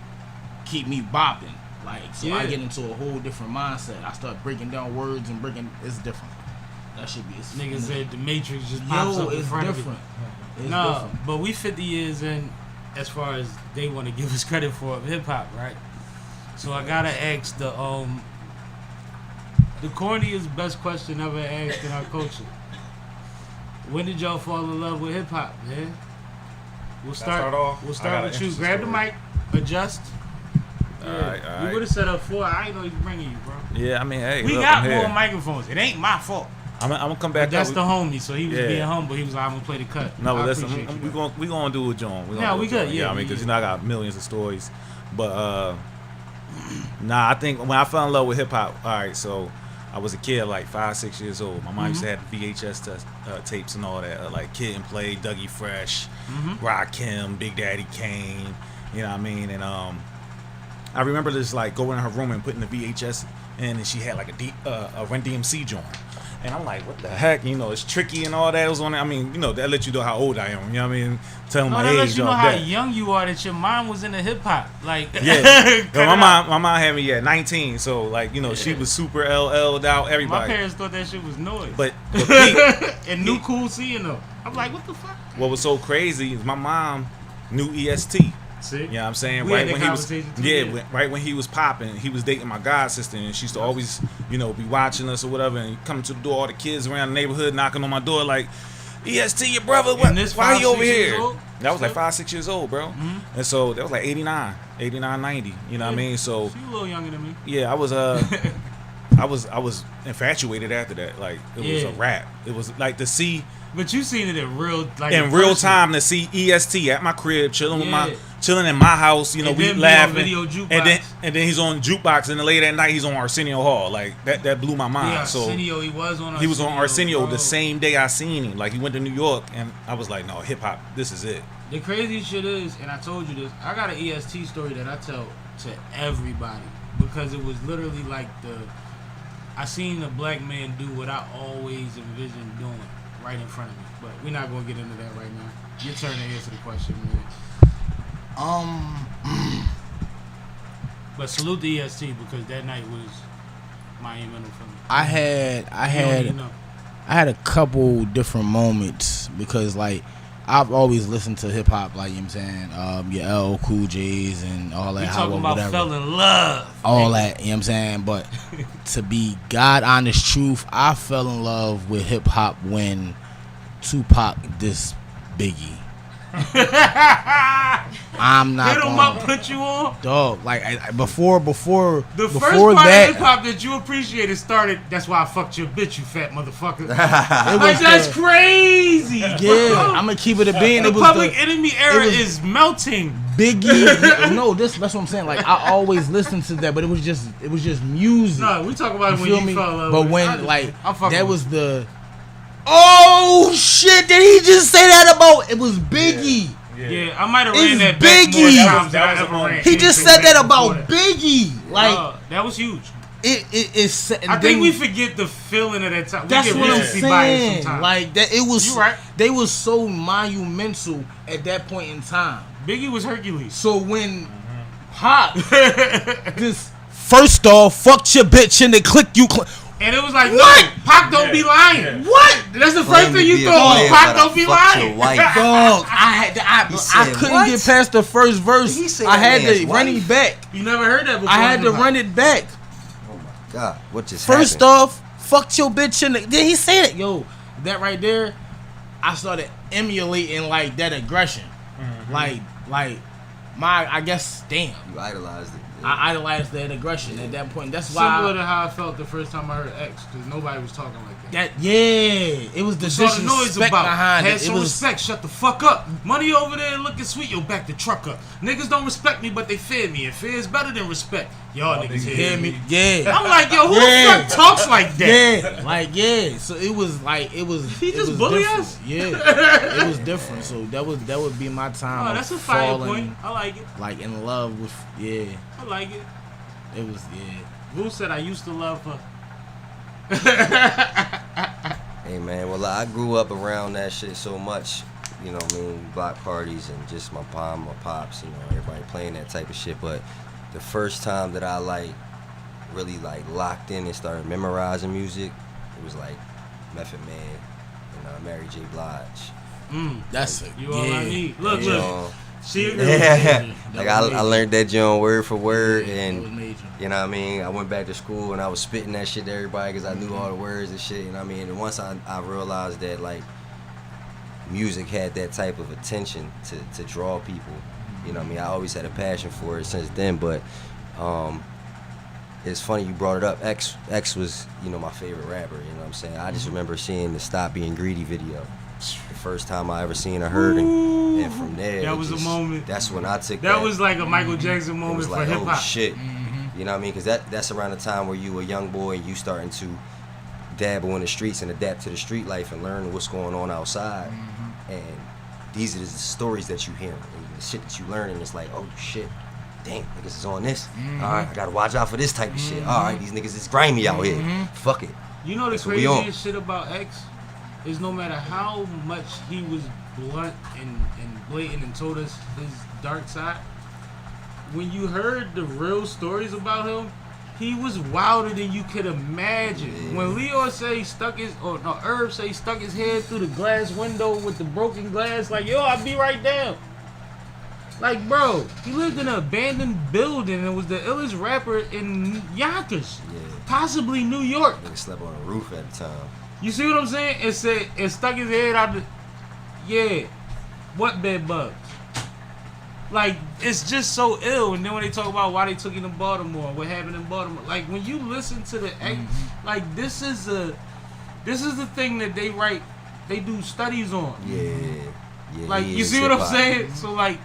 keep me bopping. Like so, I Yeah. get into a whole different mindset. I start breaking down words and it's different. That should be. Niggas said the Matrix just pops Yo, up in it's front different. of It's you. No, different. but we 50 years in as far as they want to give us credit for hip hop, right? So I gotta ask the corniest best question ever asked in our culture. When did y'all fall in love with hip hop, man? We'll start off? We'll I start got with an you. interesting Grab the story. mic, adjust. Alright. You would have set up 4. I ain't know he's bringing you, bro. Yeah, I mean, hey, We look, got I'm more here. microphones. It ain't my fault. I'm gonna come back But that's up. the homie, so he was Yeah. being humble. He was like, I'm gonna play the cut. No, but I listen, appreciate you, bro. we gonna do a joint. Yeah, we good, yeah, I mean, because yeah. you know I got millions of stories, but nah, I think when I fell in love with hip hop, all right, so I was a kid, like 5, 6 years old. My mom used to have VHS tapes and all that, like Kid and Play, Dougie Fresh, Rakim, Big Daddy Kane, you know what I mean? And I remember just like going in her room and putting the VHS in, and she had like a Run DMC joint. And I'm like, what the heck? You know, it's tricky and all that. It was on it. I mean, you know, that lets you know how old I am. You know what I mean? Telling No, my that age. lets you know off how that. young you are. That your mind was into hip hop. Like, Yeah. cut No, it my out. mom had me at 19, so like, you know, she was super LL'd out, My everybody. parents thought that shit was noise. But Pete, and new cool seeing them. I'm like, what the fuck? what was so crazy is my mom knew EST. See? You know what I'm saying? We had Right that when he was, conversation too, yeah, yeah. right when he was popping, he was dating my god sister, and she used to always, you know, be watching us or whatever, and come to the door, all the kids around the neighborhood knocking on my door like, EST, your brother, what? And this Why 5, you over 6 years here? old? That was like Still? 5, 6 years old, bro. And so that was like 89, 90. You know what I mean? So She a little younger than me. yeah, I was I was infatuated after that. Like it was Yeah. a rap. It was like to see But you seen it in real, like in real person. time to see EST at my crib, chilling with Yeah. chilling in my house. You know, And we then be on laughing, video jukebox. and then he's on jukebox, and then later at night he's on Arsenio Hall. Like that blew my mind. Yeah, so Arsenio, he was on Arsenio. he was on Arsenio bro. the same day I seen him. Like he went to New York, and I was like, no, hip hop, this is it. The crazy shit is, and I told you this, I got an EST story that I tell to everybody because it was literally like I seen a black man do what I always envisioned doing right in front of me. But we're not gonna get into that right now. Your turn to answer the question, man. But salute the EST because that night was monumental for me. I had You don't even know. I had a couple different moments because like I've always listened to hip hop, like you know what I'm saying, your LL Cool J's and all that. We how talking about whatever. fell in love. All that, you know what I'm saying? But to be God honest truth, I fell in love with hip hop when Tupac dissed Biggie. I'm not hit him gonna- up, put you on. Dog, like before The first before part of that, hip hop that you appreciated started. That's why I fucked your bitch, you fat motherfucker. it Like was that's the- crazy. Yeah, bro. I'm gonna keep it a bean. The It was Public the Enemy era was- is melting. Biggie. No, that's what I'm saying. Like I always listened to that, but it was just music. No, we talk about it You when feel you me? fell in love But with it. when like I'm fucking that with was the. Oh shit! Did he just say that about? It was Biggie. Yeah, I might have It's ran that back more Biggie. times than I That was a ever moment. ran He just anything said that back about before Biggie. Like that was huge. it's. I think we forget the feeling of that time. That's we get what I'm recency bias saying. sometimes. Like that, it was. You right. They was so monumental at that point in time. Biggie was Hercules. So when Pop this first off fucked your bitch and they click you. And it was like, What? no, Pac don't be lying. What? That's the Claim first to thing you be a thought. player, Pac but I don't be fucked lying. your wife. Dog, I said, couldn't "What?" get past the first verse. He said I that had man's to run wife? it back. You never heard that before. I had to in hip-hop. run it back. Oh my God, what just First happened? off, fucked your bitch in the. Then he said it. Yo, that right there, I started emulating like that aggression. Like I guess, damn. You idolized it. I idolized that aggression at that point. That's why. Similar to how I felt the first time I heard X, because nobody was talking like that. It was the That's all the noise disrespect about. behind Had it. It some was respect. Shut the fuck up. Money over there looking sweet. Yo, back the truck up. Niggas don't respect me, but they fear me. And fear is better than respect. Y'all niggas hear me. Yeah. I'm like, yo, who Yeah. the fuck talks like that? Yeah. So it was like it was. He it just was bully different. us? Yeah, it was different. So that would be my time. Oh, of that's a fire falling, point. I like it. Like in love with I like it. It was Vu said I used to love her. Hey man, well I grew up around that shit so much, you know what I mean, block parties and just my pops, you know, everybody playing that type of shit. But the first time that I really locked in and started memorizing music, it was like Method Man and Mary J. Blige. That's it. You all I need. Look, You look. know, She like I learned that joint word for word, That was and major. you know what I mean. I went back to school and I was spitting that shit to everybody because I knew all the words and shit. You know what I mean. And once I realized that like music had that type of attention to draw people, you know what I mean. I always had a passion for it since then. But it's funny you brought it up. X was my favorite rapper. You know what I'm saying. I just remember seeing the Stop Being Greedy video. The first time I ever seen or heard it, and from there, That it was a just- moment. That's when I took That was like a Michael Jackson it moment was for like, hip oh hop. shit, you know what I mean? Because that's around the time where you a young boy and you starting to dabble in the streets and adapt to the street life and learn what's going on outside. And these are the stories that you hear and the shit that you learn, and it's like, oh shit, damn, niggas is on this. All right, I gotta watch out for this type of shit. All right, these niggas is grimy out here. Fuck it. You know the That's what we on. craziest shit about X is no matter how much he was blunt and blatant and told us his dark side, when you heard the real stories about him, he was wilder than you could imagine. Yeah. When Leo say he stuck his, Herb say he stuck his head through the glass window with the broken glass, like, yo, I'll be right down. Like, bro, he lived in an abandoned building and was the illest rapper in Yonkers, Yeah, possibly New York. niggas slept on a roof at the time. You see what I'm saying? It stuck his head out the. Yeah. What bed bugs? Like, it's just so ill. And then when they talk about why they took him to Baltimore, what happened in Baltimore, like when you listen to the like this is the thing that they do studies on. Yeah. Like, he you is see what I'm hip-hop. saying? So like,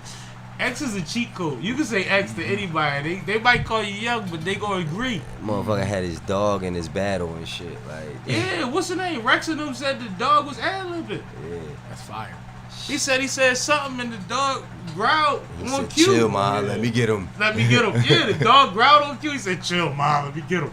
X is a cheat code. You can say X to anybody. They might call you young, but they gonna agree. Motherfucker had his dog in his battle and shit. Like, Yeah, what's the name? Rex and them said the dog was ad-libbing. yeah. That's fire. He said something and the dog growled He on said, cue. chill, ma, let me get him. Let me get him. Yeah, the dog growled on cue. He said, chill, ma, let me get him.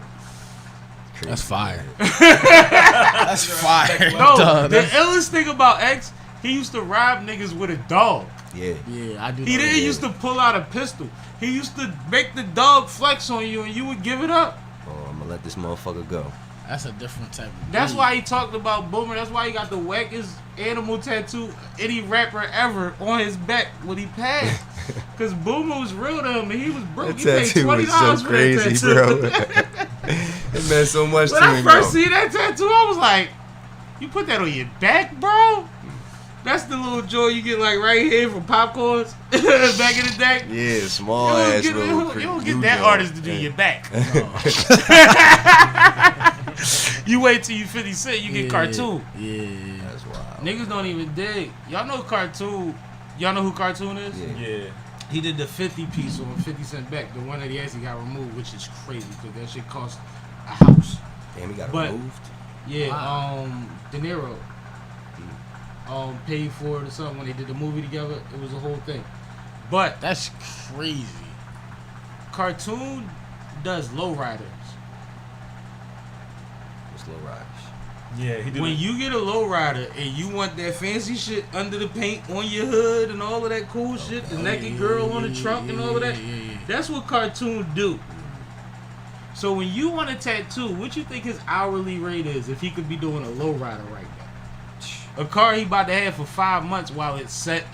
That's fire. That's fire. No, Duh, the illest thing about X, he used to rob niggas with a dog. Yeah. Yeah, I do. He know didn't that. used to pull out a pistol. He used to make the dog flex on you and you would give it up. Oh, I'm gonna let this motherfucker go. That's a different type of. That's breed. why he talked about Boomer. That's why he got the wackest animal tattoo any rapper ever on his back when he passed. Because Boomer was real to him and he was broke. He paid $20 for that tattoo. It meant so much When to I me, first bro. seen that tattoo, I was like, you put that on your back, bro? That's the little joy you get like right here from popcorns back in the day. Yeah, small You ass don't little. get, you don't get new that joint. artist to do your back. You wait till you 50 Cent, you get cartoon. Yeah. That's wild. Niggas don't even dig. Y'all know cartoon. Y'all know who Cartoon is? Yeah. He did the 50 piece on 50 Cent back, the one that he actually got removed, which is crazy because that shit cost a house. Damn, he got But- removed. Yeah, De Niro paid for it or something when they did the movie together. It was a whole thing. But That's crazy. Cartoon does lowriders. It's low riders. Yeah, he did. When you get a lowrider and you want that fancy shit under the paint on your hood and all of that cool shit, the naked girl on the trunk and all of that, that's what Cartoon do. So when you want a tattoo, what you think his hourly rate is if he could be doing a lowrider right now? A car he about to have for 5 months while it's set,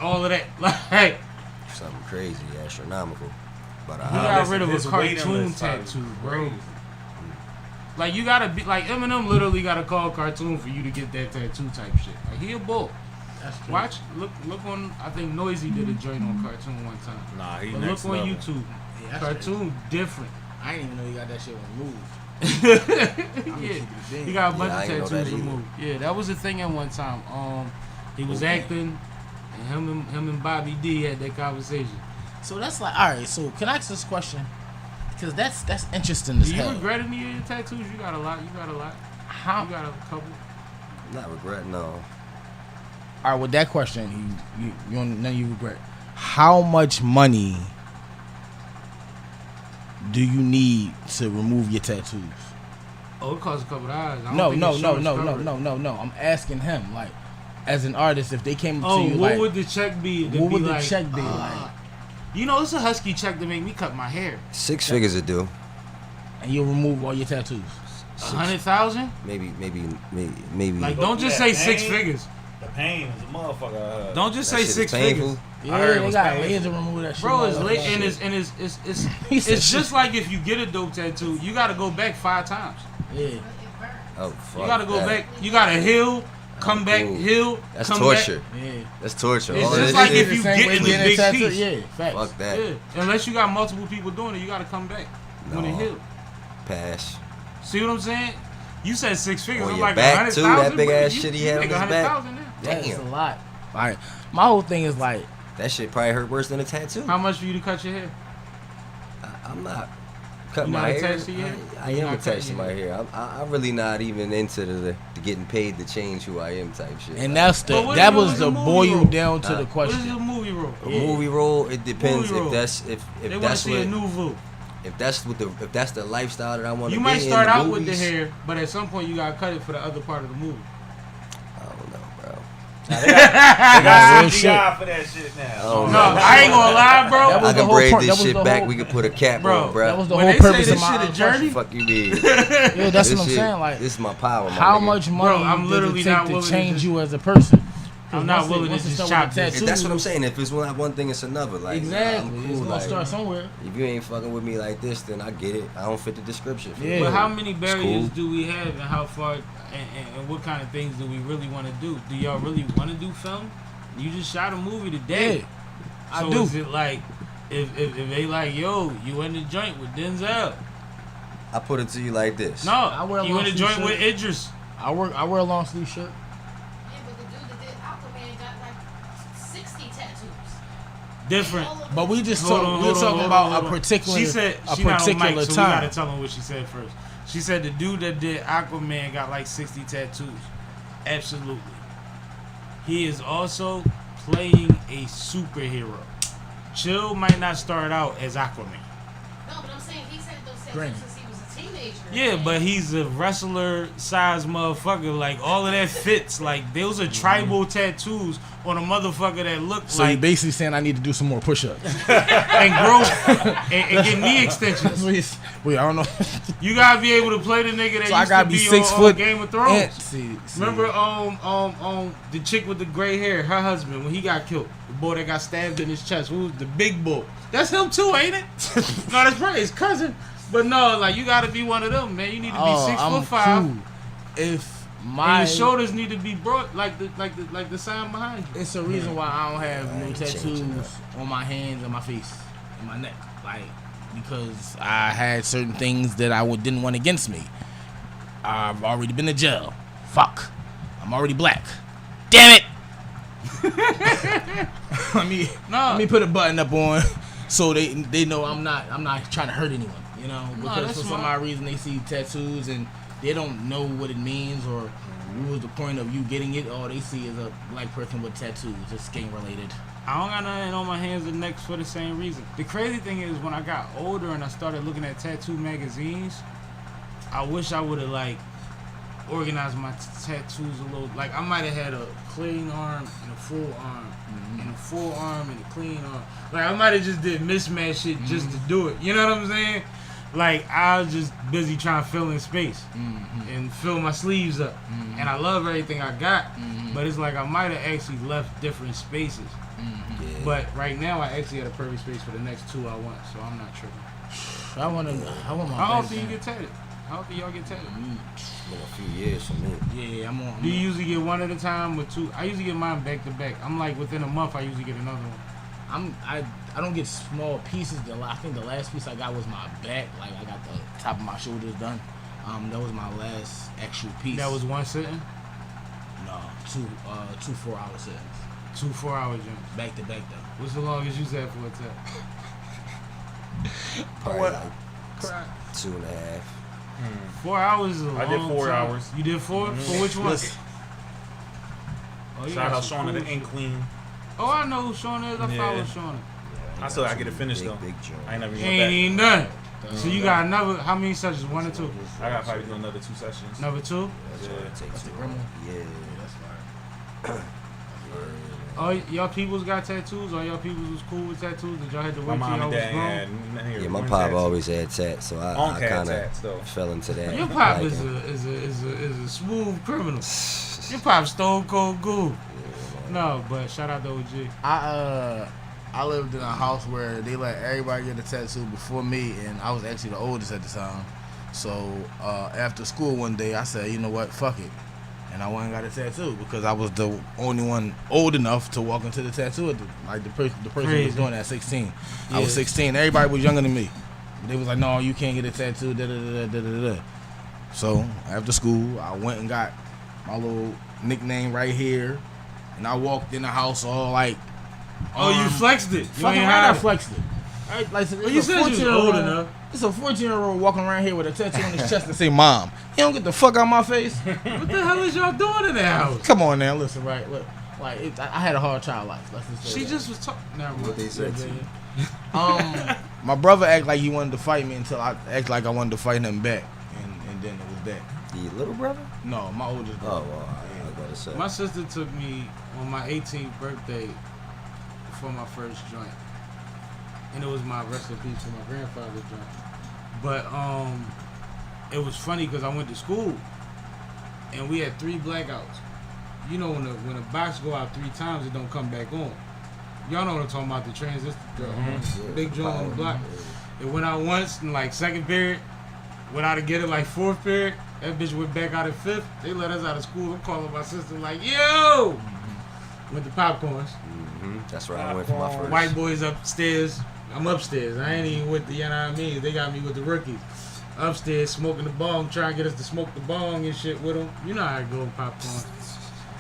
all of that. Like, Something crazy, astronomical. But he got rid of a his waiting cartoon list probably tattoo, bro. crazy. Like you gotta be like Eminem. Literally gotta call Cartoon for you to get that tattoo type shit. Like he a bull. That's crazy. Watch, look on. I think Noisy did a joint on Cartoon one time. Nah, he But next look on level. YouTube. Yeah, that's Cartoon different. I didn't even know he got that shit removed. Yeah, he got a bunch Yeah, I of ain't know that tattoos either. removed. Yeah, that was a thing at one time. He was acting, and him and Bobby D had that conversation. So that's like, all right. So can I ask this question? Because that's interesting as Do you hell. regret any of your tattoos? You got a lot. You got a lot. How? You got a couple. Not regret, no. All right, with that question, you none you regret. How much money do you need to remove your tattoos? Oh, it costs a couple of dollars. I don't No, think no, no, insurance no, no, cover it. no, no, no. I'm asking him, like, as an artist, if they came Oh, to you, what like, would the check be? It'd what be would the like, check be like? You know, it's a husky check to make me cut my hair. 6 figures to do. And you'll remove all your tattoos. 100,000? Maybe. Like, don't just Yeah, say 6 pain. figures. The pain is a motherfucker. Don't just That say shit is 6 painful. figures. Yeah, heard it they was got painful. layers to remove that shit. Bro, it's like late that. and it's He said it's just shit. like if you get a dope tattoo, you gotta go back 5 times. Yeah. It burns. Oh, fuck. You gotta go that. back. You gotta heal, come back, Cool. heal, That's come torture. back. Yeah. That's torture. It's All just it like is- if you get in the big piece. Yeah, facts. Fuck that. Yeah, unless you got multiple people doing it, you gotta come back when it No. heal. Pass. See what I'm saying? You said 6 figures. On I'm your like back, 100,000. too, that big bro. ass You- shit he you had make on his back. 100,000 now. That's Damn. a lot. All right. My whole thing is like, That shit probably hurt worse than a tattoo. How much for you to cut your hair? I'm not cutting You my not hair. attached to your hair? I You am not attached to cutting my your hair. I'm really not even into the getting paid to change who I am type shit. and that's But the what that is was the the movie boil role? down to the What is question. your movie role? a movie role. It depends Movie role. if that's They if want to that's see what a nouveau. if that's the lifestyle that I want to You be might in start the out with the movies. hair, but at some point you gotta cut it for the other part of the movie. I don't know, bro. They got real CGI for that shit now. Oh, No, I ain't gonna lie, bro. That was I the can whole braid point. That this was shit the back. whole- We could put a cap Bro, on, bro. That was the When whole they say purpose this of my shit a journey, Fuck you, mean? Yeah, that's what I'm shit- saying. Like, this is my power. My how nigga. much money Bro, I'm does literally it not take willing to to change just- you as a person? I'm not willing to Once it just start chop with this. tattoos- That's what I'm saying. If it's one thing, it's another. Like Exactly. I'm It's cool. gonna Like, start somewhere. if you ain't fucking with me like this, then I get it. I don't fit the description. For Yeah. you. But how many barriers cool. do we have, and how far, and what kind of things do we really want to do? Do y'all really want to do film? You just shot a movie today. Yeah, I So do. is it like, if they like, yo, you in the joint with Denzel? I put it to you like this. No, I wear a you in the long joint sleeve with shirt. Idris. I wear a long sleeve shirt. Yeah, but the dude that did Aquaman got like 60 tattoos. Different. All of But we them- just Hold talk, on, we're hold on, talking hold about on, hold a on. particular She said a she not on particular mic, so we gotta time. tell them what she said first. She said the dude that did Aquaman got like 60 tattoos. Absolutely. He is also playing a superhero. Chill might not start out as Aquaman. No, but I'm saying he's had those tattoos Green. since he was a teenager. Yeah, And- but he's a wrestler size motherfucker. Like all of that fits. Like those are tribal tattoos on a motherfucker that look So you're like basically saying I need to do some more push-ups. and growth and get knee extensions. Wait, I don't know. You gotta be able to play the nigga that So I used gotta to be be 6 on foot. Game of Thrones. And, see, Remember the chick with the gray hair, her husband when he got killed, the boy that got stabbed in his chest, who was the big bull? That's him too, ain't it? No, that's probably his cousin. But no, like you gotta be one of them, man. You need to be 6'5". Cool. If And your shoulders need to be brought like the sign behind you. It's a reason why I don't have no ain't changing tattoos on my hands and my face and my neck. Like, because I had certain things that I didn't want against me. I've already been to jail. Fuck. I'm already black. Damn it. Let me put a button up on so they know I'm not trying to hurt anyone. You know, because for some odd reason they see tattoos and they don't know what it means or what was the point of you getting it. All they see is a black person with tattoos. It's gang related. I don't got nothing on my hands and necks for the same reason. The crazy thing is when I got older and I started looking at tattoo magazines, I wish I would have like organized my tattoos a little. Like I might have had a clean arm and a full arm, and a full arm and a clean arm. Like I might have just did mismatch shit just to do it. You know what I'm saying? Like I was just busy trying to fill in space and fill my sleeves up. And I love everything I got, but it's like I might have actually left different spaces. Yeah. But right now I actually had a perfect space for the next two I want, so I'm not tripping. I want my. How often you get tatted? How often y'all get tatted? Been a few years for me. Yeah, I'm on. Do you usually get one at a time or two? I usually get mine back to back. I'm like within a month I usually get another one. I don't get small pieces. I think the last piece I got was my back. Like I got the top of my shoulders done. That was my last actual piece. That was one sitting? No, two 4-hour sittings. 2 4-hour jumps. Back to back though. What's the longest you sat for a tat? Probably like 2.5. 4 hours is a long I did 4 time. hours. You did 4? For which one? Listen, Oh, you Shout got out some Shauna cool the Ink shit. Queen. Oh, I know who Shauna is. I follow Yeah. Shauna. I still gotta get it finished Big, though. big joint. I ain't never He even ain't back. even done. So you got another, how many sessions? 1 or 2? I gotta probably do another 2 sessions. Number 2? That's what it takes the to grandma? Yeah. that's fire. Oh, y'all peoples got tattoos? Or y'all peoples was cool with tattoos? Did y'all have to My wait till mom y'all and was dad grown? had Yeah, my pop always had tats, so I had kind tats though. of fell into that. Your pop like is it. a smooth criminal. Your pop stone cold goo. No, but shout out to OG. I lived in a house where they let everybody get a tattoo before me, and I was actually the oldest at the time. So after school one day, I said, you know what, fuck it. And I went and got a tattoo because I was the only one old enough to walk into the tattoo. The person was doing it at 16. I was 16. Everybody was younger than me. They was like, no, you can't get a tattoo. Da, da, da, da, da, da. So after school, I went and got my little nickname right here, and I walked in the house all like, Oh, you flexed it. You fucking ain't right, I hide it. flexed it. Like, Well, you said you was old enough. It's a 14-year-old walking around here with a tattoo on his chest that say "Mom." You don't get the fuck out my face. What the hell is y'all doing in that house? Come on now, listen, right? Look, like I had a hard child life. Let's just say She that. just was talking. Never mind. What they said to you. My brother acted like he wanted to fight me until I acted like I wanted to fight him back, and then it was that. Your little brother? No, my oldest Oh, brother. well, I was about to say. My sister took me on my 18th birthday for my first joint. And it was my rest in peace for my grandfather's joint. But it was funny because I went to school and we had 3 blackouts. You know when a box go out 3 times, it don't come back on. Y'all know what I'm talking about, the transistor, the big joint on the block. It went out once in like 2nd period, went out to get it like 4th period. That bitch went back out at 5th. They let us out of school. I'm calling my sister like, yo! Went to popcorns. That's where I went for my first. White boys upstairs. I'm upstairs. I ain't even with the, you know what I mean? They got me with the rookies. Upstairs smoking the bong, trying to get us to smoke the bong and shit with them. You know how it go with popcorn.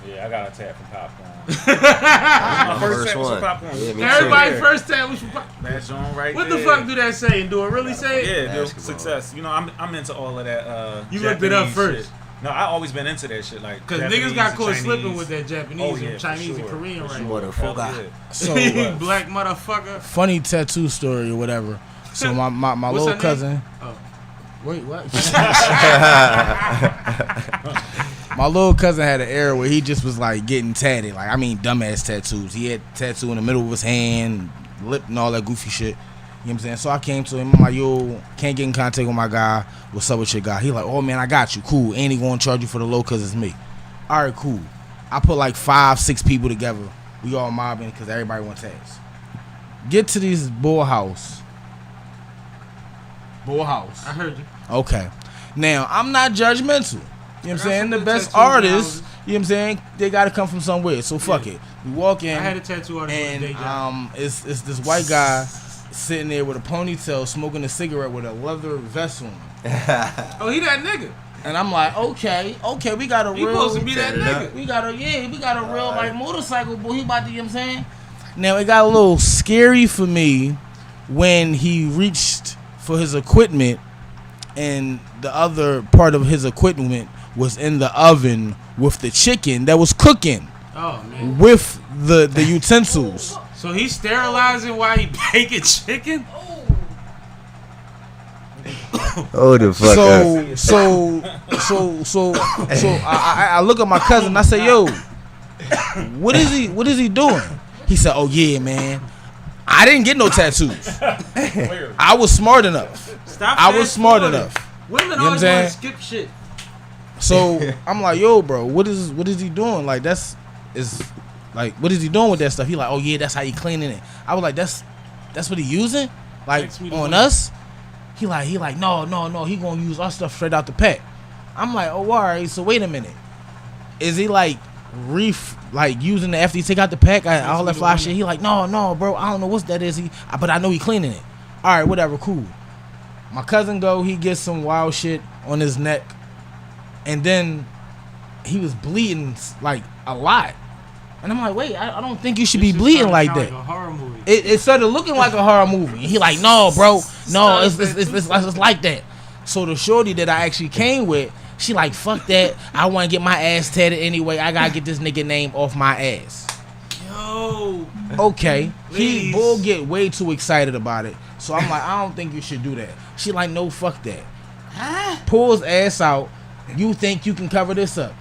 Yeah, I got a tat from popcorn. My first tat was one. from popcorn. Yeah, me too. Everybody first tab was from popcorn. That's on right What there. the fuck do that say? And do it really say it? Yeah, dude, Basketball. success. You know, I'm into all of that. You looked it up Japanese first. shit. No, I always been into that shit. Like, Because Japanese niggas got and caught Chinese. slipping with that Japanese Oh, yeah, and for Chinese and sure. Korean For right sure. now. Motherfucker. Hell So Black motherfucker. funny tattoo story or whatever. So my What's her little name? cousin. Oh. Wait, what? My little cousin had an era where he just was like getting tatted. Like, I mean, dumbass tattoos. He had tattoo in the middle of his hand, lip, and all that goofy shit. You know what I'm saying? So I came to him. I'm like, yo, can't get in contact with my guy. What's up with your guy? He like, oh, man, I got you. Cool. Ain't he going to charge you for the low because it's me. All right, cool. I put like 5-6 people together. We all mobbing because everybody wants tats. Get to this bull house. I heard you. Okay. Now, I'm not judgmental. You know what I'm saying? The best artists, you know what I'm saying? They gotta come from somewhere. So fuck it. We walk in. I had a tattoo artist with a day and job. it's this white guy sitting there with a ponytail, smoking a cigarette with a leather vest on. Oh, he that nigga. And I'm like, okay, we got a He real. supposed to be that nigga. We got a real like motorcycle boy. He about to, you know what I'm saying? Now it got a little scary for me when he reached for his equipment, and the other part of his equipment was in the oven with the chicken that was cooking Oh man. with the utensils. So he's sterilizing while he baking chicken? Oh the fuck up. So I look at my cousin and I say, yo, what is he doing? He said, oh yeah, man, I didn't get no tattoos. I was smart enough. Stop. I was smart enough. Women You know what I'm always want to saying? skip shit. So I'm like, yo, bro, what is he doing? Like what is he doing with that stuff? He like, oh yeah, that's how he cleaning it. I was like, that's what he using? Like Text me the on money. us? He like, no, he gonna use our stuff straight out the pack. I'm like, oh, all right. So wait a minute, is he like using the after he take out the pack, all that fly shit? He like, no, bro, I don't know what that is. But I know he cleaning it. All right, whatever, cool. My cousin he gets some wild shit on his neck, and then he was bleeding like a lot. And I'm like, wait, I don't think you should be bleeding like that. Like a horror movie. It started looking like a horror movie. He like, no, bro, no, it's like that. So the shorty that I actually came with, she like, fuck that. I want to get my ass tatted anyway. I gotta get this nigga name off my ass. Yo. Okay, Ladies. he bull get way too excited about it. So I'm like, I don't think you should do that. She like, no, fuck that. Pulls ass out. You think you can cover this up?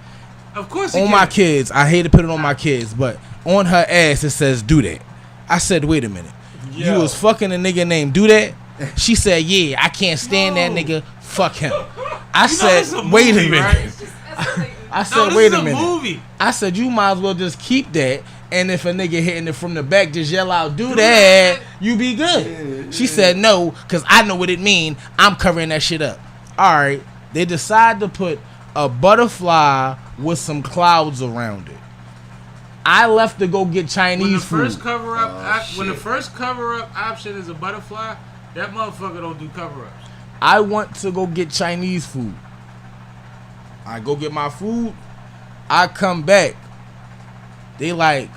Of course he On can. my kids, I hate to put it on my kids, but on her ass it says do that. I said, wait a minute. You was fucking a nigga named Do That? She said, yeah, I can't stand that nigga. Fuck him. I said, wait a minute. Right? I said, wait a minute. Movie. I said, you might as well just keep that, and if a nigga hitting it from the back, just yell out, do that, you be good. She said, no, because I know what it mean. I'm covering that shit up. All right. They decide to put a butterfly with some clouds around it. I left to go get Chinese When the food. first cover up, when the first cover up option is a butterfly, that motherfucker don't do cover ups. I want to go get Chinese food. I go get my food. I come back. They like,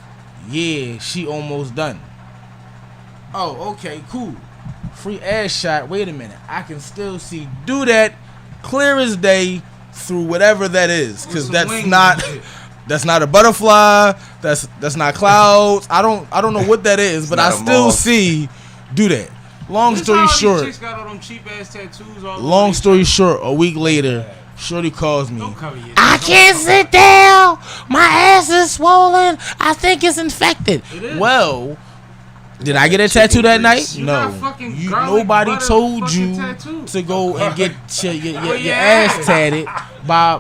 yeah, she almost done. Oh, okay, cool. Free ass shot. Wait a minute. I can still see Do That clear as day through whatever that is, because that's not a butterfly. That's not clouds. I don't know what that is, but I still see Do That. Long story short. Chicks got all them cheap ass tattoos all Long over story short, a week later, Shorty calls me. Don't cover your I can't sit down. My ass is swollen. I think it's infected. It is. Well, did I get a tattoo that night? You No. got fucking garlic Nobody butter told fucking you tattoo. to go and get your your ass tatted by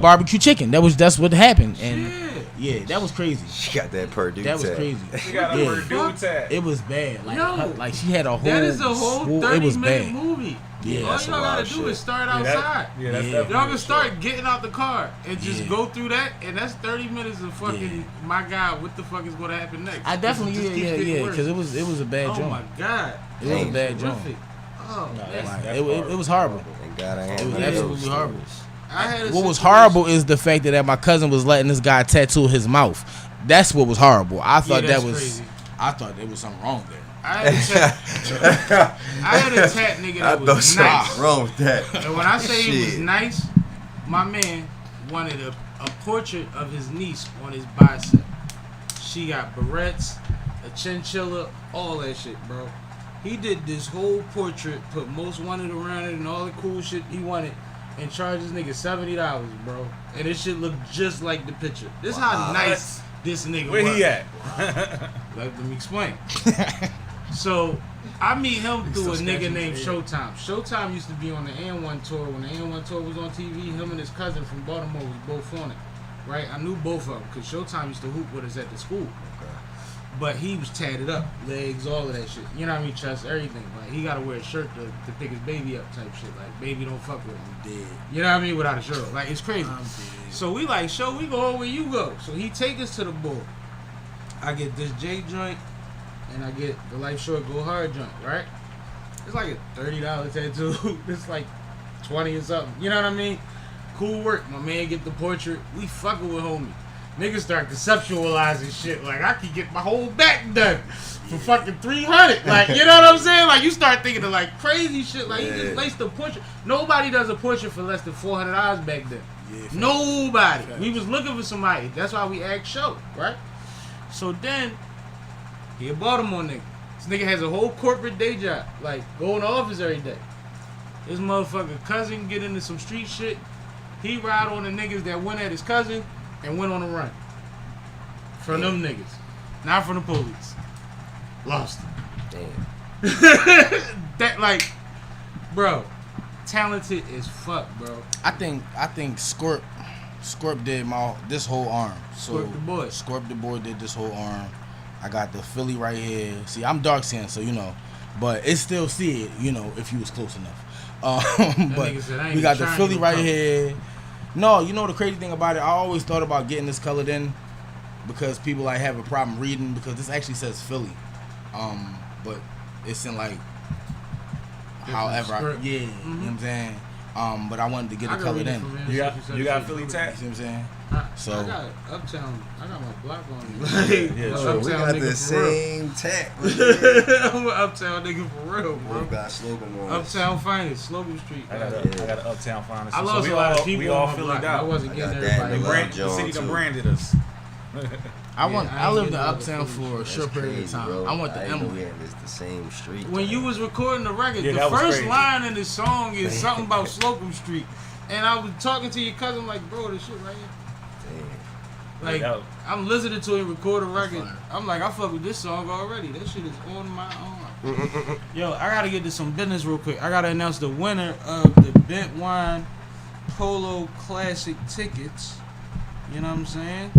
barbecue chicken. That's what happened. And yeah, that was crazy. She got that Purdue That was tat. crazy. She got a Yeah. Purdue tat. It was bad. Like, Yo, like she had a whole. That is a whole it was 30-minute bad. movie. Yeah, All that's y'all a lot gotta of do shit. is start Yeah, outside. yeah, that's Yeah. definitely Y'all can a start show. getting out the car and just Yeah. go through that, and that's 30 minutes of fucking my God. What the fuck is gonna happen next? I definitely It just keeps getting worse. because it was a bad Oh joint. my God, It was a bad joint. horrific. Oh, man. Like, it was horrible. Thank God I ain't It was none of absolutely those horrible. stories. I had a What was situation- horrible is the fact that my cousin was letting this guy tattoo his mouth. That's what was horrible. I thought that's that was. crazy. I thought there was something wrong there. I had a tat nigga I that thought was something nice. wrong with that. And when I say he was Shit. nice, my man wanted a portrait of his niece on his bicep. She got barrettes, a chinchilla, all that shit, bro. He did this whole portrait, put most wanted around it and all the cool shit he wanted, and charged this nigga $70, bro. And this shit looked just like the picture. This how nice this nigga Where was. he at? Let me explain. So I meet him through a nigga named Showtime. Showtime used to be on the N1 tour. When the N1 tour was on TV, him and his cousin from Baltimore was both on it. Right? I knew both of them because Showtime used to hoop with us at the school. But he was tatted up, legs, all of that shit. You know what I mean? Chest, everything. Like he gotta wear a shirt to pick his baby up type shit. Like baby don't fuck with him. Dead. You know what I mean? Without a shirt. Like it's crazy. I'm dead. So we like, show, we go where you go. So he take us to the board. I get this J joint, and I get the Life Short Go Hard joint, right? It's like a $30 tattoo. It's like 20 or something. You know what I mean? Cool work. My man get the portrait. We fucking with homie. Niggas start conceptualizing shit. Like, I could get my whole back done for fucking 300. Like, you know what I'm saying? Like, you start thinking of, like, crazy shit. Like, you just laced the portrait. Nobody does a portrait for less than $400 back then. Yeah, Nobody. Facts. We was looking for somebody. That's why we asked show, right? So then, he a Baltimore nigga. This nigga has a whole corporate day job. Like, going to office every day. His motherfucking cousin get into some street shit. He ride on the niggas that went at his cousin and went on a run. From them niggas. Not from the police. Lost him. Damn. That, like, bro, talented as fuck, bro. I think Scorp did this whole arm. So Scorp the boy. Scorp the boy did this whole arm. I got the Philly right here. See, I'm dark skinned, so you know, but it still see it, you know, if you was close enough. But nigga said, "I ain't we got even the trying Philly to right come." here. No, you know the crazy thing about it, I always thought about getting this colored in because people like have a problem reading because this actually says Philly, but it's in like however, script. you know what I'm saying. But I wanted to get I it can colored read it in. from here. You got She said you got she Philly was- tat? You see what I'm saying? So So- I got Uptown. I got my block on me. Yeah, I'm sure. an We Uptown got nigga the for real. same tech. I'm an Uptown nigga for real, We bro. got slogan on us. Uptown finest, Slocum Street. I got an uptown finest. I So lost we a lot all of people we all on my filled block. it I out. wasn't I getting got everybody. that The, nigga. right. brand, the John, city done too. branded us. I lived ain't in getting Uptown all the for a food. short period of time. Bro. I want the I didn't know emblem. we had this the same street. When you was recording the record, Yeah, the that was first crazy. line in the song is something about Slocum Street. And I was talking to your cousin like, bro, this shit right here. Damn. Like, Yeah. I'm listening to him record a record. fire. I'm like, I fuck with this song already. That shit is on my arm. Yo, I gotta get to some business real quick. I gotta announce the winner of the Bent Wine Polo Classic tickets. You know what I'm saying?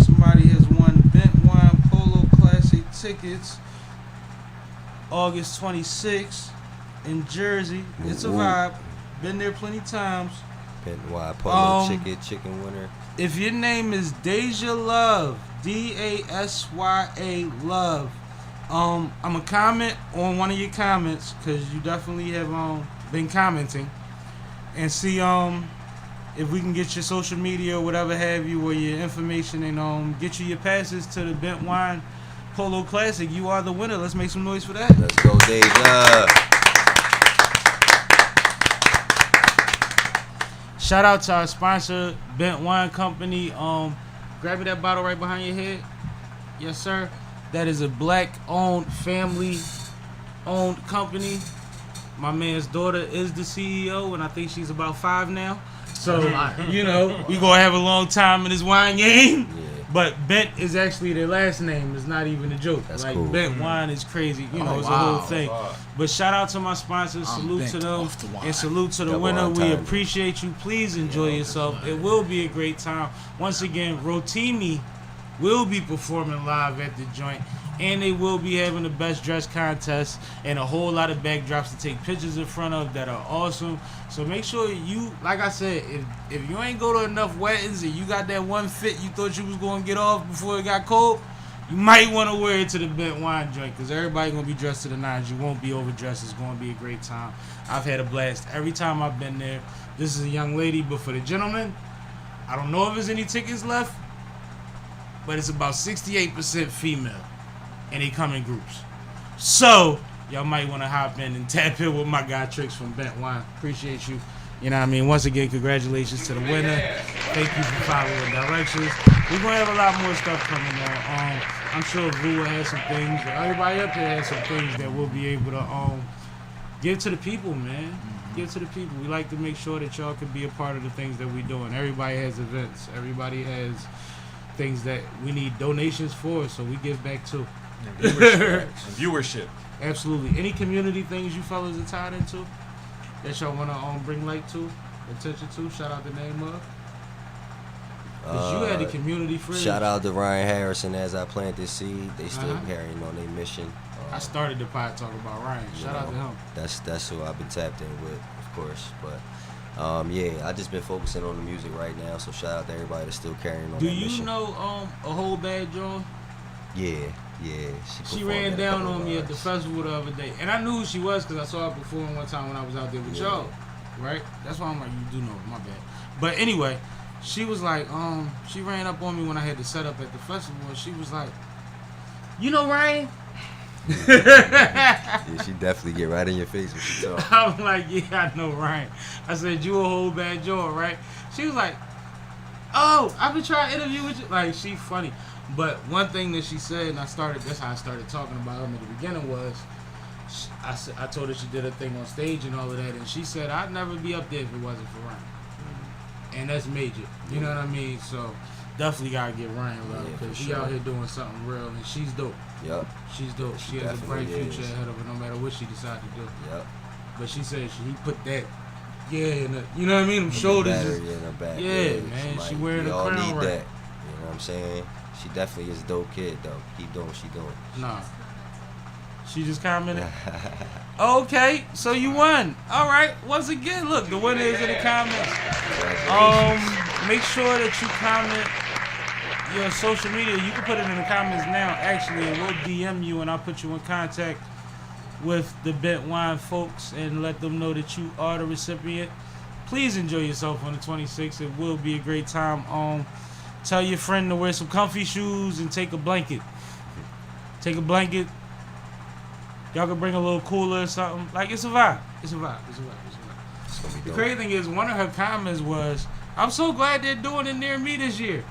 Somebody has won Bent Wine Polo Classic tickets. August 26th in Jersey. It's a Ooh. vibe. Been there plenty times. Pent Polo Um, chicken winner. If your name is Deja Love, DASYA Love, I'm gonna comment on one of your comments because you definitely have been commenting, and see if we can get your social media or whatever have you or your information and get you your passes to the Bent Wine Polo Classic. You are the winner. Let's make some noise for that. Let's go, Deja. Shout out to our sponsor, Bent Wine Company. Grab me that bottle right behind your head. Yes, sir. That is a black-owned, family-owned company. My man's daughter is the CEO, and I think she's about 5 now. So, you know, we gonna have a long time in this wine game. Yeah. But Bent is actually their last name. It's not even a joke. That's like cool. Bent Wine is crazy. You know, Oh, it's a wow. whole thing. But shout out to my sponsors. I'm Salute to bent them. off the wine. And salute to the Double winner. We entendre. appreciate you. Please enjoy yourself. It will be a great time. Once again, Rotimi will be performing live at the joint. And they will be having the best dress contest and a whole lot of backdrops to take pictures in front of that are awesome. So make sure you, like I said, if you ain't go to enough weddings and you got that one fit you thought you was going to get off before it got cold, you might want to wear it to the Bent Wine joint because everybody going to be dressed to the nines. You won't be overdressed. It's going to be a great time. I've had a blast every time I've been there. This is a young lady, but for the gentlemen, I don't know if there's any tickets left, but it's about 68% female. And they come in groups. So, y'all might want to hop in and tap in with my guy Tricks from Bent Wine. Appreciate you. You know what I mean? Once again, congratulations to the winner. Thank you for following directions. We're going to have a lot more stuff coming on. I'm sure Vu will have some things. Everybody up here has some things that we'll be able to give to the people, man. Give to the people. We like to make sure that y'all can be a part of the things that we're doing. Everybody has events. Everybody has things that we need donations for, so we give back too. Viewership. Absolutely. Any community things you fellas are tied into that y'all want to bring light to, attention to? Shout out the name of. Cause you had the community fridge. Shout out to Ryan Harrison as I plant this seed. They still Uh-huh. carrying on their mission. I started the pod talking about Ryan. You Shout out to know, him. That's who I've been tapped in with, of course. But yeah, I just been focusing on the music right now. So shout out to everybody that's still carrying on. Do that you mission. know a whole bad John? Yeah. She performed ran at a down couple on of me at the ours. festival the other day, and I knew who she was because I saw her perform one time when I was out there with Yeah. y'all. Right? That's why I'm like, you do know, my bad. But anyway, she was like, she ran up on me when I had to set up at the festival, and she was like, you know Ryan? Yeah, she definitely get right in your face when she talk. I'm like, yeah, I know Ryan. I said, you a whole bad John, right? She was like, oh, I've been trying to interview with you. Like, she funny. But one thing that she said, and that's how I started talking about him at the beginning was, I told her she did a thing on stage and all of that, and she said, I'd never be up there if it wasn't for Ryan. And that's major. You know what I mean? So, definitely gotta get Ryan love, Yeah, because for he sure. out here doing something real, and she's dope. Yup. She's dope. She has a bright definitely future is. ahead of her no matter what she decides to do. Yup. But she said he put that, in the, you know what I mean? Them shoulders. Battery Just, in her back. yeah, man, she wearing we a all crown need right. that. You know what I'm saying? She definitely is a dope kid though. Keep doing what she doing. nah. She just commented. Okay, so you won. All right. Once again, look, the winner is in the comments. Make sure that you comment your social media. You can put it in the comments now, actually, and we'll DM you, and I'll put you in contact with the Bent Wine folks and let them know that you are the recipient. Please enjoy yourself on the 26th. It will be a great time. Tell your friend to wear some comfy shoes and take a blanket. Take a blanket. Y'all can bring a little cooler or something. Like, it's a vibe. It's a vibe. It's a vibe. It's a vibe. It's gonna be The dope. crazy thing is, one of her comments was, I'm so glad they're doing it near me this year.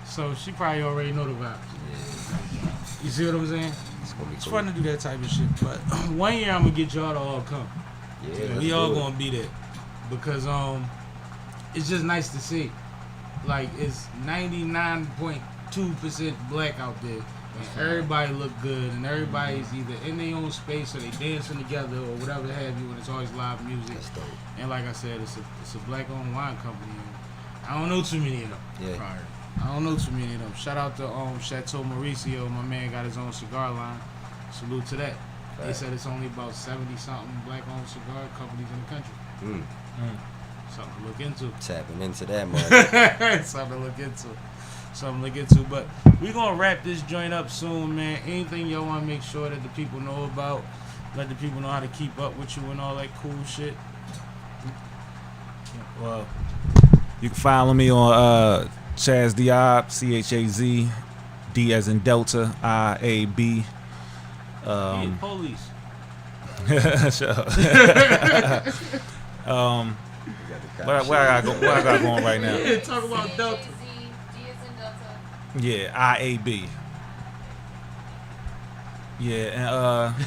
So she probably already know the vibes. Yeah, You see what I'm saying? it's gonna be It's cool. fun to do that type of shit. But one year I'm going to get y'all to all come. Yeah, let's We all do it. going to be there. Because it's just nice to see. Like, it's 99.2% black out there. And everybody look good, and everybody's either in their own space or they dancing together or whatever have you, and it's always live music. That's dope. And like I said, it's a black-owned wine company. And I don't know too many of them. Yeah. I don't know too many of them. Shout out to Chateau Mauricio. My man got his own cigar line. Salute to that. They Right. said it's only about 70-something black-owned cigar companies in the country. Something to look into. Tapping into that market. Something to look into. Something to look into. But we're going to wrap this joint up soon, man. Anything y'all want to make sure that the people know about? Let the people know how to keep up with you and all that cool shit. Well, you can follow me on Chaz Diab, CHAZ, D as in Delta, IAB. Yeah, police. Sure. Where I got going right now? Yeah, talk about Delta. D is in Delta. Yeah, IAB. Yeah, and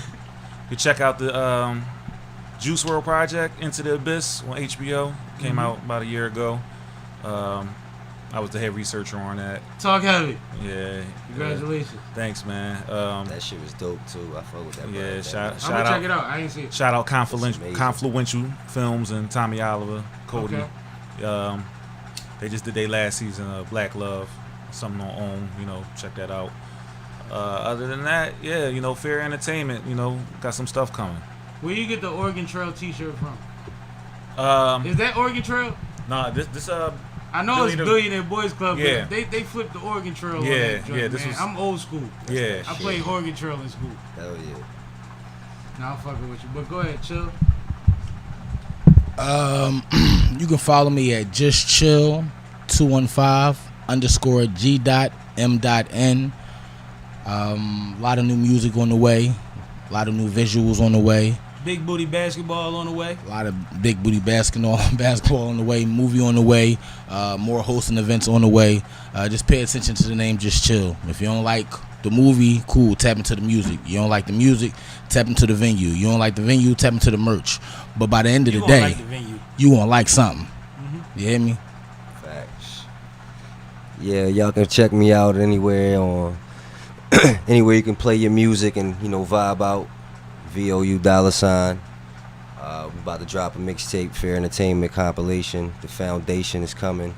you check out the Juice WRLD project, Into the Abyss, on HBO. Came out about a year ago. I was the head researcher on that. Talk heavy. Yeah. Congratulations. Thanks, man. That shit was dope too. I fuck with that. Yeah, project. shout I'm gonna check it out, out. I ain't see it. shout out It's amazing. Confluential Films and Tommy Oliver, Cody. Okay. They just did their last season of Black Love, something on OWN. Check that out. Other than that, yeah, Fair Entertainment. Got some stuff coming. Where you get the Oregon Trail T-shirt from? Um, Is that Oregon Trail? nah, this I know it's Billy the- Billionaire Boys Club, Yeah. but they flipped the Oregon Trail. on Yeah, that joint, yeah, this man. was- I'm old school. yeah. I played Oregon Trail in school. Hell yeah. Nah, I'm fucking with you. But go ahead, chill. You can follow me at just chill 215_G.M.N. A lot of new music on the way, a lot of new visuals on the way, Big booty basketball on the way. a lot of big booty basketball on the way, movie on the way, more hosting events on the way. Just pay attention to the name Just Chill. If you don't like the movie, cool, tap into the music. You don't like the music, tap into the venue. You don't like the venue, tap into the merch. But by the end of You the gonna day, like the venue. you gonna like something. You hear me? Facts. Yeah, y'all can check me out anywhere on anywhere you can play your music and vibe out. VOU $. We about to drop a mixtape, Fair Entertainment compilation. The Foundation is coming.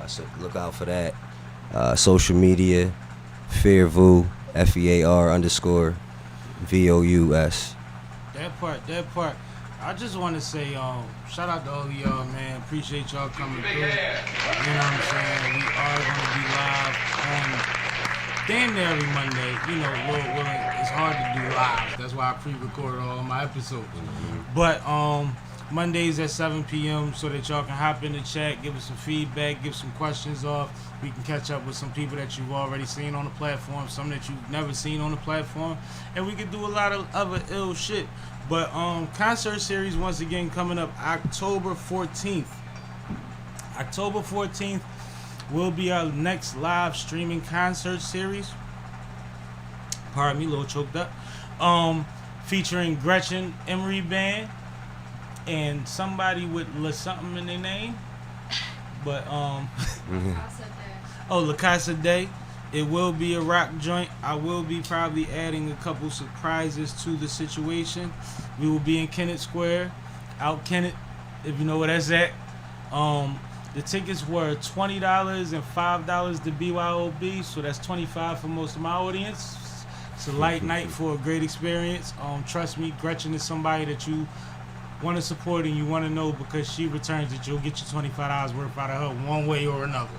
So look out for that. Social media, Fearvu, FEAR_VOUS. That part. I just want to say, shout out to all of y'all, man. Appreciate y'all coming through. You know what I'm saying? We are going to be live on damn near every Monday. You know, Lord willing, it's hard to do lives. That's why I pre-recorded all of my episodes. But Mondays at 7 p.m. so that y'all can hop in the chat, give us some feedback, give some questions off. We can catch up with some people that you've already seen on the platform, some that you've never seen on the platform, and we can do a lot of other ill shit. But concert series once again coming up October 14th. October 14th will be our next live streaming concert series. Pardon me, a little choked up. Featuring Gretchen Emery Band and somebody with La something in their name. But I said that. La Casa Day. It will be a rock joint. I will be probably adding a couple surprises to the situation. We will be in Kennett Square, out Kennett, if you know where that's at. The tickets were $20 and $5 to BYOB, so that's $25 for most of my audience. It's a light night for a great experience. Trust me, Gretchen is somebody that you want to support and you want to know, because she returns that you'll get your $25 worth out of her one way or another.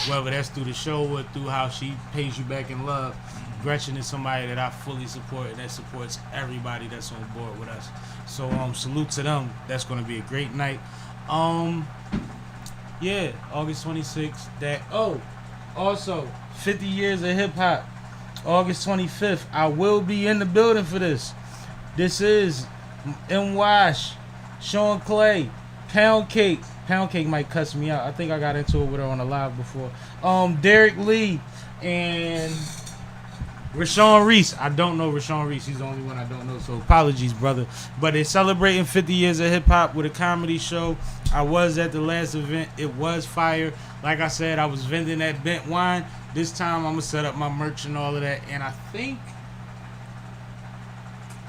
Whether that's through the show or through how she pays you back in love. Gretchen is somebody that I fully support and that supports everybody that's on board with us. So salute to them. That's going to be a great night. Yeah, August 26th. Also 50 years of hip hop. August 25th. I will be in the building for this. This is M. Wash, Sean Clay, Pound Cake. Pound Cake might cuss me out. I think I got into it with her on a live before. Derek Lee and Rashawn Reese. I don't know Rashawn Reese. He's the only one I don't know, so apologies, brother. But they're celebrating 50 years of hip-hop with a comedy show. I was at the last event. It was fire. Like I said, I was vending that bent wine. This time, I'm going to set up my merch and all of that. And I think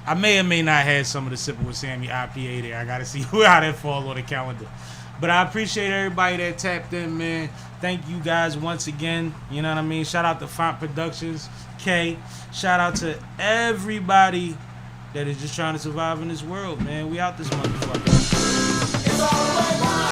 I may or may not have some of the SippinWitSammie IPA there. I got to see how that falls on the calendar. But I appreciate everybody that tapped in, man. Thank you guys once again. You know what I mean? Shout out to Font Productions, K. Shout out to everybody that is just trying to survive in this world, man. We out this motherfucker.